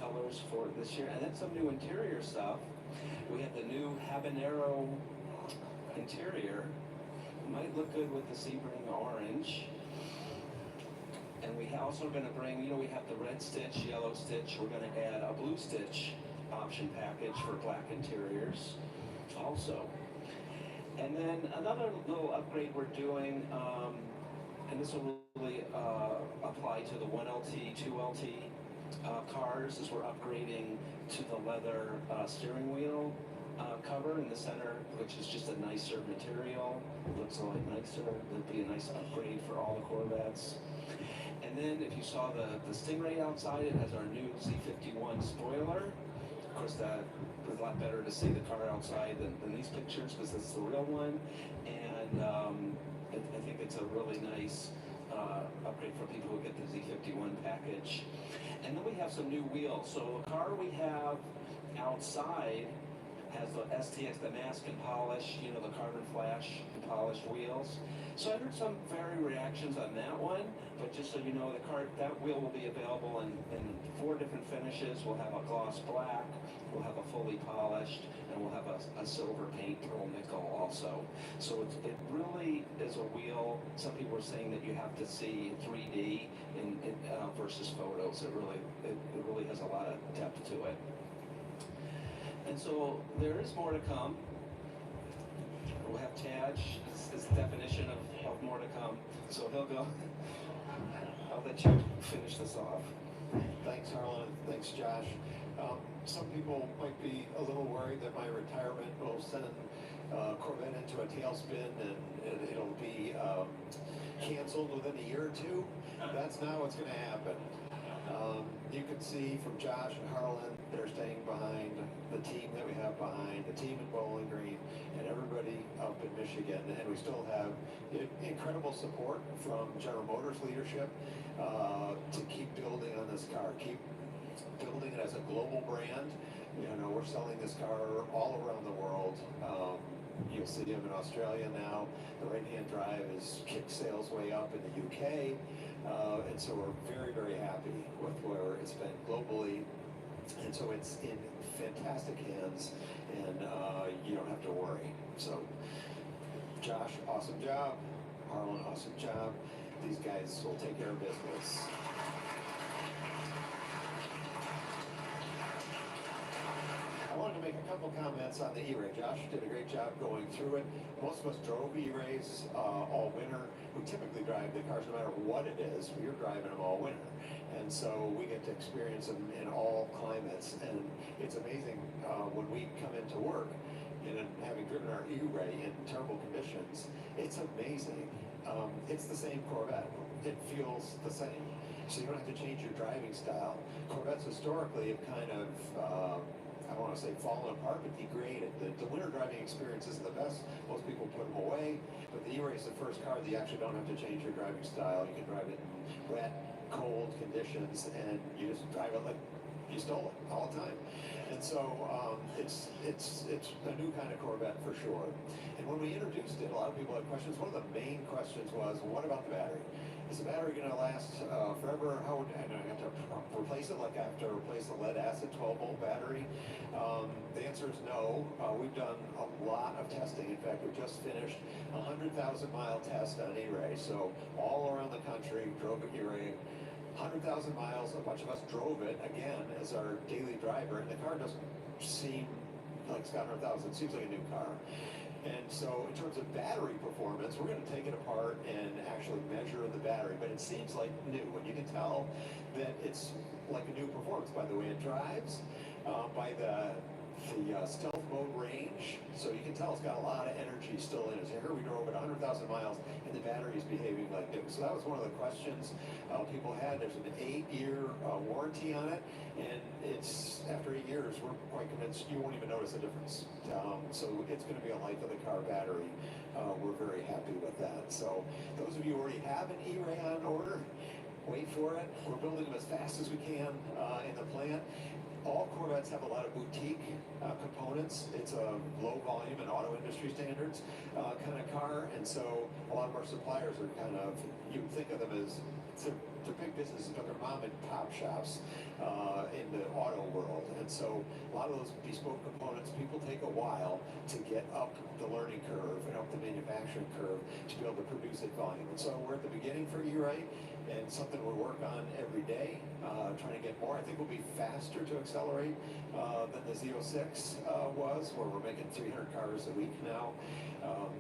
colors for this year, and then some new interior stuff. We have the new habanero interior. Might look good with the Sebring orange. And we also are going to bring, you know, we have the red stitch, yellow stitch. We're going to add a blue stitch option package for black interiors also. And then another little upgrade we're doing, and this will really apply to the 1LT, 2LT cars, is we're upgrading to the leather steering wheel cover in the center, which is just a nicer material. It looks a lot nicer. It'll be a nice upgrade for all the Corvettes. And then if you saw the Stingray outside, it has our new Z51 spoiler. Of course, that is a lot better to see the car outside than these pictures, because it's the real one. And I think it's a really nice upgrade for people who get the Z51 package. And then we have some new wheels. So the car we have outside has the STX, the mask and polish, you know, the carbon flash polished wheels. So I heard some varied reactions on that one, but just so you know, that wheel will be available in 4 different finishes. We'll have a gloss black, we'll have a fully polished, and we'll have a silver paint pearl nickel also. So it really is a wheel. Some people are saying that you have to see 3D versus photos. It really has a lot of depth to it. And so there is more to come. We'll have Taj, his definition of more to come. So he'll go. I'll let you finish this off. Thanks, Harlan. Thanks, Josh. Some people might be a little worried that my retirement will send Corvette into a tailspin and it'll be canceled within a year or 2. That's not what's going to happen. You can see from Josh and Harlan, they're staying behind the team that we have behind, the team in Bowling Green, and everybody up in Michigan. And we still have incredible support from General Motors leadership to keep building on this car, keep building it as a global brand. You know, we're selling this car all around the world. You'll see them in Australia now. The right-hand drive has kicked sales way up in the UK. And so we're very, very happy with where it's been globally. And so it's in fantastic hands, and you don't have to worry. So Josh, awesome job. Harlan, awesome job. These guys will take care of business. I wanted to make a couple comments on the E-Ray. Josh did a great job going through it. Most of us drove E-Rays all winter. We typically drive the cars no matter what it is. We're driving them all winter. And so we get to experience them in all climates. And it's amazing when we come into work, and having driven our E-Ray in terrible conditions, it's amazing. It's the same Corvette. It feels the same. So you don't have to change your driving style. Corvettes historically have kind of I don't want to say fallen apart, but degraded. The winter driving experience isn't the best. Most people put them away, but the E-Ray is the first car that you actually don't have to change your driving style. You can drive it in wet, cold conditions, and you just drive it like you stole it all the time. And so it's a new kind of Corvette for sure. And when we introduced it, a lot of people had questions. One of the main questions was, well, what about the battery? Is the battery going to last forever? How would I have to replace it like I have to replace the lead acid 12-volt battery? The answer is no. We've done a lot of testing. In fact, we just finished a 100,000-mile test on E-Ray. So all around the country, drove an E-Ray. 100,000 miles, a bunch of us drove it again as our daily driver, and the car doesn't seem like it's got 100,000. It seems like a new car. And so in terms of battery performance, we're going to take it apart and actually measure the battery, but it seems like new, and you can tell that it's like a new performance by the way it drives, by the stealth mode range, so you can tell it's got a lot of energy still in it. So here we drove it 100,000 miles, and the battery is behaving like new. So that was one of the questions people had. There's an 8-year warranty on it, and it's after 8 years, we're quite convinced you won't even notice a difference. So it's going to be a life of the car battery. We're very happy with that. So those of you who already have an E-Ray on order, wait for it. We're building them as fast as we can in the plant. All Corvettes have a lot of boutique components. It's a low volume and auto industry standards kind of car, and so a lot of our suppliers are kind of, you would think of them as, they're big businesses, but they're mom and pop shops in the auto world. And so a lot of those bespoke components, people take a while to get up the learning curve and up the manufacturing curve to be able to produce at volume. And so we're at the beginning for E-Ray, and something we work on every day, trying to get more. I think we'll be faster to accelerate than the Z06 was, where we're making 300 cars a week now.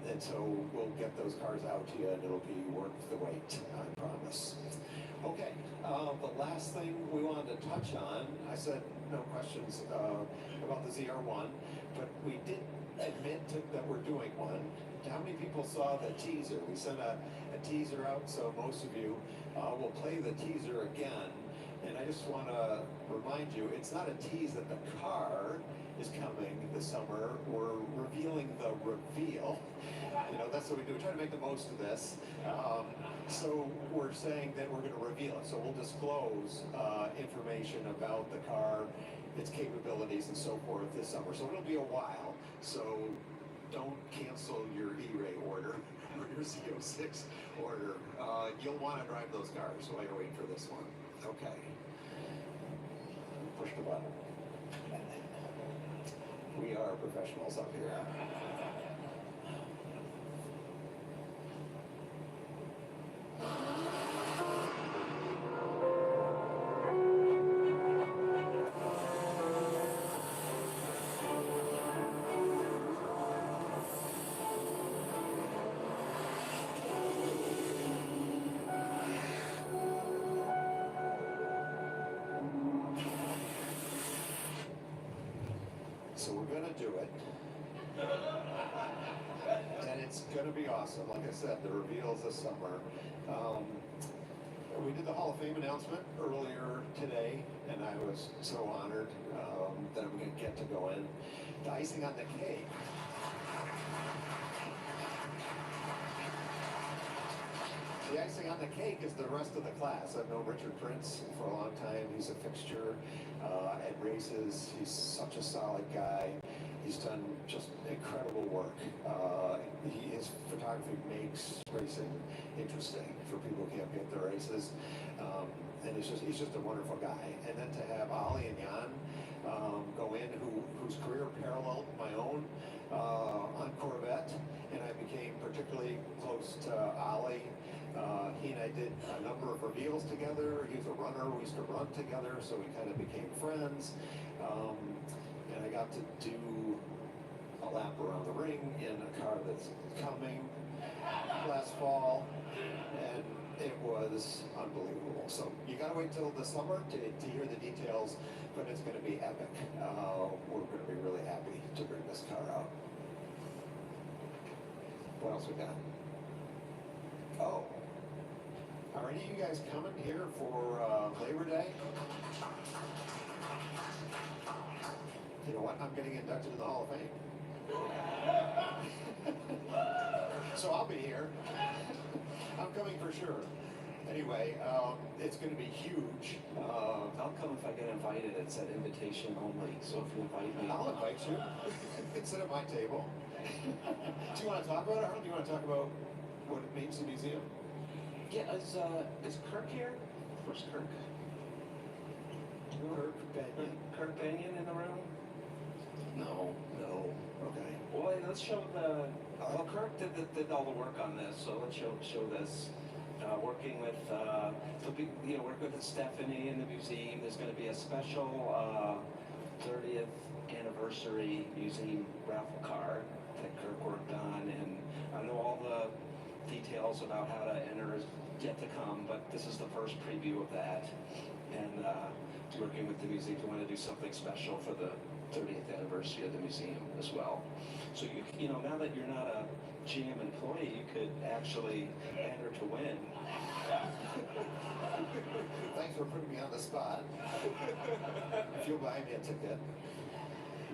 And so we'll get those cars out to you, and it'll be worth the wait, I promise. Okay, the last thing we wanted to touch on, I said no questions about the ZR1, but we did admit that we're doing one. How many people saw the teaser? We sent a teaser out, so most of you will play the teaser again. And I just want to remind you, it's not a tease that the car is coming this summer. We're revealing the reveal. You know, that's what we do. We try to make the most of this. So we're saying that we're going to reveal it. So we'll disclose information about the car, its capabilities, and so forth this summer. So it'll be a while. So don't cancel your E-Ray order or your Z06 order. You'll want to drive those cars while you're waiting for this one. Okay. Push the button. We are professionals up here. So we're going to do it. And it's going to be awesome. Like I said, the reveals this summer. We did the Hall of Fame announcement earlier today, and I was so honored that I'm going to get to go in. The icing on the cake. The icing on the cake is the rest of the class. I've known Richard Prince for a long time. He's a fixture at races. He's such a solid guy. He's done just incredible work. His photography makes racing interesting for people who can't get the races. And he's just a wonderful guy. And then to have Ali and Jan go in, whose career paralleled my own on Corvette, and I became particularly close to Ali. He and I did a number of reveals together. He was a runner. We used to run together, so we kind of became friends. And I got to do a lap around the ring in a car that's coming last fall, and it was unbelievable. So you got to wait till the summer to hear the details, but it's going to be epic. We're going to be really happy to bring this car out. What else we got? Oh, are any of you guys coming here for Labor Day? You know what? I'm getting inducted in the Hall of Fame. So I'll be here. I'm coming for sure. Anyway, it's going to be huge. I'll come if I get invited. It's an invitation only. So if you invite me, I'll invite you. You can sit at my table. Do you want to talk about it, Harold? Do you want to talk about what it means to the museum? Yeah, is Kirk here? Where's Kirk? Kirk Benyon. Kirk Benyon in the room? No. Okay. Well, let's show the. Well, Kirk did all the work on this, so let's show this. Working with, work with Stephanie in the museum. There's going to be a special 30th anniversary museum raffle card that Kirk worked on, and I know all the details about how to enter is yet to come, but this is the first preview of that. And working with the museum, we want to do something special for the 30th anniversary of the museum as well. So you know, now that you're not a GM employee, you could actually enter to win. Thanks for putting me on the spot. If you'll buy me a ticket.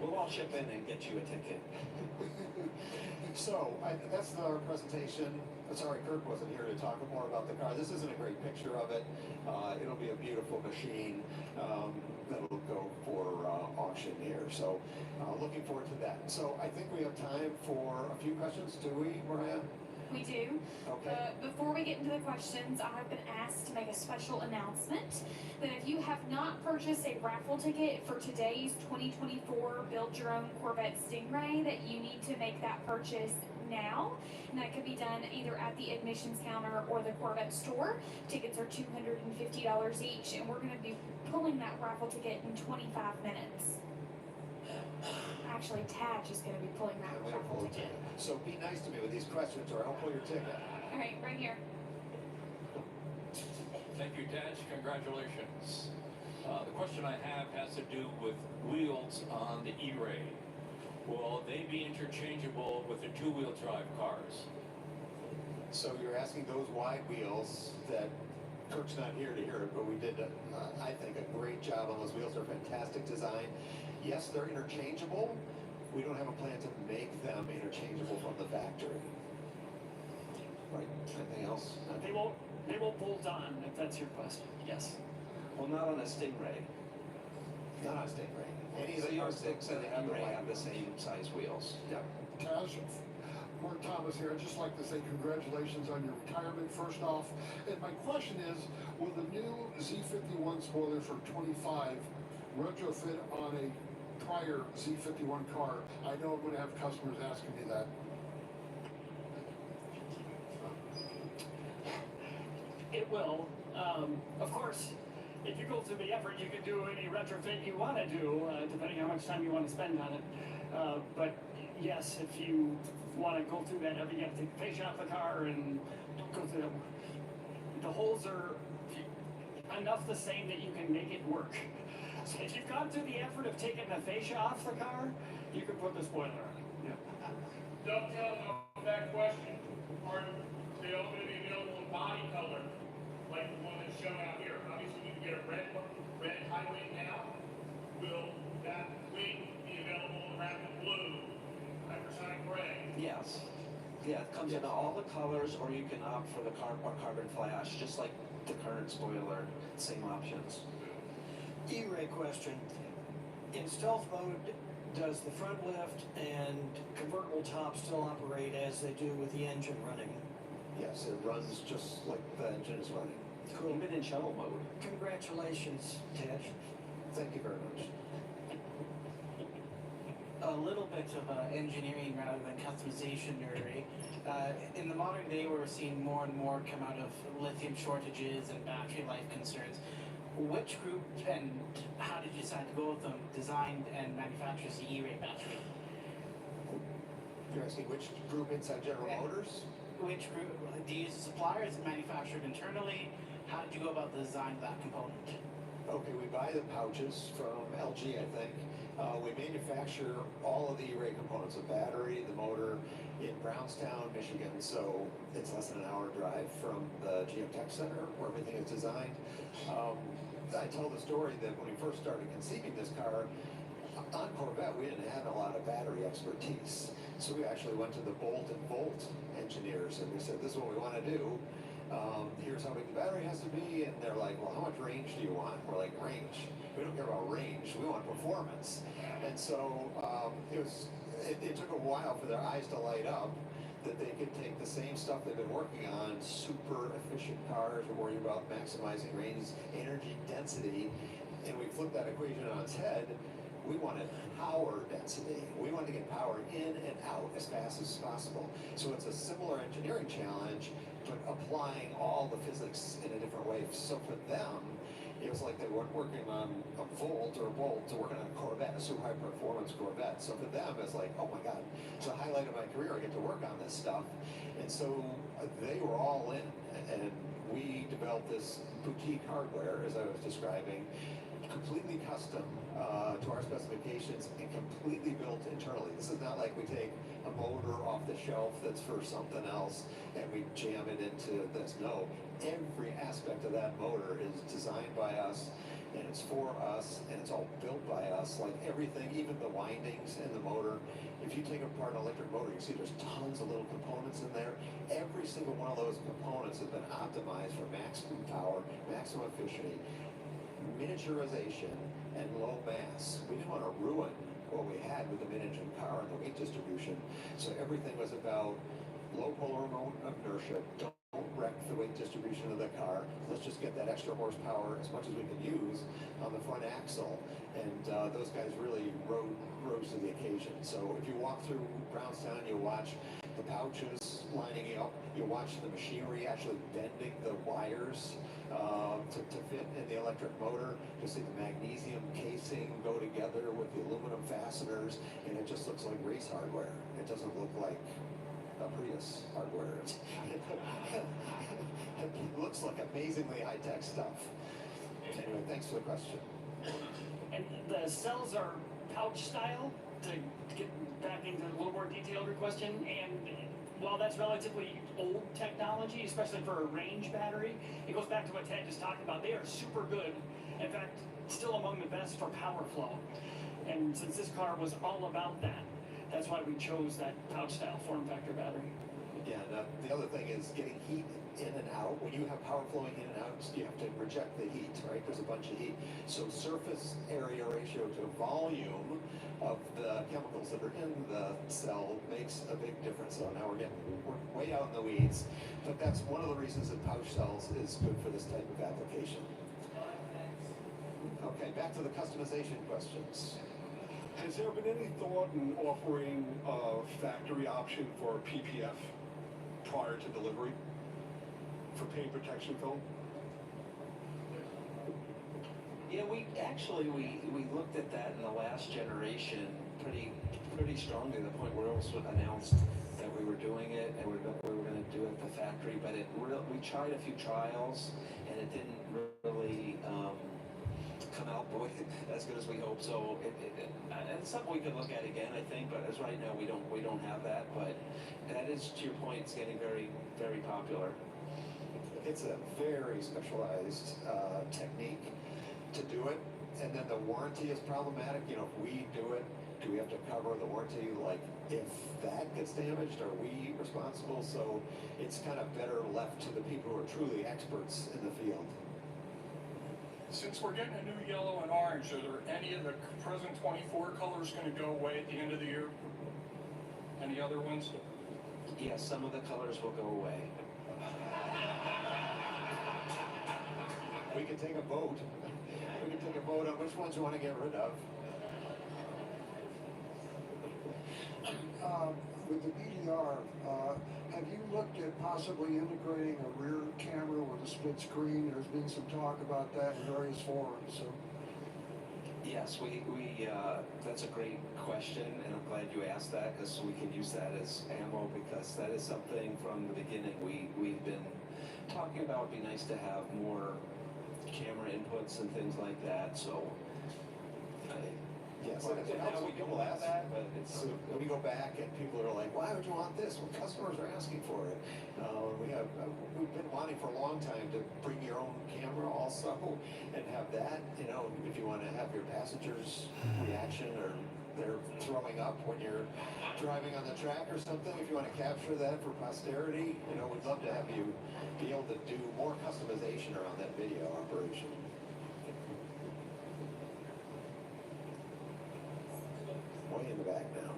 We'll all chip in and get you a ticket. So, that's our presentation. Sorry, Kirk wasn't here to talk more about the car. This isn't a great picture of it. It'll be a beautiful machine that'll go for auction here. So, looking forward to that. So, I think we have time for a few questions. Do we, Mariah? We do. Okay. Before we get into the questions, I have been asked to make a special announcement that if you have not purchased a raffle ticket for today's 2024 Build Your Own Corvette Stingray, that you need to make that purchase now. And that could be done either at the admissions counter or the Corvette store. Tickets are $250 each, and we're going to be pulling that raffle ticket in 25 minutes. Actually, Taj is going to be pulling that raffle ticket. So be nice to me with these questions or I'll pull your ticket. All right, right here. Thank you, Taj. Congratulations. The question I have has to do with wheels on the E-Ray. Will they be interchangeable with the two-wheel drive cars? So you're asking those wide wheels that Kirk's not here to hear it, but we did, I think, a great job on those wheels. They're fantastic design. Yes, they're interchangeable. We don't have a plan to make them interchangeable from the factory. Right, anything else? They won't bolt on, if that's your question. Yes. Well, not on a Stingray. Not on a Stingray. Any of the CR6 and the E-Ray have the same size wheels. Yep. Taj, Mark Thomas here. I'd just like to say congratulations on your retirement first off. And my question is, will the new Z51 spoiler for 25 retrofit on a prior Z51 car? I know I'm going to have customers asking me that. It will. Of course, if you go through the effort, you can do any retrofit you want to do, depending how much time you want to spend on it. But yes, if you want to go through that effort, you have to take the fascia off the car and go through the holes are enough the same that you can make it work. So if you've gone through the effort of taking the fascia off the car, you can put the spoiler on. Yeah. Dovetail off that question, are they all going to be available in body color, like the one that's shown out here? Obviously, you can get a red high wing now. Will that wing be available in rapid blue, hypersonic gray? Yes. Yeah, it comes in all the colors, or you can opt for the carbon flash, just like the current spoiler. Same options. E-Ray question. In stealth mode, does the front lift and convertible top still operate as they do with the engine running? Yes, it runs just like the engine is running. Cool. Even in shuttle mode. Congratulations, Ted. Thank you very much. A little bit of engineering rather than customization nerdery. In the modern day, we're seeing more and more come out of lithium shortages and battery life concerns. Which group and how did you decide to go with them designed and manufactures the E-Ray battery? You're asking which group inside General Motors? Which group? Do you use a supplier? Is it manufactured internally? How did you go about the design of that component? Okay, we buy the pouches from LG, I think. We manufacture all of the E-Ray components, the battery, the motor, in Brownstown, Michigan. So it's less than an hour drive from the GM Tech Center where everything is designed. I tell the story that when we first started conceiving this car, On Corvette, we didn't have a lot of battery expertise. So we actually went to the Bolt and Volt engineers and we said, this is what we want to do. Here's how big the battery has to be. And they're like, well, how much range do you want? We're like, range. We don't care about range. We want performance. And so it took a while for their eyes to light up that they could take the same stuff they've been working on, super efficient cars, we're worrying about maximizing range, energy density, and we flipped that equation on its head. We wanted power density. We wanted to get power in and out as fast as possible. So it's a similar engineering challenge, but applying all the physics in a different way. So for them, it was like they weren't working on a Volt or a Bolt, they're working on a Corvette, a super high performance Corvette. So for them, it's like, oh my God, it's a highlight of my career. I get to work on this stuff. And so they were all in. And we developed this boutique hardware, as I was describing, completely custom to our specifications and completely built internally. This is not like we take a motor off the shelf that's for something else and we jam it into this. No, every aspect of that motor is designed by us and it's for us and it's all built by us, like everything, even the windings in the motor. If you take apart an electric motor, you see there's tons of little components in there. Every single one of those components has been optimized for maximum power, maximum efficiency, miniaturization, and low mass. We didn't want to ruin what we had with the mid-engine car and the weight distribution. So everything was about low polar inertia. Don't wreck the weight distribution of the car. Let's just get that extra horsepower as much as we can use on the front axle. And those guys really rose to the occasion. So if you walk through Brownstown, you'll watch the pouches lining up. You'll watch the machinery actually bending the wires to fit in the electric motor. You'll see the magnesium casing go together with the aluminum fasteners, and it just looks like race hardware. It doesn't look like a Prius hardware. It looks like amazingly high-tech stuff. Anyway, thanks for the question. And the cells are pouch style, to get back into a little more detail of your question, and while that's relatively old technology, especially for a range battery, it goes back to what Ted just talked about. They are super good. In fact, still among the best for power flow. And since this car was all about that, that's why we chose that pouch style form factor battery. Yeah, the other thing is getting heat in and out. When you have power flowing in and out, you have to reject the heat, right? There's a bunch of heat. So surface area ratio to volume of the chemicals that are in the cell makes a big difference. So now we're way out in the weeds, but that's one of the reasons that pouch cells is good for this type of application. Okay, back to the customization questions. Has there been any thought in offering a factory option for PPF prior to delivery for paint protection film? Yeah, we looked at that in the last generation pretty strongly, to the point where it was announced that we were doing it and we were going to do it at the factory. But we tried a few trials and it didn't really come out as good as we hoped. So it's something we could look at again, I think. But as right now, we don't have that. But that is, to your point, it's getting very, very popular. It's a very specialized technique to do it, and then the warranty is problematic. You know, if we do it, do we have to cover the warranty? Like, if that gets damaged, are we responsible? So it's kind of better left to the people who are truly experts in the field. Since we're getting a new yellow and orange, are there any of the present 24 colors going to go away at the end of the year? Any other ones? Yes, some of the colors will go away. We can take a vote. We can take a vote on which ones you want to get rid of. With the BDR, have you looked at possibly integrating a rear camera with a split screen? There's been some talk about that in various forums. So. Yes, that's a great question, and I'm glad you asked that, because we can use that as ammo, because that is something from the beginning we've been talking about. It'd be nice to have more camera inputs and things like that. So yes, we will ask that, but it's when we go back and people are like, "Why would you want this?" Well, customers are asking for it. We've been wanting for a long time to bring your own camera also and have that, you know, if you want to have your passengers' reaction or they're throwing up when you're driving on the track or something, if you want to capture that for posterity, you know, we'd love to have you be able to do more customization around that video operation. Way in the back now.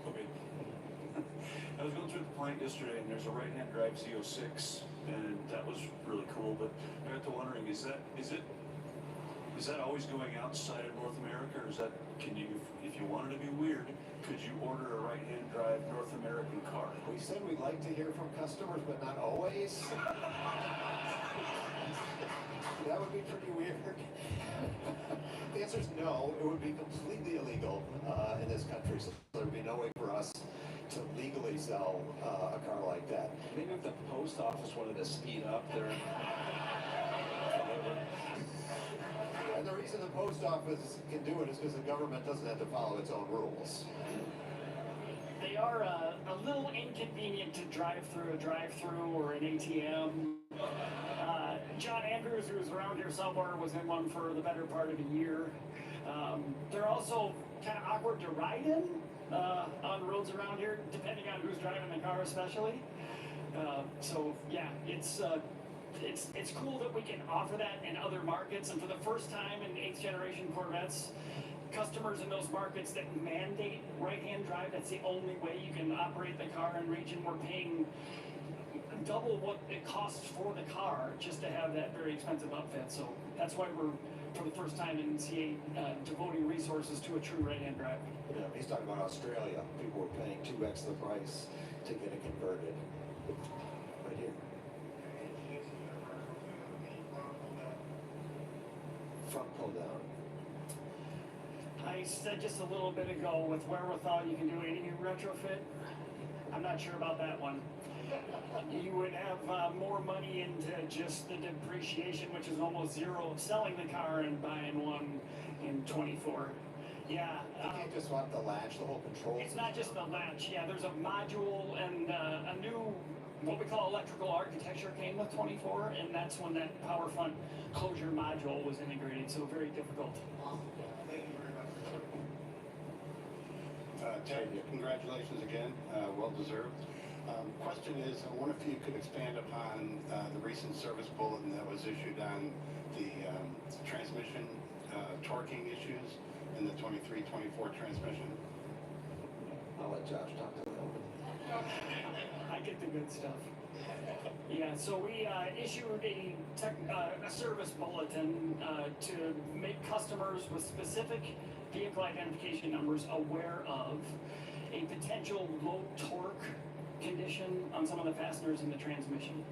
Okay. I was going through the plant yesterday, and there's a right-hand drive Z06, and that was really cool. But I got to wondering, is that always going outside of North America, or is that, can you, if you wanted to be weird, could you order a right-hand drive North American car? We said we'd like to hear from customers, but not always. That would be pretty weird. The answer is no. It would be completely illegal in this country, so there would be no way for us to legally sell a car like that. Maybe if the post office wanted to speed up their... And the reason the post office can do it is because the government doesn't have to follow its own rules. They are a little inconvenient to drive through a drive-through or an ATM. John Andrews, who's around here somewhere, was in one for the better part of a year. They're also kind of awkward to ride in on roads around here, depending on who's driving the car especially. So yeah, it's cool that we can offer that in other markets, and for the first time in 8th generation Corvettes, customers in those markets that mandate right-hand drive, that's the only way you can operate the car in region. We're paying double what it costs for the car just to have that very expensive upfit. So that's why we're, for the first time in C8, devoting resources to a true right-hand drive. Yeah, he's talking about Australia. People were paying 2x the price to get it converted. Right here. Front pull down. I said just a little bit ago, with wherewithal you can do any retrofit. I'm not sure about that one. You would have more money into just the depreciation, which is almost zero, of selling the car and buying one in 24. Yeah. You can't just swap the latch, the whole control. It's not just the latch. Yeah, there's a module and a new, what we call electrical architecture came with 24, and that's when that power front closure module was integrated, so very difficult. Thank you very much. Ted, congratulations again, well deserved. Question is, I wonder if you could expand upon the recent service bulletin that was issued on the transmission torquing issues in the 23-24 transmission. I'll let Josh talk to that. I get the good stuff. Yeah, so we issued a service bulletin to make customers with specific vehicle identification numbers aware of a potential low torque condition on some of the fasteners in the transmission.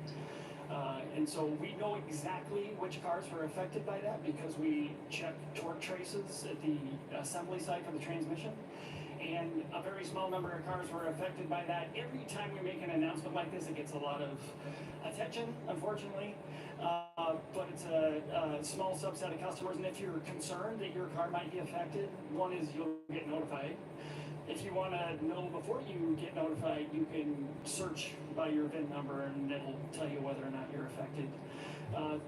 And so we know exactly which cars were affected by that because we check torque traces at the assembly site for the transmission. And a very small number of cars were affected by that. Every time we make an announcement like this, it gets a lot of attention, unfortunately. But it's a small subset of customers, and if you're concerned that your car might be affected, one is you'll get notified. If you want to know before you get notified, you can search by your VIN number and it'll tell you whether or not you're affected.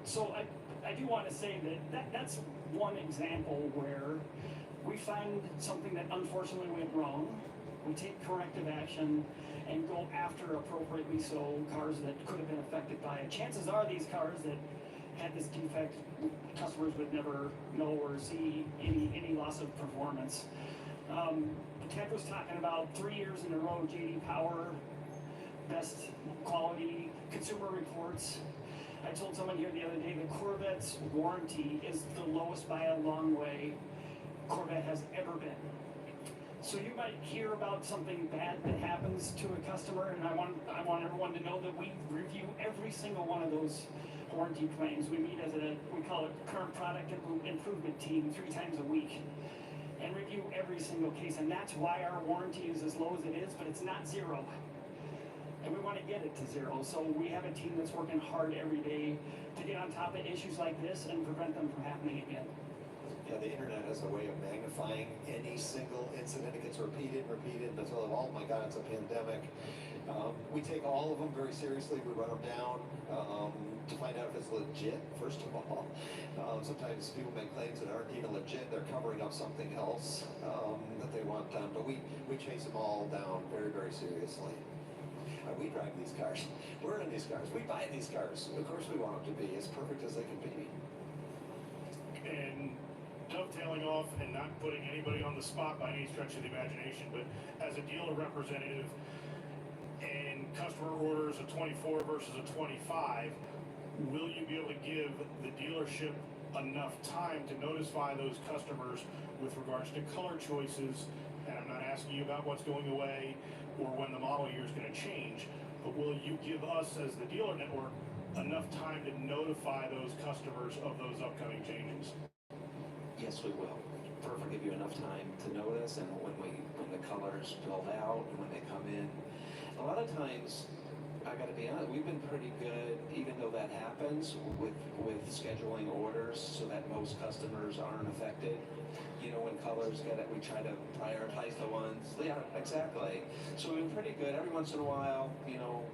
So I do want to say that's one example where we find something that unfortunately went wrong. We take corrective action and go after appropriately so cars that could have been affected by it. Chances are these cars that had this defect, customers would never know or see any loss of performance. Ted was talking about 3 years in a row, J.D. Power, best quality consumer reports. I told someone here the other day the Corvette's warranty is the lowest by a long way Corvette has ever been. So you might hear about something bad that happens to a customer, and I want everyone to know that we review every single one of those warranty claims. We meet as we call it current product improvement team 3 times a week and review every single case, and that's why our warranty is as low as it is, but it's not zero. And we want to get it to zero, so we have a team that's working hard every day to get on top of issues like this and prevent them from happening again. Yeah, the internet has a way of magnifying any single incident. It gets repeated, until, oh my God, it's a pandemic. We take all of them very seriously. We run them down to find out if it's legit, first of all. Sometimes people make claims that aren't even legit. They're covering up something else that they want done. But we chase them all down very, very seriously. We drive these cars. We're in these cars. We buy these cars. Of course we want them to be as perfect as they can be. And dovetailing off and not putting anybody on the spot by any stretch of the imagination, but as a dealer representative and customer orders a 24 versus a 25, will you be able to give the dealership enough time to notify those customers with regards to color choices? And I'm not asking you about what's going away or when the model year is going to change, but will you give us as the dealer network enough time to notify those customers of those upcoming changes? Yes, we will. PERF will give you enough time to notice, and when the colors build out and when they come in. A lot of times, I got to be honest, we've been pretty good, even though that happens, with scheduling orders so that most customers aren't affected. You know, when colors get it, we try to prioritize the ones. Yeah, exactly. So we've been pretty good. Every once in a while, you know,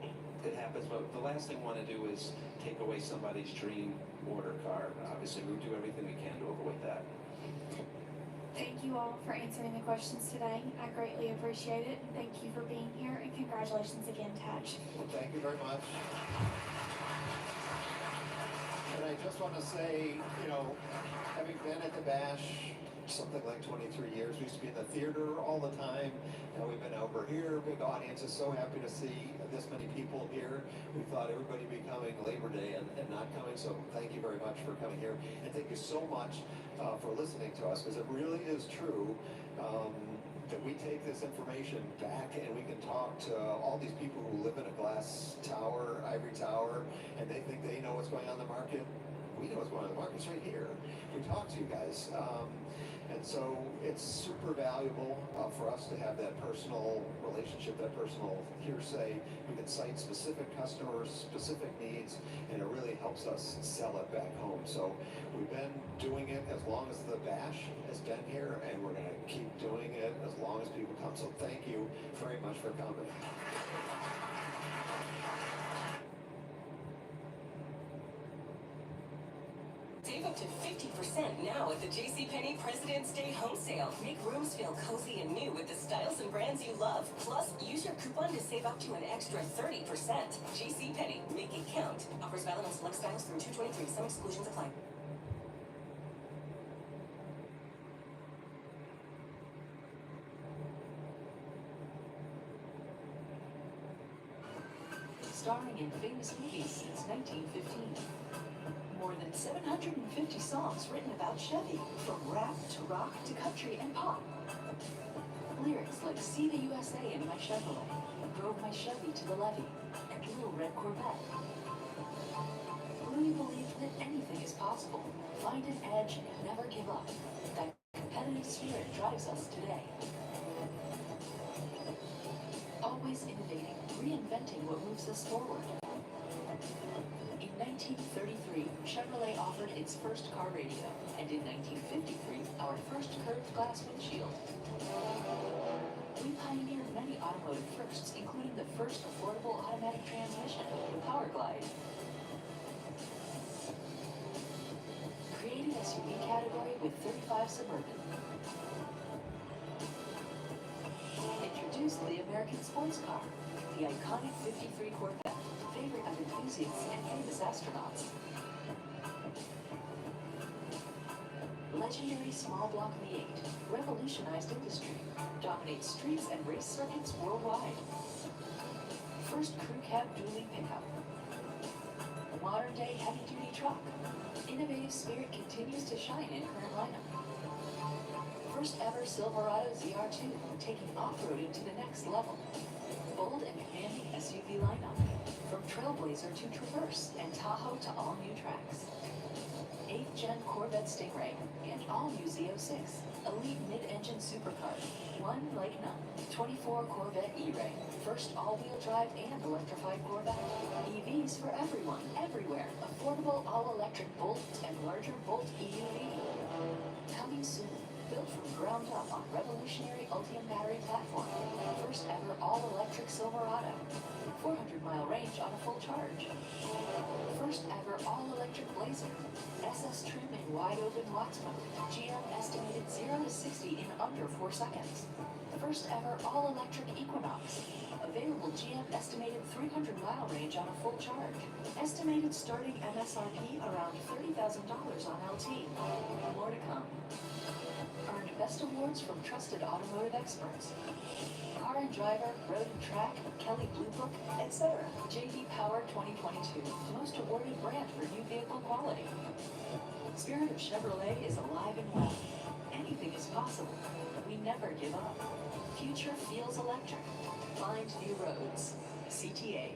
it happens, but the last thing we want to do is take away somebody's dream order car. Obviously, we do everything we can to avoid that. Thank you all for answering the questions today. I greatly appreciate it. Thank you for being here, and congratulations again, Taj. Well, thank you very much. And I just want to say, you know, having been at the Bash something like 23 years, we used to be in the theater all the time. Now we've been over here, big audiences, so happy to see this many people here. We thought everybody would be coming Labor Day and not coming, so thank you very much for coming here. And thank you so much for listening to us, because it really is true that we take this information back and we can talk to all these people who live in a glass tower, ivory tower, and they think they know what's going on in the market. We know what's going on in the market. It's right here. We talk to you guys. And so it's super valuable for us to have that personal relationship, that personal hearsay. We can cite specific customers, specific needs, and it really helps us sell it back home. So we've been doing it as long as the Bash has been here, and we're going to keep doing it as long as people come. So thank you very much for coming. Save up to 50% now at the JCPenney President's Day home sale. Make rooms feel cozy and new with the styles and brands you love. Plus, use your coupon to save up to an extra 30%. JCPenney, make it count. Offers valid on select styles through 2/23. Some exclusions apply. Starring in famous movies since 1915. More than 750 songs written about Chevy, from rap to rock to country and pop. Lyrics like "See the USA in my Chevrolet," "Drove my Chevy to the levee," and "Little Red Corvette." We believe that anything is possible. Find an edge and never give up. That competitive spirit drives us today. Always innovating, reinventing what moves us forward. In 1933, Chevrolet offered its first car radio, and in 1953, our first curved glass windshield. We pioneered many automotive firsts, including the first affordable automatic transmission, the Power Glide. Created SUV category with 35 Suburban. Introduced the American sports car, the iconic 53 Corvette, favorite of enthusiasts and famous astronauts. Legendary small block V8 revolutionized industry, dominates streets and race circuits worldwide. First crew cab dually pickup. Modern day heavy duty truck. Innovative spirit continues to shine in current lineup. First ever Silverado ZR2, taking off-roading to the next level. Bold and commanding SUV lineup. From Trailblazer to Traverse and Tahoe to all new tracks. 8th gen Corvette Stingray and all new Z06. Elite mid-engine supercar. One like none. 24 Corvette E-Ray. First all-wheel drive and electrified Corvette. EVs for everyone, everywhere. Affordable all-electric Bolt and larger Bolt EUV. Coming soon. Built from the ground up on revolutionary Ultium battery platform. First ever all-electric Silverado. 400-mile range on a full charge. First ever all-electric Blazer. SS trim in wide-open Watts mode. GM estimated 0 to 60 in under 4 seconds. First ever all-electric Equinox. Available GM estimated 300-mile range on a full charge. Estimated starting MSRP around $30,000 on LT. More to come. Earned best awards from trusted automotive experts. Car and Driver, Road and Track, Kelley Blue Book, etc. JD Power 2022, most awarded brand for new vehicle quality. Spirit of Chevrolet is alive and well. Anything is possible. We never give up. Future feels electric. Find new roads. CTA.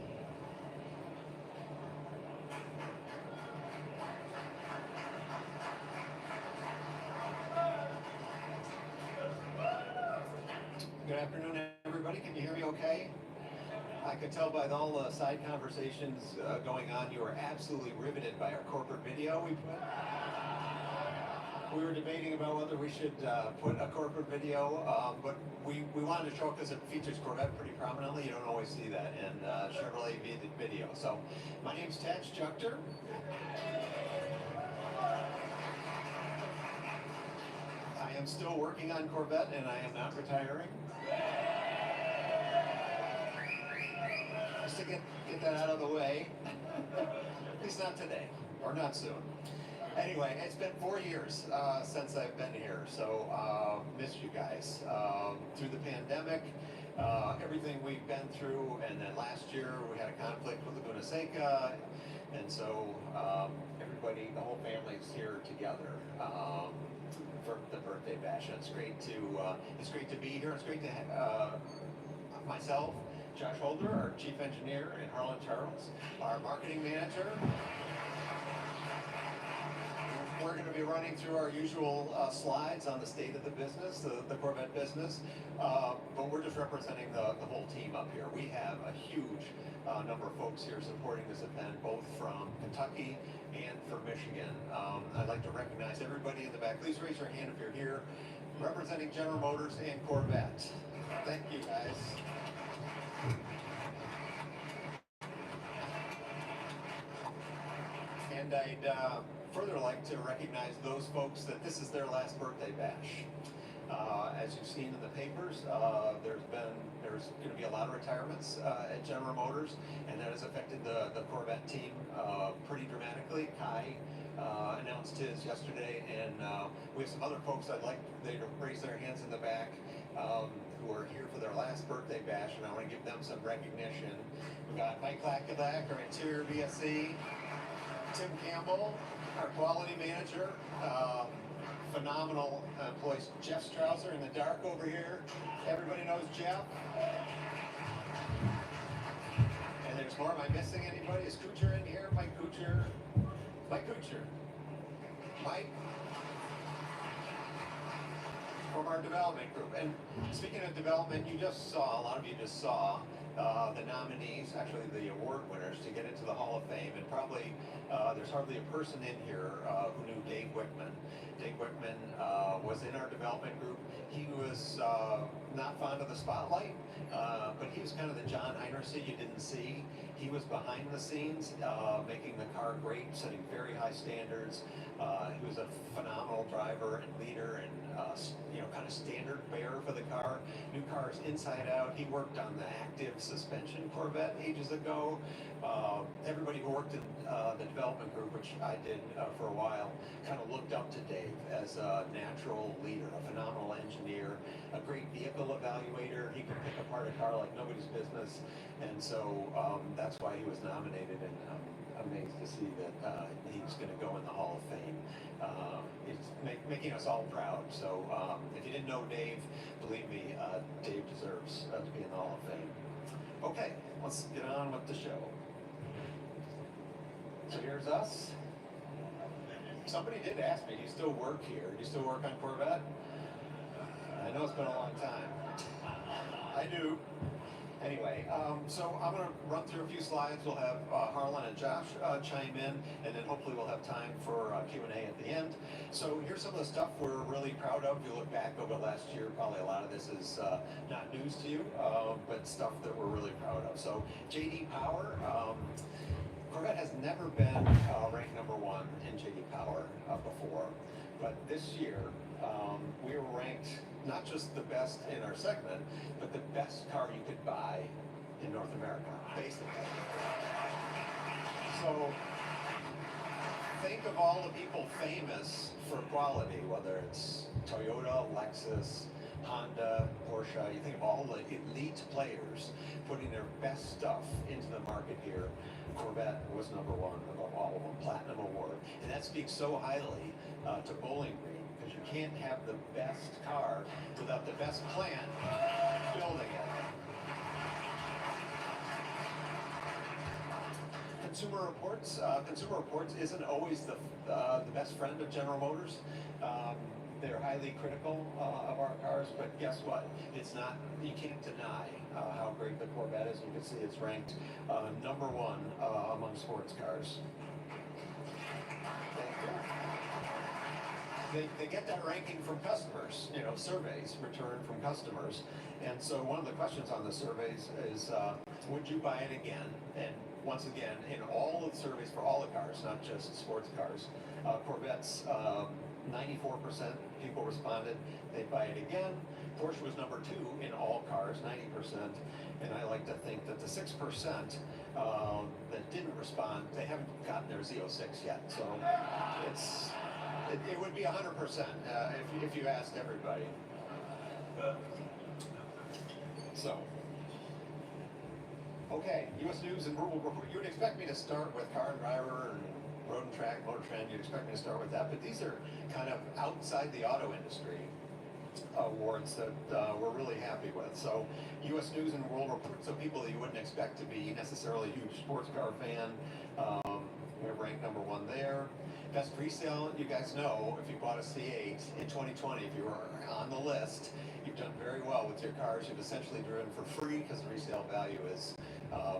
Good afternoon, everybody. Can you hear me okay? I could tell by all the side conversations going on, you are absolutely riveted by our corporate video we put. We were debating about whether we should put a corporate video, but we wanted to show it because it features Corvette pretty prominently. You don't always see that in Chevrolet video. So, my name's Tatch Juchter. I am still working on Corvette, and I am not retiring. Just to get that out of the way. At least not today, or not soon. Anyway, it's been 4 years since I've been here, so missed you guys. Through the pandemic, everything we've been through, and then last year we had a conflict with Laguna Seca, and so everybody, the whole family's here together for the birthday bash. And it's great to be here. It's great to have myself, Josh Holder, our chief engineer, and Harlan Charles, our marketing manager. We're going to be running through our usual slides on the state of the business, the Corvette business, but we're just representing the whole team up here. We have a huge number of folks here supporting this event, both from Kentucky and from Michigan. I'd like to recognize everybody in the back. Please raise your hand if you're here, representing General Motors and Corvette. Thank you, guys. And I'd further like to recognize those folks that this is their last birthday bash. As you've seen in the papers, there's going to be a lot of retirements at General Motors, and that has affected the Corvette team pretty dramatically. Kai announced his yesterday, and we have some other folks I'd like they to raise their hands in the back who are here for their last birthday bash, and I want to give them some recognition. We've got Mike Lakovac, our interior VSE, Tim Campbell, our quality manager, phenomenal employees. Jeff Strausser in the dark over here. Everybody knows Jeff. And there's more. Am I missing anybody? Is Kuchar in here? Mike Kuchar. Mike Kuchar. Mike. From our development group. And speaking of development, you just saw, a lot of you just saw the nominees, actually the award winners, to get into the Hall of Fame. And probably there's hardly a person in here who knew Dave Wickman. Dave Wickman was in our development group. He was not fond of the spotlight, but he was kind of the John Heinersey you didn't see. He was behind the scenes, making the car great, setting very high standards. He was a phenomenal driver and leader, and kind of standard bearer for the car. New cars inside out. He worked on the active suspension Corvette ages ago. Everybody who worked in the development group, which I did for a while, kind of looked up to Dave as a natural leader, a phenomenal engineer, a great vehicle evaluator. He could pick apart a car like nobody's business, and so that's why he was nominated, and I'm amazed to see that he's going to go in the Hall of Fame. It's making us all proud. So if you didn't know Dave, believe me, Dave deserves to be in the Hall of Fame. Okay, let's get on with the show. So here's us. Somebody did ask me, do you still work here? Do you still work on Corvette? I know it's been a long time. I do. Anyway, so I'm going to run through a few slides. We'll have Harlan and Josh chime in, and then hopefully we'll have time for Q&A at the end. So here's some of the stuff we're really proud of. If you look back over the last year, probably a lot of this is not news to you, but stuff that we're really proud of. So JD Power, Corvette has never been ranked #1 in JD Power before, but this year we were ranked not just the best in our segment, but the best car you could buy in North America, basically. So think of all the people famous for quality, whether it's Toyota, Lexus, Honda, Porsche. You think of all the elite players putting their best stuff into the market here. Corvette was #1 above all of them, Platinum Award. And that speaks so highly to Bowling Green, because you can't have the best car without the best plant building it. Consumer Reports isn't always the best friend of General Motors. They're highly critical of our cars, but guess what? It's not, you can't deny how great the Corvette is. You can see it's ranked #1 among sports cars. They get that ranking from customers, surveys returned from customers. And so one of the questions on the surveys is, would you buy it again? And once again, in all of the surveys for all the cars, not just sports cars, Corvettes, 94% people responded they'd buy it again. Porsche was #2 in all cars, 90%. And I like to think that the 6% that didn't respond, they haven't gotten their Z06 yet. So it would be 100% if you asked everybody. So, okay, U.S. News and World Report. You would expect me to start with Car and Driver and Road and Track, Motor Trend. You'd expect me to start with that, but these are kind of outside the auto industry awards that we're really happy with. So, U.S. News and World Report, so people that you wouldn't expect to be necessarily a huge sports car fan, we're ranked #1 there. Best resale, you guys know, if you bought a C8 in 2020, if you were on the list, you've done very well with your cars. You've essentially driven for free because the resale value is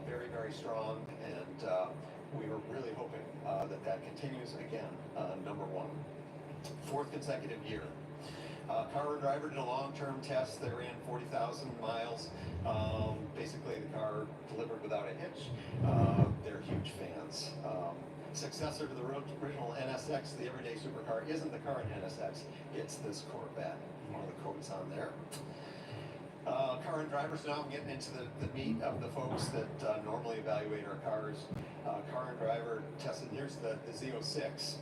very, very strong, and we were really hoping that continues again, #1. 4th consecutive year. Car and Driver did a long-term test. They ran 40,000 miles. Basically, the car delivered without a hitch. They're huge fans. Successor to the original NSX, the everyday supercar isn't the current NSX, it's this Corvette. One of the quotes on there. Car and Drivers, now I'm getting into the meat of the folks that normally evaluate our cars. Car and Driver tested, here's the Z06.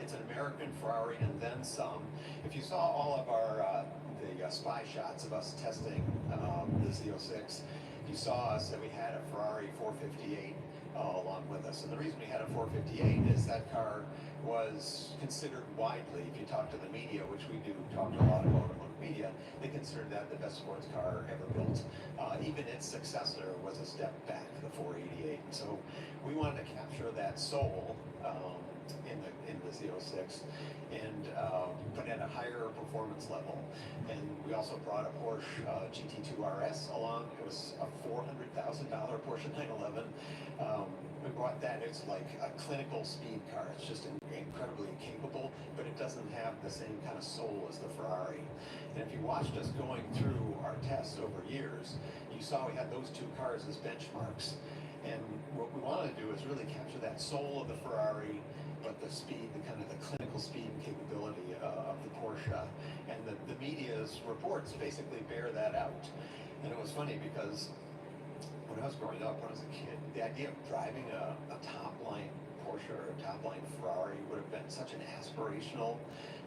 It's an American Ferrari and then some. If you saw all of our the spy shots of us testing the Z06, you saw us that we had a Ferrari 458 along with us. And the reason we had a 458 is that car was considered widely, if you talk to the media, which we do talk to a lot about media, they considered that the best sports car ever built. Even its successor was a step back, the 488. And so we wanted to capture that soul in the Z06 and but at a higher performance level. And we also brought a Porsche GT2 RS along. It was a $400,000 Porsche 911. We brought that. It's like a clinical speed car. It's just incredibly capable, but it doesn't have the same kind of soul as the Ferrari. And if you watched us going through our tests over years, you saw we had those two cars as benchmarks. And what we want to do is really capture that soul of the Ferrari, but the speed, the kind of the clinical speed and capability of the Porsche. And the media's reports basically bear that out. And it was funny because when I was growing up, when I was a kid, the idea of driving a top-line Porsche or a top-line Ferrari would have been such an aspirational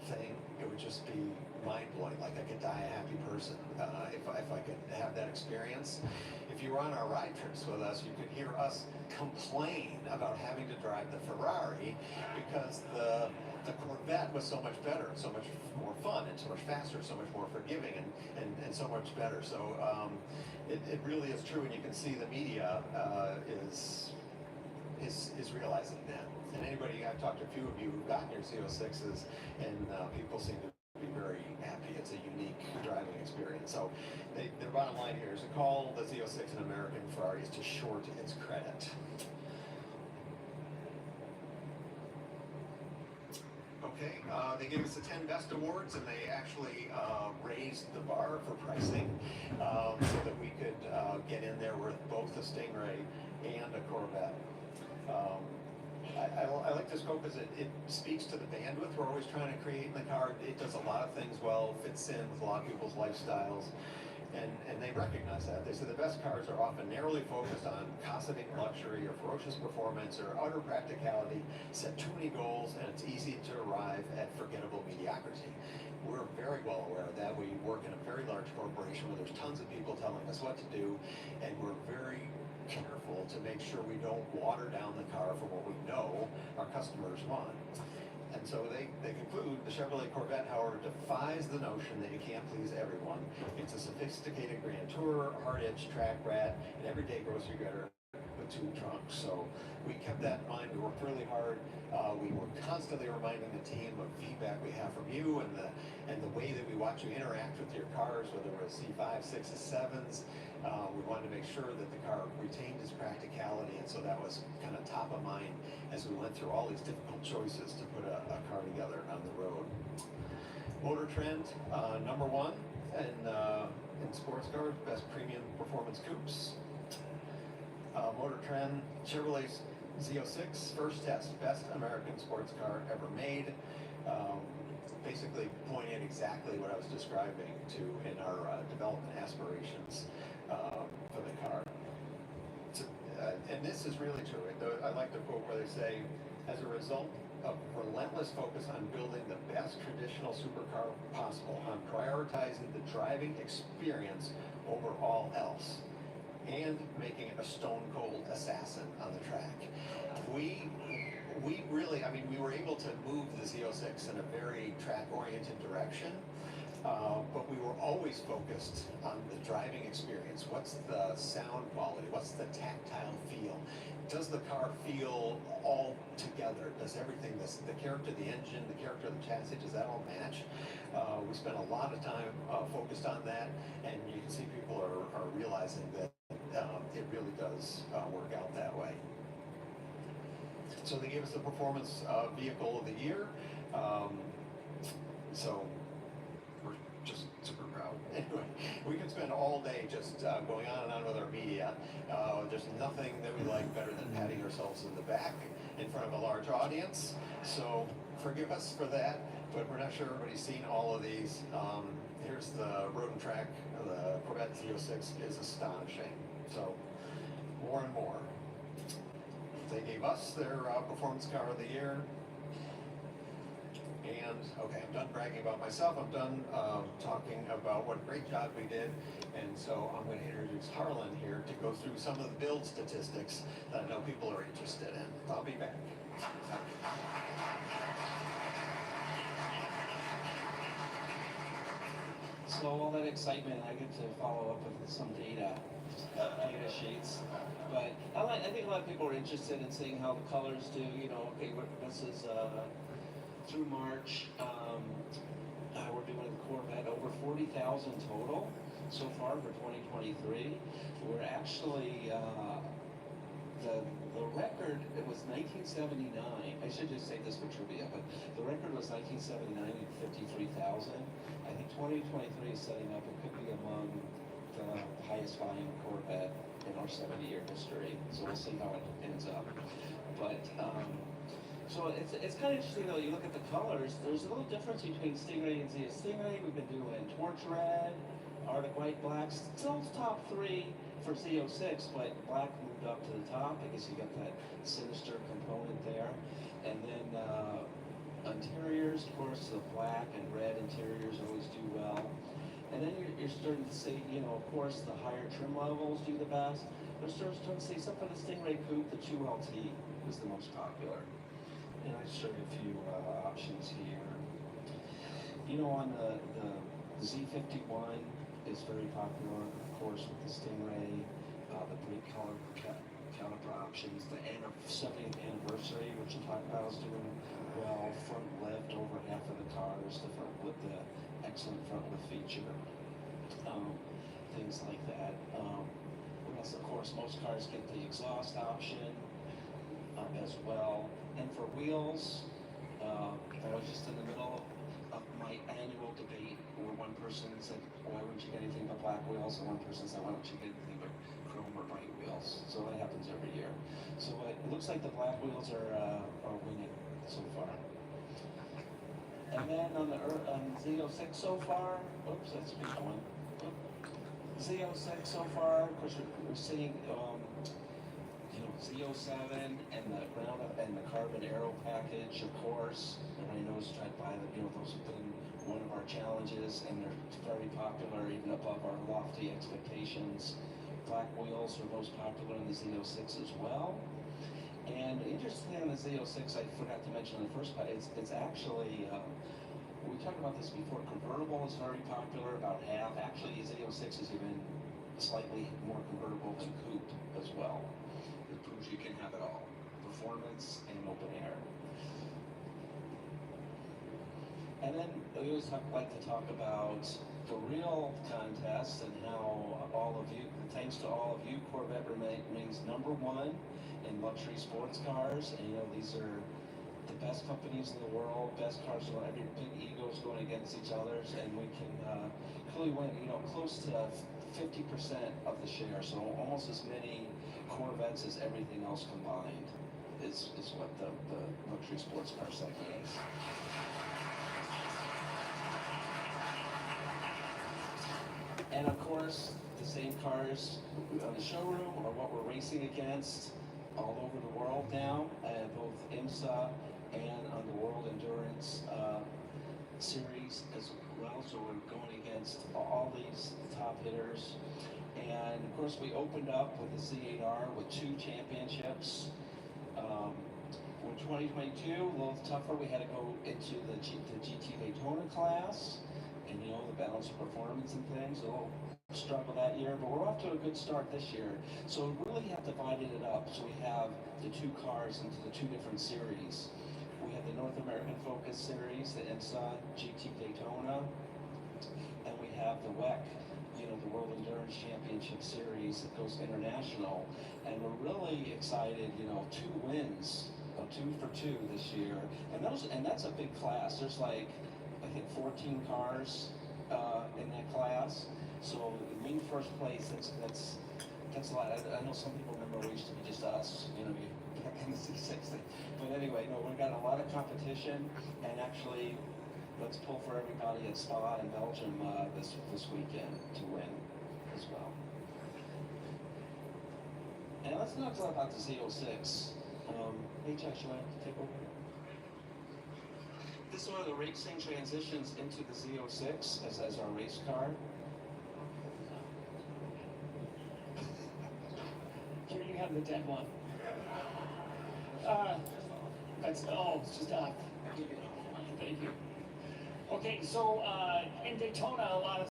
thing. It would just be mind-blowing, like I could die a happy person if I could have that experience. If you were on our ride trips with us, you could hear us complain about having to drive the Ferrari because the Corvette was so much better, so much more fun, and so much faster, so much more forgiving, and so much better. So it really is true, and you can see the media is realizing that. And anybody, I've talked to a few of you who've gotten your Z06s, and people seem to be very happy happy. It's a unique driving experience. So their bottom line here is to call the Z06 an American Ferrari is to short its credit. Okay, they gave us the 10 best awards, and they actually raised the bar for pricing so that we could get in there with both a Stingray and a Corvette. I like this quote because it speaks to the bandwidth we're always trying to create in the car. It does a lot of things well, fits in with a lot of people's lifestyles. And they recognize that. They say the best cars are often narrowly focused on cosseting luxury or ferocious performance or utter practicality, set too many goals, and it's easy to arrive at forgettable mediocrity. We're very well aware of that. We work in a very large corporation where there's tons of people telling us what to do, and we're very careful to make sure we don't water down the car for what we know our customers want. And so they conclude, the Chevrolet Corvette, however, defies the notion that you can't please everyone. It's a sophisticated grand tourer, hard-edged track rat, and everyday grocery getter with 2 trunks. So we kept that in mind. We worked really hard. We were constantly reminding the team of feedback we have from you and the way that we watch you interact with your cars, whether it was C5, 6s, 7s. We wanted to make sure that the car retained its practicality, and so that was kind of top of mind as we went through all these difficult choices to put a car together on the road. Motor Trend, number 1 in sports cars, best premium performance coupes. Motor Trend, Chevrolet's Z06, first test, best American sports car ever made. Basically pointing at exactly what I was describing in our development aspirations for the car. And this is really true. I like the quote where they say, as a result of relentless focus on building the best traditional supercar possible, on prioritizing the driving experience over all else, and making it a stone-cold assassin on the track. We really, we were able to move the Z06 in a very track-oriented direction, but we were always focused on the driving experience. What's the sound quality? What's the tactile feel? Does the car feel all together? Does everything, the character of the engine, the character of the chassis, does that all match? We spent a lot of time focused on that, and you can see people are realizing that it really does work out that way. So they gave us the Performance Vehicle of the Year. So we're just super proud. Anyway, we can spend all day just going on and on with our media. There's nothing that we like better than patting ourselves in the back in front of a large audience. So forgive us for that, but we're not sure everybody's seen all of these. Here's the road and track. The Corvette Z06 is astonishing. So more and more. They gave us their Performance Car of the Year. And, okay, I'm done bragging about myself. I'm done talking about what a great job we did. And so I'm going to introduce Harlan here to go through some of the build statistics that I know people are interested in. I'll be back. So all that excitement, I get to follow up with some data sheets. But I think a lot of people are interested in seeing how the colors do. Okay, this is through March. We're doing the Corvette over 40,000 total so far for 2023. We're actually the record. It was 1979. I should just say this for trivia, but the record was 1979 at 53,000. I think 2023 is setting up. It could be among the highest volume Corvette in our 70-year history, so we'll see how it ends up. But so it's kind of interesting though. You look at the colors. There's a little difference between Stingray and Z. Stingray, we've been doing torch red, Arctic white, black. Still top 3 for Z06, but black moved up to the top. I guess you got that sinister component there, and then interiors, of course, the black and red interiors always do well. And then you're starting to see, of course, the higher trim levels do the best. We're starting to see something for the Stingray Coupe, the 2LT is the most popular. And I showed you a few options here. On the Z51 is very popular, of course, with the Stingray, the brake color caliper options, the 70th anniversary, which we'll talk about, is doing well. Front lift over half of the cars, the front with the excellent front lift feature, things like that. Plus, of course, most cars get the exhaust option as well. And for wheels, I was just in the middle of my annual debate where one person said, why wouldn't you get anything but black wheels? And one person said, why don't you get anything but chrome or white wheels? So that happens every year. So it looks like the black wheels are winning so far. And then on the Z06 so far, oops, that's a big one. Z06 so far, of course, we're seeing, Z07 and the ground up and the carbon aero package, of course. Everybody knows, tried to buy them, those have been one of our challenges, and they're very popular, even above our lofty expectations. Black wheels are most popular in the Z06 as well. And interestingly on the Z06, I forgot to mention in the first part, it's actually, we talked about this before, convertible is very popular, about half. Actually, the Z06 is even slightly more convertible than coupe as well. It proves you can have it all, performance and open air. And then we always like to talk about the real contest and how all of you, thanks to all of you, Corvette remains #1 in luxury sports cars. And these are the best companies in the world, best cars, every big egos going against each other, and we can clearly win, close to 50% of the share, so almost as many Corvettes as everything else combined is what the luxury sports car segment is. And of course, the same cars on the showroom are what we're racing against all over the world now, both IMSA and on the World Endurance Series as well. So we're going against all these top hitters. And of course, we opened up with the C8R with 2 championships. For 2022, a little tougher. We had to go into the GT Daytona class, and the balance of performance and things. A little struggle that year, but we're off to a good start this year. So we really have divided it up. So we have the 2 cars into the 2 different series. We have the North American Focus Series, the IMSA GT Daytona, and we have the WEC, the World Endurance Championship Series that goes international. And we're really excited, 2 wins, 2 for 2 this year. And that's a big class. There's I think 14 cars in that class. So being first place, that's a lot. I know some people remember we used to be just us, back in the C60. But anyway, we've got a lot of competition, and actually, let's pull for everybody at Spa in Belgium this weekend to win as well. And let's not talk about the Z06. Hey, Josh, you want to take over? This is one of the racing transitions into the Z06 as our race car. Here you have the dead one. It's just thank you. Okay, so in Daytona, a lot of